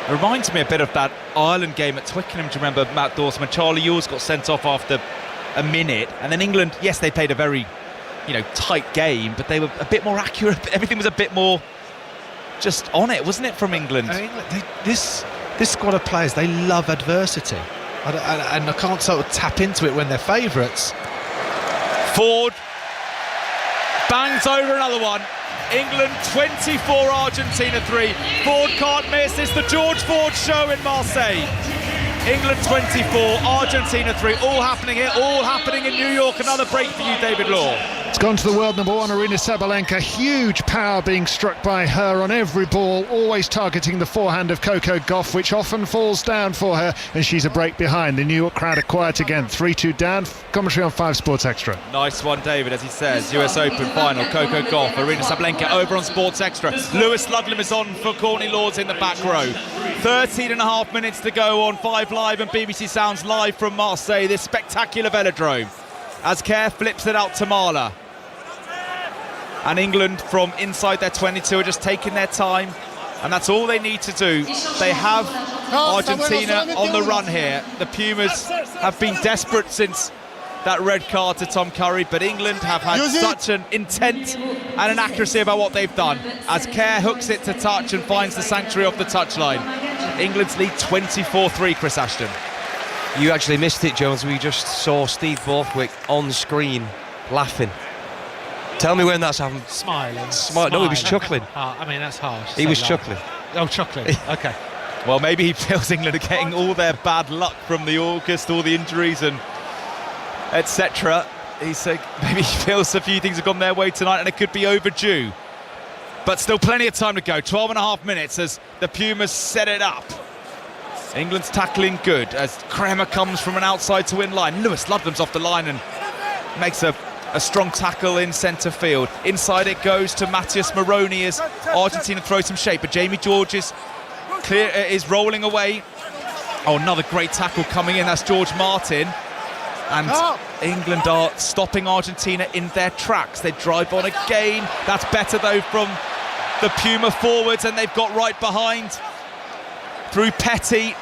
Speaker 1: It reminds me a bit of that Ireland game at Twickenham. Do you remember, Matt Dawson, when Charlie Ewels got sent off after a minute? And then England, yes, they played a very, tight game, but they were a bit more accurate. Everything was a bit more just on it, wasn't it, from England?
Speaker 2: This squad of players, they love adversity. And I can't sort of tap into it when they're favourites.
Speaker 1: Ford bangs over another one. England 24, Argentina 3. Ford can't miss. It's the George Ford show in Marseille. England 24, Argentina 3. All happening here, all happening in New York. Another break for you, David Law.
Speaker 13: It's gone to the world number 1, Aryna Sabalenka. Huge power being struck by her on every ball, always targeting the forehand of Coco Gauff, which often falls down for her, and she's a break behind. The New York crowd are quiet again. 3-2 down. Commentary on 5 Sports Extra.
Speaker 1: Nice one, David, as he says. US Open final, Coco Gauff, Aryna Sabalenka over on Sports Extra. Lewis Ludlam is on for Courtney Lords in the back row. 13 and a half minutes to go on 5 Live and BBC Sounds live from Marseille, this spectacular velodrome. As Kerr flips it out to Marla. And England from inside their 22 are just taking their time, and that's all they need to do. They have Argentina on the run here. The Pumas have been desperate since that red card to Tom Curry, but England have had such an intent and an accuracy about what they've done. As Kerr hooks it to touch and finds the sanctuary of the touchline. England's lead 24-3, Chris Ashton.
Speaker 3: You actually missed it, Jones. We just saw Steve Borthwick on screen laughing. Tell me when that's happened.
Speaker 2: Smiling.
Speaker 3: No, he was chuckling.
Speaker 2: That's harsh.
Speaker 3: He was chuckling.
Speaker 2: Oh, chuckling. Okay.
Speaker 1: Well, maybe he feels England are getting all their bad luck from the August, all the injuries and etc. He said maybe he feels a few things have gone their way tonight and it could be overdue. But still plenty of time to go. 12 and a half minutes as the Pumas set it up. England's tackling good as Kremer comes from an outside to win line. Lewis Ludlam's off the line and makes a strong tackle in centre field. Inside it goes to Matthias Moroni as Argentina throws some shape, but Jamie George is rolling away. Oh, another great tackle coming in. That's George Martin. And England are stopping Argentina in their tracks. They drive on again. That's better though from the Puma forwards, and they've got right behind through Petty.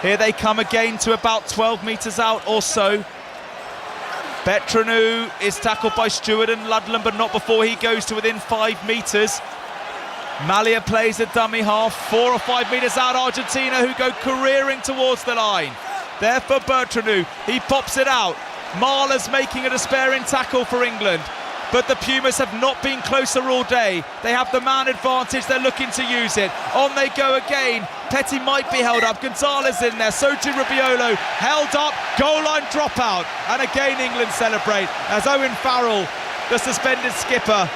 Speaker 1: Here they come again to about 12 metres out or so. Betranu is tackled by Stewart and Ludlam, but not before he goes to within 5 metres. Malia plays a dummy half, 4 or 5 metres out. Argentina, who go careering towards the line. There for Betranu, he pops it out. Marla's making a despairing tackle for England, but the Pumas have not been closer all day. They have the man advantage, they're looking to use it. On they go again. Petty might be held up, Gonzalez in there, so too Rubiolo, held up, goal line dropout, and again England celebrate as Owen Farrell, the suspended skipper,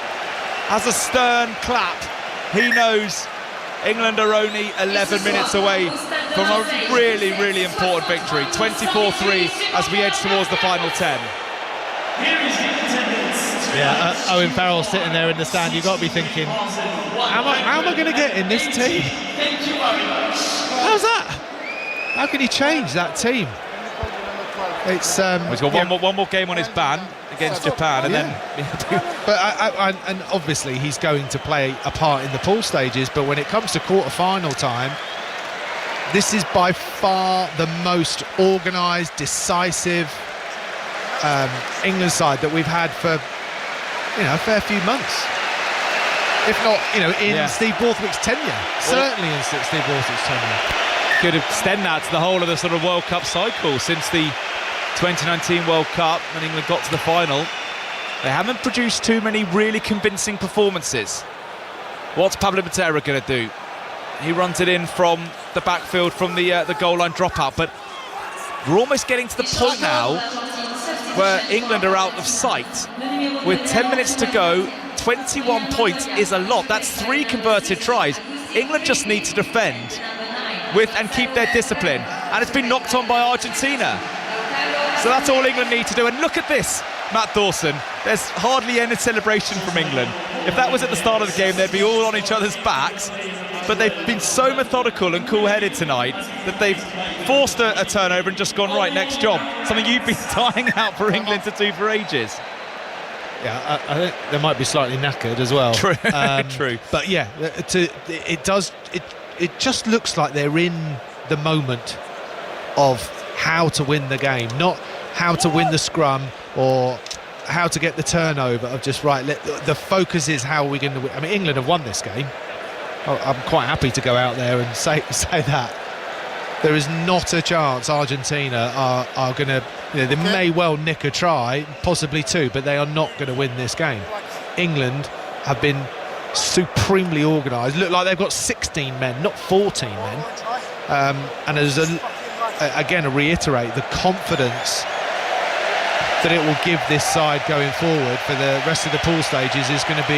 Speaker 1: has a stern clap. He knows England are only 11 minutes away from a really, really important victory. 24-3 as we edge towards the final 10.
Speaker 2: Yeah, Owen Farrell sitting there in the stand. You've got to be thinking, how am I going to get in this team? How's that? How can he change that team? It's
Speaker 1: he's got one more game on his ban against Japan, and then.
Speaker 2: But and obviously he's going to play a part in the pool stages. But when it comes to quarter-final time, this is by far the most organised, decisive England side that we've had for a fair few months. If not, in Steve Borthwick's tenure. Certainly in Steve Borthwick's tenure.
Speaker 1: Could extend that to the whole of the sort of World Cup cycle since the 2019 World Cup when England got to the final. They haven't produced too many really convincing performances. What's Pablo Matera going to do? He runs it in from the backfield from the goal line dropout, but we're almost getting to the point now where England are out of sight. With 10 minutes to go, 21 points is a lot. That's 3 converted tries. England just need to defend and keep their discipline, and it's been knocked on by Argentina. So that's all England need to do. And look at this, Matt Dawson. There's hardly any celebration from England. If that was at the start of the game, they'd be all on each other's backs. But they've been so methodical and cool-headed tonight that they've forced a turnover and just gone, right, next job. Something you've been dying out for England to do for ages.
Speaker 2: Yeah, I think they might be slightly knackered as well.
Speaker 1: True, true.
Speaker 2: But yeah, it just looks like they're in the moment of how to win the game, not how to win the scrum or how to get the turnover. Of just the focus is how are we going to win. I mean, England have won this game. I'm quite happy to go out there and say that. There is not a chance Argentina are going to... they may well nick a try, possibly two, but they are not going to win this game. England have been supremely organised. Look like they've got 16 men, not 14 men. And as again, to reiterate, the confidence that it will give this side going forward for the rest of the pool stages is going to be...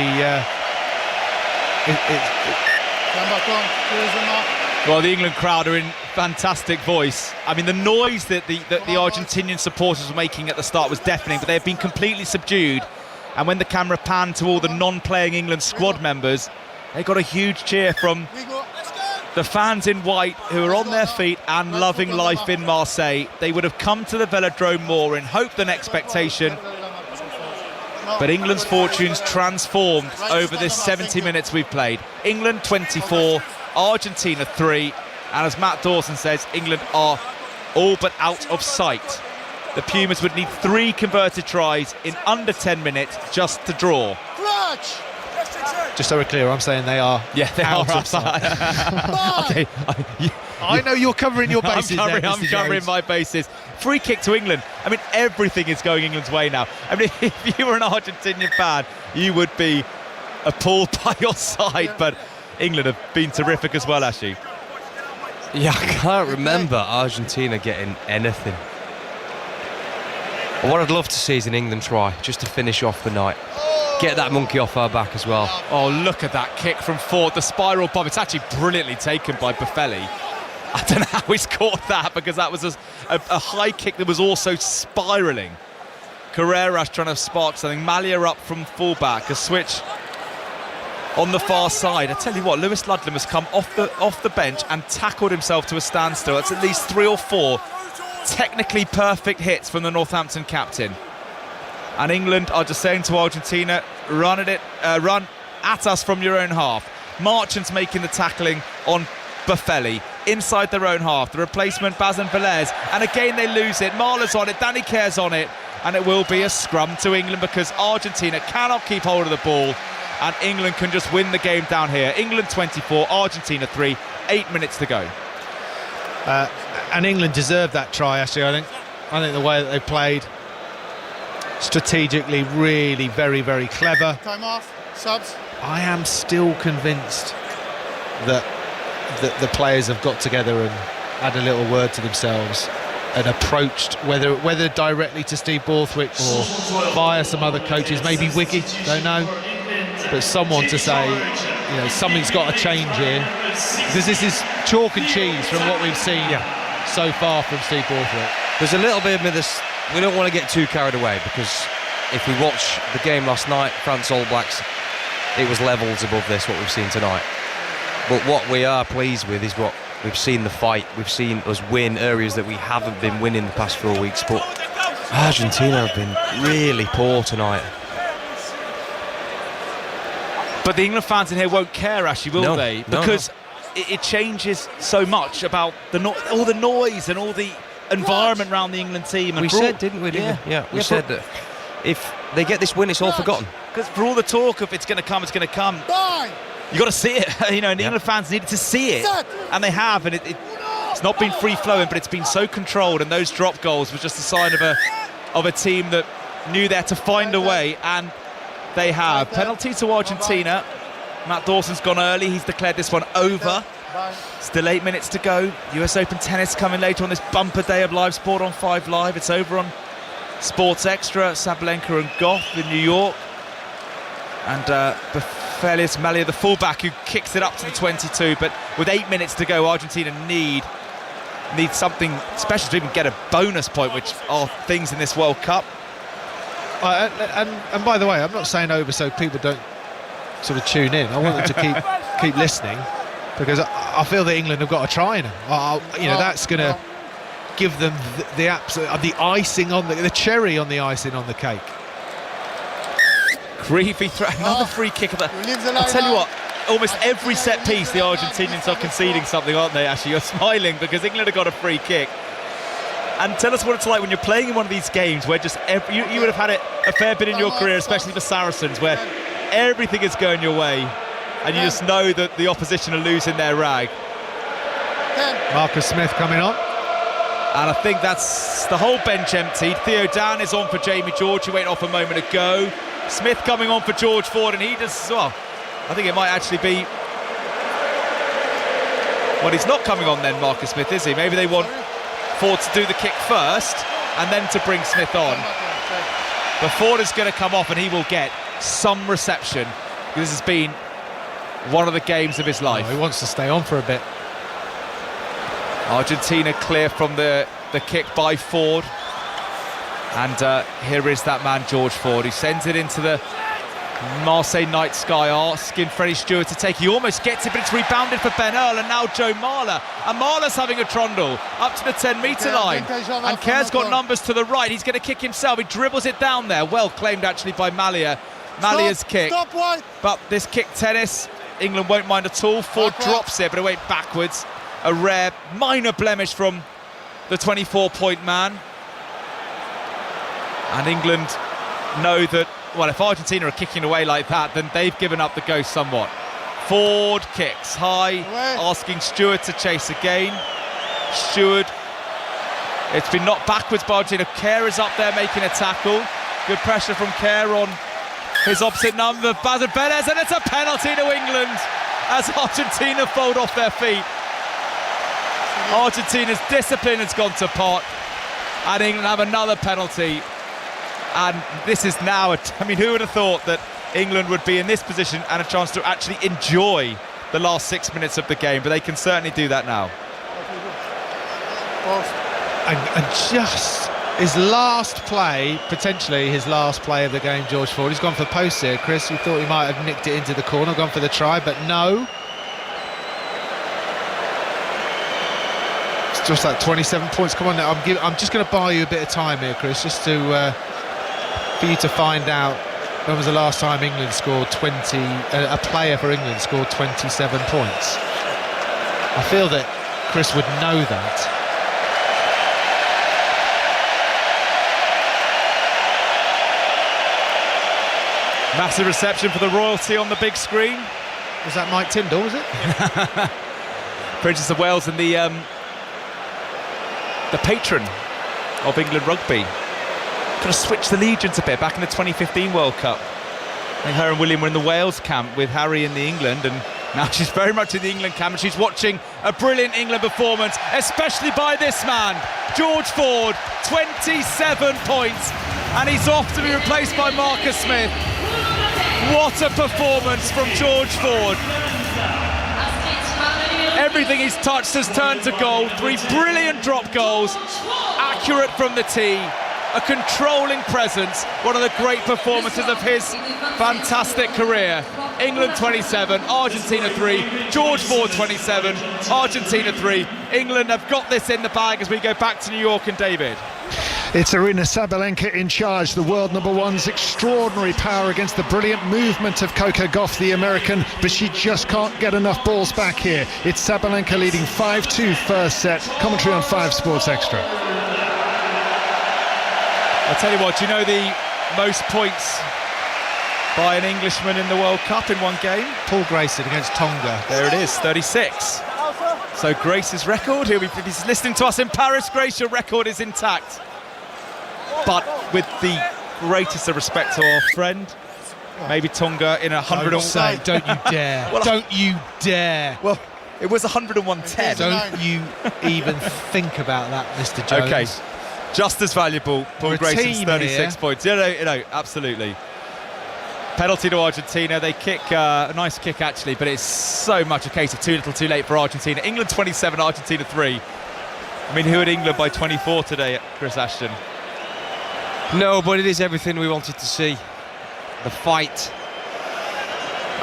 Speaker 1: Well, the England crowd are in fantastic voice. I mean, the noise that the Argentinian supporters were making at the start was deafening, but they have been completely subdued. And when the camera panned to all the non-playing England squad members, they got a huge cheer from the fans in white who are on their feet and loving life in Marseille. They would have come to the Velodrome more in hope than expectation. But England's fortunes transformed over this 70 minutes we've played. England 24, Argentina 3, and as Matt Dawson says, England are all but out of sight. The Pumas would need 3 converted tries in under 10 minutes just to draw.
Speaker 2: Just so we're clear, I'm saying they are out of sight.
Speaker 1: Okay.
Speaker 2: I know you're covering your bases.
Speaker 1: I'm covering my bases. Free kick to England. I mean, everything is going England's way now. I mean, if you were an Argentinian fan, you would be appalled by your side, but England have been terrific as well, Ashley.
Speaker 3: Yeah, I can't remember Argentina getting anything. What I'd love to see is an England try, just to finish off the night. Get that monkey off our back as well.
Speaker 1: Oh, look at that kick from Ford, the spiral bomb. It's actually brilliantly taken by Buffelli. I don't know how he's caught that, because that was a high kick that was also spiralling. Carreras trying to spark something. Malia up from fullback, a switch on the far side. I tell you what, Lewis Ludlam has come off the bench and tackled himself to a standstill. It's at least 3 or 4 technically perfect hits from the Northampton captain. And England are just saying to Argentina, run at us from your own half. Marchant's making the tackling on Buffelli inside their own half. The replacement, Bazin Velez, and again they lose it. Marla's on it, Danny Care's on it, and it will be a scrum to England because Argentina cannot keep hold of the ball, and England can just win the game down here. England 24, Argentina 3, 8 minutes to go.
Speaker 2: And England deserved that try, actually. I think the way that they played, strategically, really very, very clever.
Speaker 4: Time off, subs.
Speaker 2: I am still convinced that the players have got together and had a little word to themselves and approached, whether directly to Steve Borthwick or via some other coaches, maybe Wiggy, don't know, but someone to say, something's got to change here, because this is chalk and cheese from what we've seen so far from Steve Borthwick.
Speaker 3: There's a little bit of this. We don't want to get too carried away, because if we watch the game last night, France All Blacks, it was levels above this, what we've seen tonight. But what we are pleased with is what we've seen, the fight. We've seen us win areas that we haven't been winning the past 4 weeks. But Argentina have been really poor tonight.
Speaker 1: But the England fans in here won't care, actually, will they? Because it changes so much about all the noise and all the environment around the England team. And
Speaker 3: we said, didn't we? We said that if they get this win, it's all forgotten.
Speaker 1: Because for all the talk of it's going to come, you got to see it. And the England fans needed to see it, and they have. And it's not been free flowing, but it's been so controlled. And those drop goals was just a sign of a team that knew they had to find a way, and they have. Penalty to Argentina. Matt Dawson's gone early. He's declared this one over. Still 8 minutes to go. US Open tennis coming later on this bumper day of live sport on 5 Live. It's over on Sports Extra. Sabalenka and Goff in New York. And Buffelli Malia, the fullback, who kicks it up to the 22. But with 8 minutes to go, Argentina need something special to even get a bonus point, which are things in this World Cup.
Speaker 2: And by the way, I'm not saying over so people don't sort of tune in. I want them to keep listening, because I feel that England have got a try now. That's going to give them the icing on the cherry on the icing on the cake.
Speaker 1: Creepy throw, another free kick. I'll tell you what, almost every set piece the Argentinians are conceding something, aren't they, Ashley? You're smiling because England have got a free kick. And tell us what it's like when you're playing in one of these games where just you would have had it a fair bit in your career, especially for Saracens, where everything is going your way and you just know that the opposition are losing their rag.
Speaker 2: Marcus Smith coming on.
Speaker 1: And I think that's the whole bench emptied. Theo Dan is on for Jamie George, who went off a moment ago. Smith coming on for George Ford, and he just, well, I think it might actually be... Well, he's not coming on then, Marcus Smith, is he? Maybe they want Ford to do the kick first and then to bring Smith on. But Ford is going to come off and he will get some reception. This has been one of the games of his life.
Speaker 2: Oh, he wants to stay on for a bit.
Speaker 1: Argentina clear from the kick by Ford. And here is that man, George Ford, who sends it into the Marseille night sky, asking Freddie Stewart to take. He almost gets it, but it's rebounded for Ben Earl, and now Joe Marler. And Marler's having a trundle up to the 10-metre line. And Kerr's got numbers to the right. He's going to kick himself. He dribbles it down there. Well claimed, actually, by Malia. Malia's kick. But this kick tennis, England won't mind at all. Ford drops it, but it went backwards. A rare, minor blemish from the 24-point man. And England know that, well, if Argentina are kicking away like that, then they've given up the ghost somewhat. Ford kicks high, asking Stewart to chase again. Stewart, it's been knocked backwards by Argentina. Kerr is up there making a tackle. Good pressure from Kerr on his opposite number, Bazard Perez, and it's a penalty to England as Argentina fold off their feet. Argentina's discipline has gone to pot, and England have another penalty. And this is now, I mean, who would have thought that England would be in this position and a chance to actually enjoy the last 6 minutes of the game, but they can certainly do that now.
Speaker 2: And just his last play, potentially his last play of the game, George Ford. He's gone for post here, Chris. You thought he might have nicked it into the corner, gone for the try, but no. It's just like 27 points. Come on now, I'm just going to buy you a bit of time here, Chris, just to... for you to find out when was the last time England scored 20, a player for England scored 27 points. I feel that Chris would know that.
Speaker 1: Massive reception for the royalty on the big screen.
Speaker 2: Was that Mike Tyndall, was it?
Speaker 1: Princess of Wales and the patron of England rugby. Kind of switched the legions a bit back in the 2015 World Cup. I think her and William were in the Wales camp with Harry in the England, and now she's very much in the England camp, and she's watching a brilliant England performance, especially by this man, George Ford. 27 points, and he's off to be replaced by Marcus Smith. What a performance from George Ford. Everything he's touched has turned to gold. 3 brilliant drop goals, accurate from the tee. A controlling presence, one of the great performances of his fantastic career. England 27, Argentina 3, George Ford 27, Argentina 3. England have got this in the bag as we go back to New York and David.
Speaker 13: It's Arina Sabalenka in charge, the world number one's extraordinary power against the brilliant movement of Coco Gauff, the American, but she just can't get enough balls back here. It's Sabalenka leading 5-2 first set. Commentary on 5 Sports Extra.
Speaker 1: I'll tell you what, do you know the most points by an Englishman in the World Cup in one game?
Speaker 2: Paul Grayson against Tonga.
Speaker 1: There it is, 36. So Grace's record, if he's listening to us in Paris, Grace, your record is intact. But with the greatest of respect to our friend, maybe Tonga in 100.
Speaker 2: Don't you dare.
Speaker 1: Well,
Speaker 2: don't you dare.
Speaker 1: Well, it was 101.10.
Speaker 2: Don't you even think about that, Mr. Jones.
Speaker 1: Okay. Just as valuable, Paul Grayson's 36
Speaker 2: here.
Speaker 1: points. No, absolutely. Penalty to Argentina. They kick, a nice kick actually, but it's so much a case of too little too late for Argentina. England 27, Argentina 3. I mean, who had England by 24 today, Chris Ashton?
Speaker 3: No, but it is everything we wanted to see. The fight.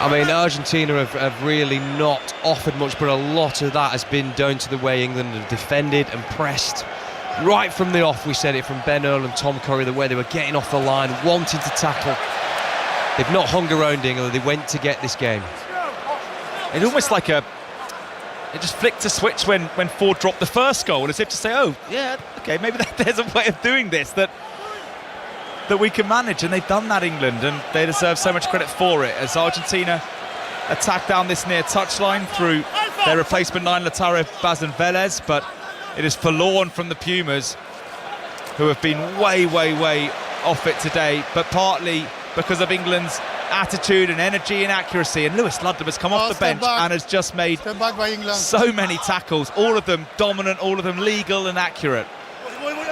Speaker 3: I mean, Argentina have really not offered much, but a lot of that has been down to the way England have defended and pressed. Right from the off, we said it, from Ben Earl and Tom Curry, the way they were getting off the line, wanting to tackle. They've not hung around England, they went to get this game.
Speaker 1: It's almost like it just flicked a switch when Ford dropped the first goal, as if to say, oh, yeah, okay, maybe there's a way of doing this that we can manage, and they've done that, England, and they deserve so much credit for it, as Argentina attack down this near touchline through their replacement 9, Lautaro Velez, but it is forlorn from the Pumas, who have been way off it today, but partly because of England's attitude and energy and accuracy. And Lewis Ludlam has come off the bench and has just made so many tackles, all of them dominant, all of them legal and accurate.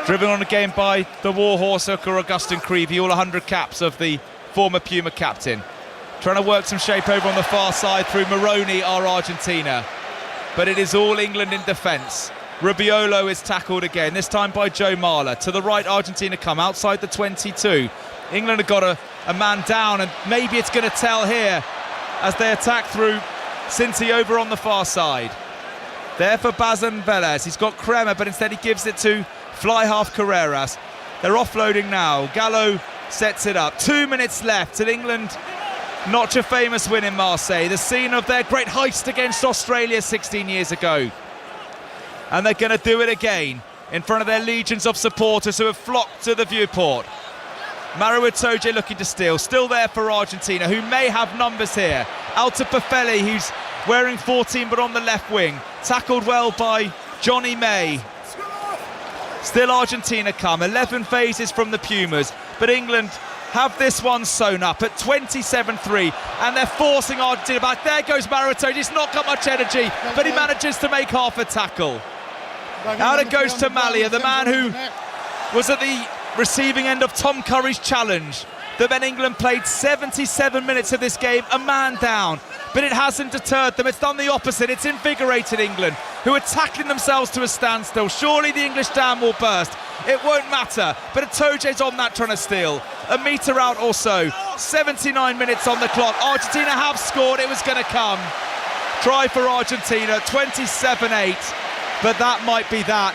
Speaker 1: Driven on again by the warhorse hooker Augustin Creevy, all 100 caps of the former Puma captain. Trying to work some shape over on the far side through Moroni, our Argentina. But it is all England in defence. Rubiolo is tackled again, this time by Joe Marler. To the right, Argentina come outside the 22. England have got a man down, and maybe it's going to tell here as they attack through Cincy over on the far side. There for Bazan Velez. He's got Kremer, but instead he gives it to fly half Carreras. They're offloading now. Gallo sets it up. 2 minutes left till England notch a famous win in Marseille, the scene of their great heist against Australia 16 years ago. And they're going to do it again in front of their legions of supporters who have flocked to the viewport. Mario Itoje looking to steal, still there for Argentina, who may have numbers here. Out to Paffelli, who's wearing 14 but on the left wing. Tackled well by Johnny May. Still Argentina come, 11 phases from the Pumas, but England have this one sewn up at 27-3, and they're forcing Argentina back. There goes Mario Itoje, he's not got much energy, but he manages to make half a tackle. Out it goes to Malia, the man who was at the receiving end of Tom Curry's challenge. The men England played 77 minutes of this game, a man down, but it hasn't deterred them. It's done the opposite. It's invigorated England, who are tackling themselves to a standstill. Surely the English dam will burst. It won't matter, but Itoje's on that trying to steal. A metre out or so, 79 minutes on the clock. Argentina have scored, it was going to come. Try for Argentina, 27-8, but that might be that.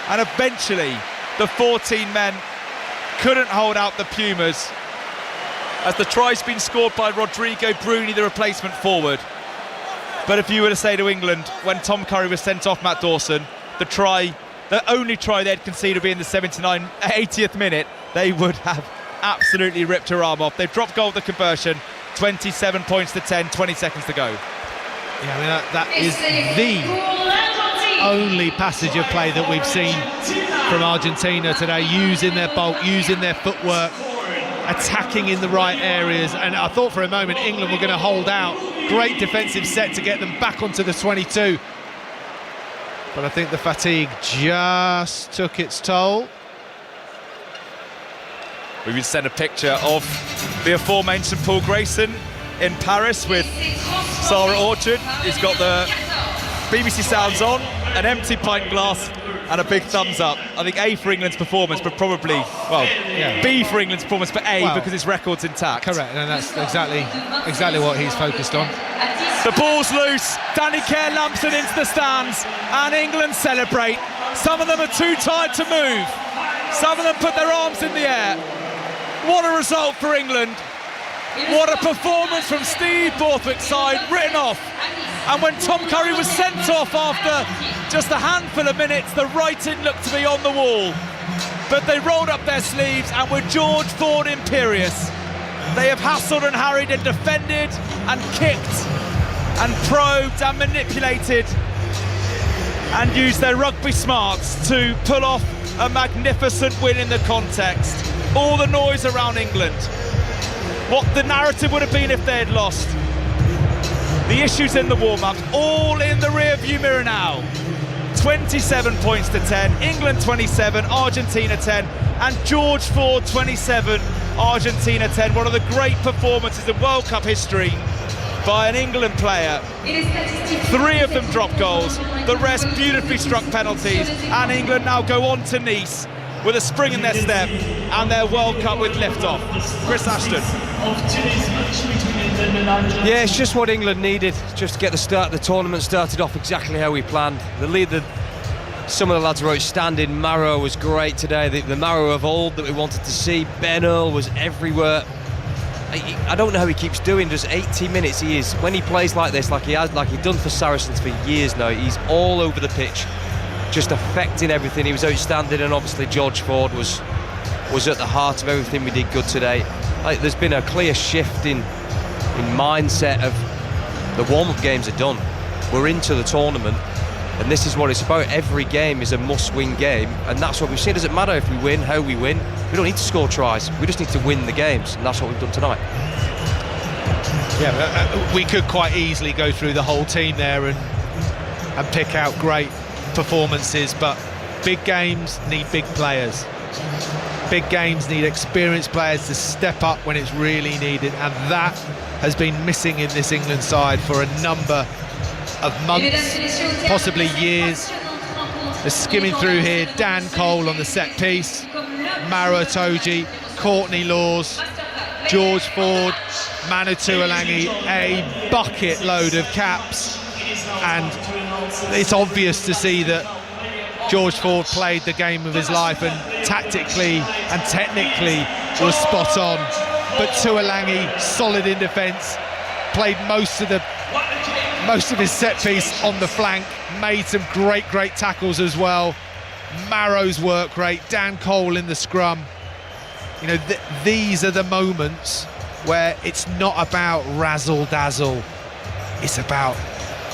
Speaker 1: And eventually, the 14 men couldn't hold out the Pumas, as the try's been scored by Rodrigo Bruni, the replacement forward. But if you were to say to England, when Tom Curry was sent off Matt Dawson, the only try they'd concede would be in the 80th minute, they would have absolutely ripped her arm off. They've dropped goal the conversion, 27 points to 10, 20 seconds to go.
Speaker 2: Yeah, I mean, that is the only passage of play that we've seen from Argentina today, using their bulk, using their footwork, attacking in the right areas. And I thought for a moment England were going to hold out. Great defensive set to get them back onto the 22. But I think the fatigue just took its toll.
Speaker 1: We would send a picture of the aforementioned Paul Grayson in Paris with Sarah Orchard. He's got the BBC Sounds on, an empty pint glass and a big thumbs up. I think A for England's performance, but probably, B for England's performance, but because his record's intact.
Speaker 2: Correct, and that's exactly what he's focused on.
Speaker 1: The ball's loose, Danny Kerr lamps it into the stands, and England celebrate. Some of them are too tired to move. Some of them put their arms in the air. What a result for England. What a performance from Steve Borthwick's side, written off. And when Tom Curry was sent off after just a handful of minutes, the writing looked to be on the wall. But they rolled up their sleeves and were George Ford imperious. They have hassled and harried and defended and kicked and probed and manipulated and used their rugby smarts to pull off a magnificent win in the context. All the noise around England, what the narrative would have been if they had lost, the issues in the warm-ups, all in the rear-view mirror now. 27 points to 10, England 27, Argentina 10, and George Ford 27, Argentina 10. One of the great performances in World Cup history by an England player. 3 of them dropped goals, the rest beautifully struck penalties, and England now go on to Nice with a spring in their step and their World Cup with liftoff. Chris Ashton.
Speaker 3: Yeah, it's just what England needed, just to get the start of the tournament started off exactly how we planned. Some of the lads were outstanding. Maro was great today, the Maro of old that we wanted to see. Ben Earl was everywhere. I don't know how he keeps doing just 80 minutes. He is, when he plays like this, like he's done for Saracens for years now, he's all over the pitch, just affecting everything. He was outstanding, and obviously George Ford was at the heart of everything we did good today. Like, there's been a clear shift in mindset of the warm-up games are done. We're into the tournament, and this is what it's about. Every game is a must-win game, and that's what we've seen. It doesn't matter if we win, how we win. We don't need to score tries. We just need to win the games, and that's what we've done tonight.
Speaker 2: Yeah, we could quite easily go through the whole team there and pick out great performances, but big games need big players. Big games need experienced players to step up when it's really needed, and that has been missing in this England side for a number of months, possibly years. They're skimming through here. Dan Cole on the set piece, Maro Itoje, Courtney Laws, George Ford, Manu Tuolangi, a bucket load of caps, and it's obvious to see that George Ford played the game of his life and tactically and technically was spot on. But Tuolangi, solid in defence, played most of his set piece on the flank, made some great tackles as well. Maro's work rate, Dan Cole in the scrum. You know, these are the moments where it's not about razzle-dazzle. It's about,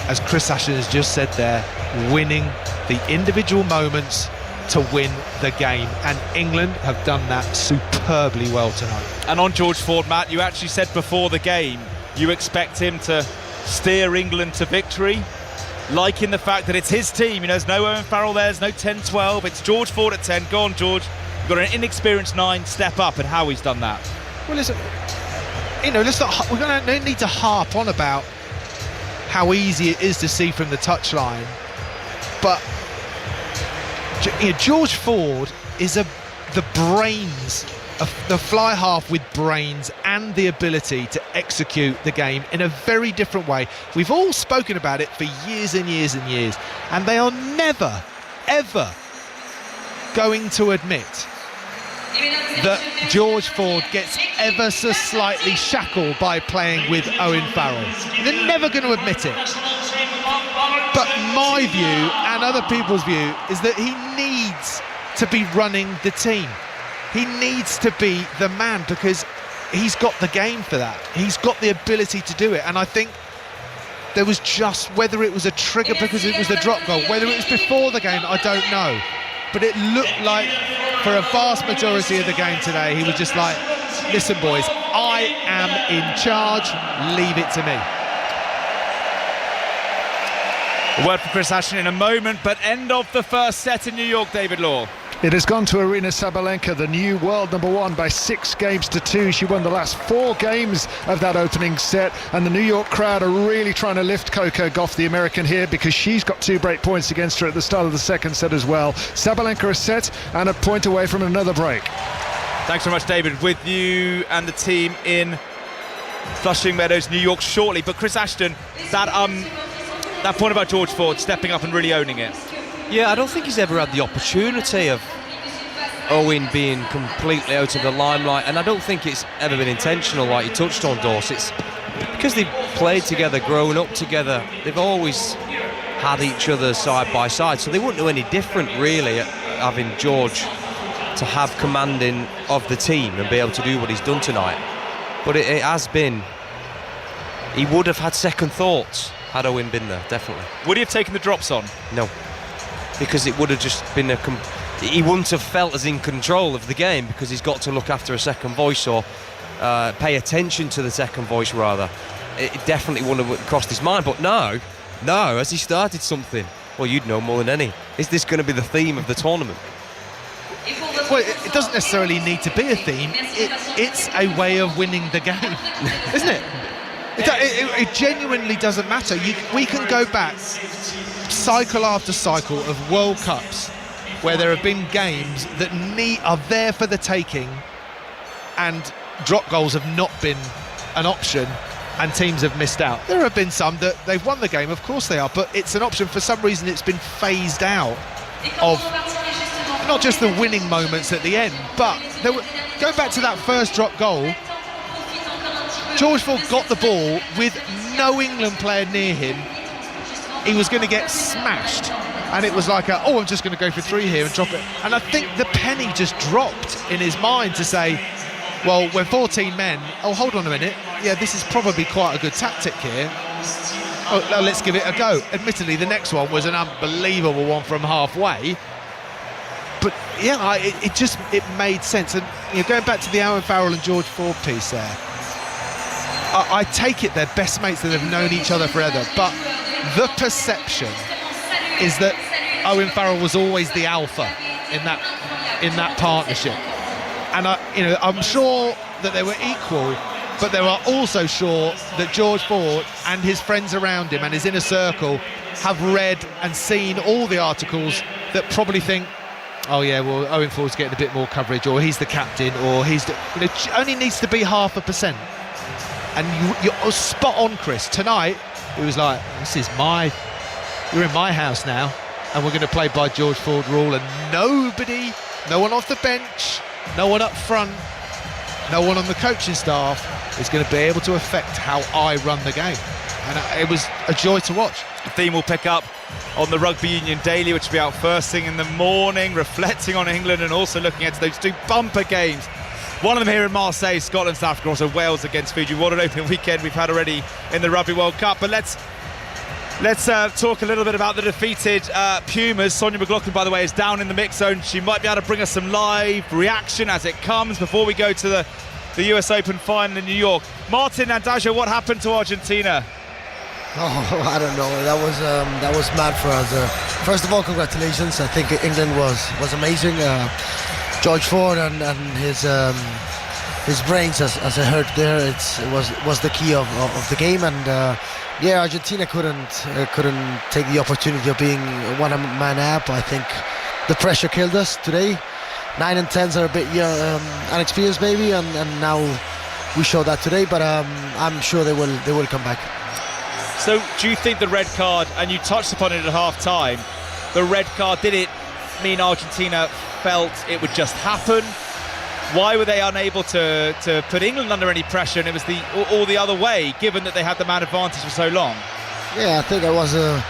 Speaker 2: as Chris Ashton has just said there, winning the individual moments to win the game, and England have done that superbly well tonight.
Speaker 1: And on George Ford, Matt, you actually said before the game you expect him to steer England to victory, liking the fact that it's his team. You know, there's no Owen Farrell there, there's no 10-12, it's George Ford at 10. Go on, George. You've got an inexperienced 9, step up, and how he's done that.
Speaker 2: Well, listen, you know, we're going to need to harp on about how easy it is to see from the touchline, but you know, George Ford is the brains, the fly half with brains and the ability to execute the game in a very different way. We've all spoken about it for years and years and years, and they are never, ever going to admit that George Ford gets ever so slightly shackled by playing with Owen Farrell. They're never going to admit it. But my view and other people's view is that he needs to be running the team. He needs to be the man because he's got the game for that. He's got the ability to do it. And I think there was just, whether it was a trigger because it was the drop goal, whether it was before the game, I don't know. But it looked like for a vast majority of the game today, he was just like, listen boys, I am in charge, leave it to me.
Speaker 1: A word from Chris Ashton in a moment, but end of the first set in New York, David Law.
Speaker 13: It has gone to Aryna Sabalenka, the new world number 1, by 6 games to 2. She won the last 4 games of that opening set, and the New York crowd are really trying to lift Coco Gauff, the American, here, because she's got 2 break points against her at the start of the second set as well. Sabalenka is set and a point away from another break.
Speaker 1: Thanks very much, David. With you and the team in Flushing Meadows, New York shortly. But Chris Ashton, that point about George Ford stepping up and really owning it.
Speaker 3: Yeah, I don't think he's ever had the opportunity of Owen being completely out of the limelight, and I don't think it's ever been intentional, like you touched on, Dorset. It's because they've played together, grown up together, they've always had each other side by side, so they wouldn't do any different really having George to have commanding of the team and be able to do what he's done tonight. But it has been, he would have had second thoughts had Owen been there, definitely.
Speaker 1: Would he have taken the drops on?
Speaker 3: No, because it would have just been he wouldn't have felt as in control of the game, because he's got to look after a second voice, or pay attention to the second voice rather. It definitely wouldn't have crossed his mind. But no, has he started something? Well, you'd know more than any. Is this going to be the theme of the tournament?
Speaker 2: Well, it doesn't necessarily need to be a theme. It's a way of winning the game, isn't it? It genuinely doesn't matter. We can go back cycle after cycle of World Cups where there have been games that are there for the taking, and drop goals have not been an option and teams have missed out. There have been some that they've won the game, of course they are, but it's an option. For some reason it's been phased out of not just the winning moments at the end, but go back to that first drop goal. George Ford got the ball with no England player near him, he was going to get smashed. And it was like, I'm just going to go for 3 here and drop it. And I think the penny just dropped in his mind to say, well, we're 14 men. Oh, hold on a minute. Yeah, this is probably quite a good tactic here. Oh, let's give it a go. Admittedly, the next one was an unbelievable one from halfway. But yeah, it made sense. And going back to the Owen Farrell and George Ford piece there, I take it they're best mates that have known each other forever. But the perception is that Owen Farrell was always the alpha in that partnership. And I'm sure that they were equal, but they were also sure that George Ford and his friends around him and his inner circle have read and seen all the articles that probably think, oh yeah, well, Owen Ford's getting a bit more coverage, or he's the captain, or he's only needs to be 0.5%. And you're spot on, Chris. Tonight it was like, you're in my house now, and we're going to play by George Ford rule, and no one off the bench, no one up front, no one on the coaching staff is going to be able to affect how I run the game. And it was a joy to watch.
Speaker 1: The theme will pick up on the Rugby Union Daily, which will be out first thing in the morning, reflecting on England and also looking at those 2 bumper games. One of them here in Marseille, Scotland, South Africa, also Wales against Fiji. What an opening weekend we've had already in the Rugby World Cup. But let's talk a little bit about the defeated Pumas. Sonia McLaughlin, by the way, is down in the mix zone. She might be able to bring us some live reaction as it comes before we go to the US Open final in New York. Martin Nandaja, what happened to Argentina?
Speaker 14: Oh, I don't know. That was mad for us. First of all, congratulations. I think England was amazing. George Ford and his brains, as I heard there, it was the key of the game. And Argentina couldn't take the opportunity of being one man up. I think the pressure killed us today. 9 and 10s are a bit unexperienced maybe, and now we showed that today. But I'm sure they will come back.
Speaker 1: So do you think the red card, and you touched upon it at half time, the red card, did it mean Argentina felt it would just happen? Why were they unable to put England under any pressure, and it was all the other way, given that they had the man advantage for so long?
Speaker 14: Yeah, I think it was the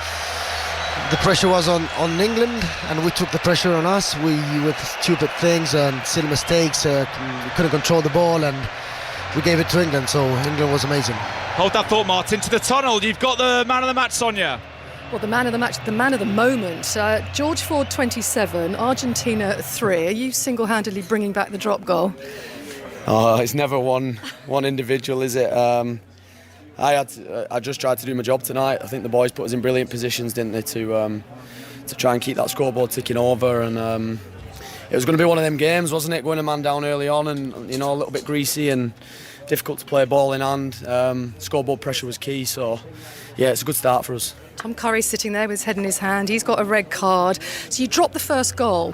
Speaker 14: pressure was on England, and we took the pressure on us. We, with stupid things and silly mistakes, we couldn't control the ball, and we gave it to England. So England was amazing.
Speaker 1: Hold that thought, Martin. To the tunnel, you've got the man of the match, Sonia.
Speaker 6: Well, the man of the match, the man of the moment. George Ford 27, Argentina 3. Are you single-handedly bringing back the drop goal?
Speaker 15: Oh, it's never one individual, is it? I just tried to do my job tonight. I think the boys put us in brilliant positions, didn't they, to try and keep that scoreboard ticking over. And it was going to be one of them games, wasn't it? Going a man down early on, and a little bit greasy and difficult to play ball in hand. Scoreboard pressure was key, so yeah, it's a good start for us.
Speaker 6: Tom Curry's sitting there with his head in his hand. He's got a red card. So you dropped the first goal.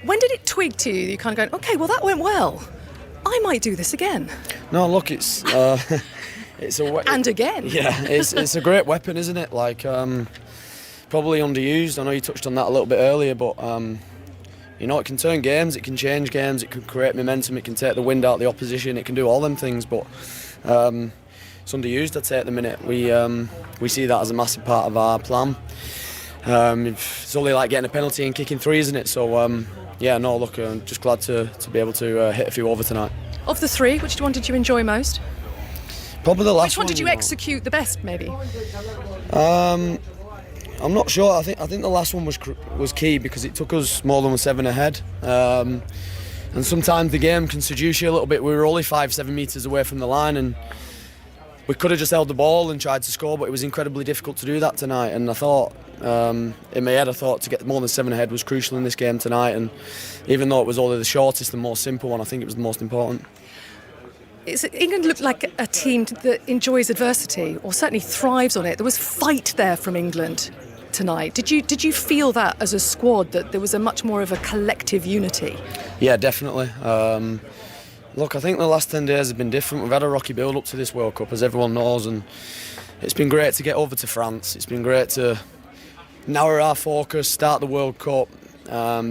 Speaker 6: When did it twig to you? You're kind of going, OK, well, that went well. I might do this again.
Speaker 15: No, look, it's a
Speaker 6: and again.
Speaker 15: Yeah, it's a great weapon, isn't it? Like, probably underused. I know you touched on that a little bit earlier, but it can turn games, it can change games, it can create momentum, it can take the wind out of the opposition, it can do all them things, but it's underused, I'd say, at the minute. We see that as a massive part of our plan. It's only like getting a penalty and kicking 3, isn't it? So I'm just glad to be able to hit a few over tonight.
Speaker 6: Of the 3, which one did you enjoy most?
Speaker 15: Probably the last
Speaker 6: one. Which one did you execute the best, maybe?
Speaker 15: I'm not sure. I think the last one was key because it took us more than 7 ahead. And sometimes the game can seduce you a little bit. We were only 5-7 metres away from the line, and we could have just held the ball and tried to score, but it was incredibly difficult to do that tonight. And I thought, in my head, to get more than 7 ahead was crucial in this game tonight. And even though it was only the shortest and most simple one, I think it was the most important.
Speaker 6: England looked like a team that enjoys adversity, or certainly thrives on it. There was fight there from England tonight. Did you feel that as a squad, that there was a much more of a collective unity?
Speaker 15: Yeah, definitely. Look, I think the last 10 days have been different. We've had a rocky build up to this World Cup, as everyone knows, and it's been great to get over to France. It's been great to narrow our focus, start the World Cup,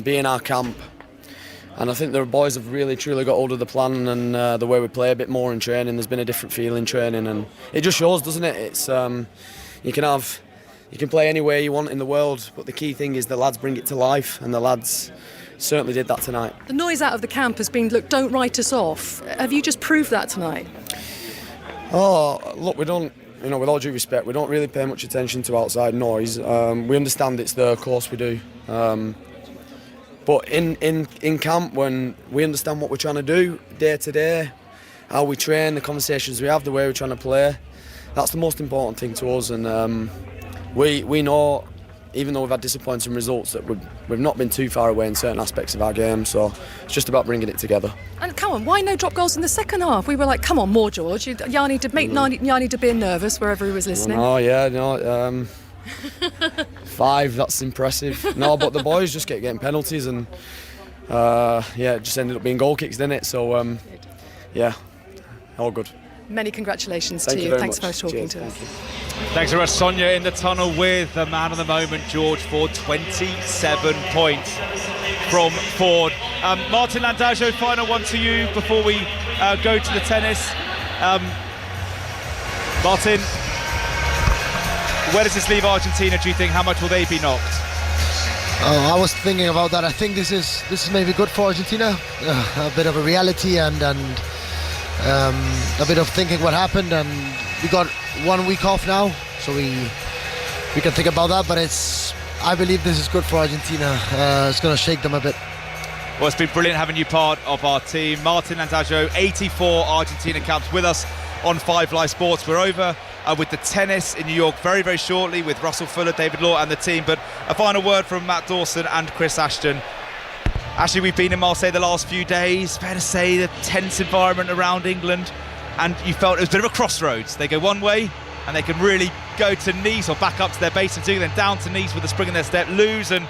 Speaker 15: be in our camp. And I think the boys have really truly got hold of the plan and the way we play a bit more in training. There's been a different feel in training, and it just shows, doesn't it? It's you can play anywhere you want in the world, but the key thing is the lads bring it to life, and the lads certainly did that tonight.
Speaker 6: The noise out of the camp has been, look, don't write us off. Have you just proved that tonight?
Speaker 15: Oh, look, we don't, with all due respect, we don't really pay much attention to outside noise. We understand it's there, of course we do. But in camp, when we understand what we're trying to do day to day, how we train, the conversations we have, the way we're trying to play, that's the most important thing to us. And we know, even though we've had disappointing results, that we've not been too far away in certain aspects of our game. So it's just about bringing it together.
Speaker 6: And come on, why no drop goals in the second half? We were like, come on, more, George. Yanni did make Yanni to be nervous wherever he was listening.
Speaker 15: Oh yeah, no. 5, that's impressive. No, but the boys just kept getting penalties, and it just ended up being goal kicks, didn't it? So yeah, all good.
Speaker 6: Many congratulations
Speaker 15: Thank
Speaker 6: to
Speaker 15: you
Speaker 6: you.
Speaker 15: very
Speaker 6: Thanks
Speaker 15: much.
Speaker 6: for talking
Speaker 15: Cheers,
Speaker 6: to us.
Speaker 15: thank you.
Speaker 1: Thanks very much, Sonia, in the tunnel with the man of the moment, George Ford. 27 points from Ford. Martin Landaujo, final one to you before we go to the tennis. Martin, where does this leave Argentina, do you think? How much will they be knocked?
Speaker 14: I was thinking about that. I think this is maybe good for Argentina. A bit of a reality and a bit of thinking what happened, and we got 1 week off now, so we can think about that. But I believe this is good for Argentina. It's going to shake them a bit.
Speaker 1: Well, it's been brilliant having you part of our team. Martin Landaujo, 84 Argentina caps with us on 5 Live Sports. We're over with the tennis in New York very, very shortly with Russell Fuller, David Law and the team. But a final word from Matt Dawson and Chris Ashton. Actually, we've been in Marseille the last few days. Fair to say, the tense environment around England, and you felt it was a bit of a crossroads. They go one way, and they can really go to Nice or back up to their base and do, then down to Nice with a spring in their step, lose, and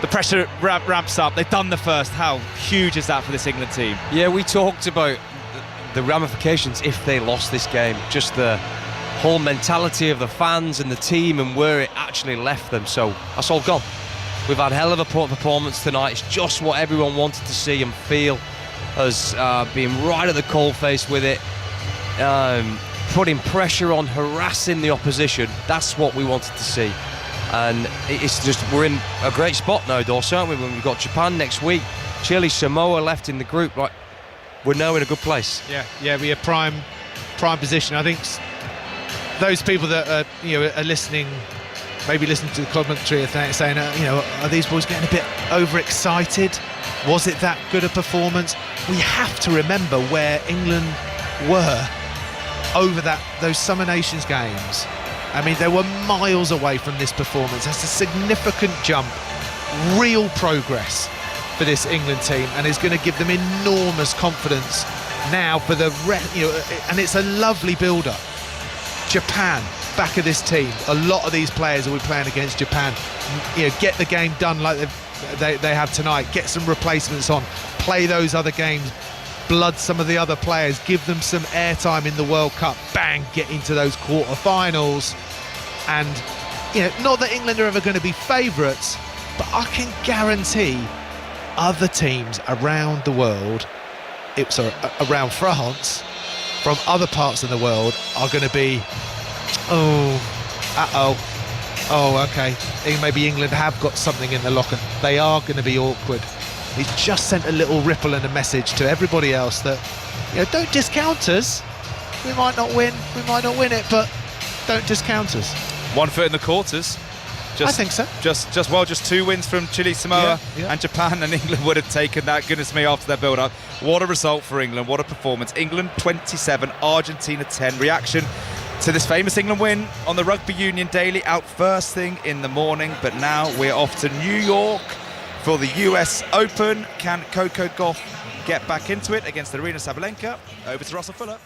Speaker 1: the pressure ramps up. They've done the first. How huge is that for this England team?
Speaker 3: Yeah, we talked about the ramifications if they lost this game, just the whole mentality of the fans and the team and where it actually left them. So that's all gone. We've had a hell of a performance tonight. It's just what everyone wanted to see and feel, as being right at the coalface with it, putting pressure on, harassing the opposition. That's what we wanted to see. And it's just, we're in a great spot now, Dawson, aren't we? When we've got Japan next week, Chile, Samoa left in the group. Like, we're now in a good place.
Speaker 2: Yeah, we're prime position. I think those people that are listening, maybe listening to the commentary, are saying, are these boys getting a bit overexcited? Was it that good a performance? We have to remember where England were over those Summer Nations games. I mean, they were miles away from this performance. That's a significant jump, real progress for this England team, and is going to give them enormous confidence now for the and it's a lovely build-up. Japan, back of this team. A lot of these players will be playing against Japan. Get the game done like they have tonight. Get some replacements on. Play those other games. Blood some of the other players. Give them some airtime in the World Cup. Bang! Get into those quarter-finals. And not that England are ever going to be favourites, but I can guarantee other teams around the world, around France, from other parts of the world, are going to be, okay, maybe England have got something in the locker. They are going to be awkward. He's just sent a little ripple and a message to everybody else that, don't discount us. We might not win it, but don't discount us.
Speaker 1: 1 foot in the quarters.
Speaker 2: I think so.
Speaker 1: Just 2 wins from Chile, Samoa and Japan, and England would have taken that, goodness me, after their build-up. What a result for England, what a performance. England 27, Argentina 10. Reaction to this famous England win on the Rugby Union Daily, out first thing in the morning, but now we're off to New York for the US Open. Can Coco Gauff get back into it against Aryna Sabalenka? Over to Russell Fuller.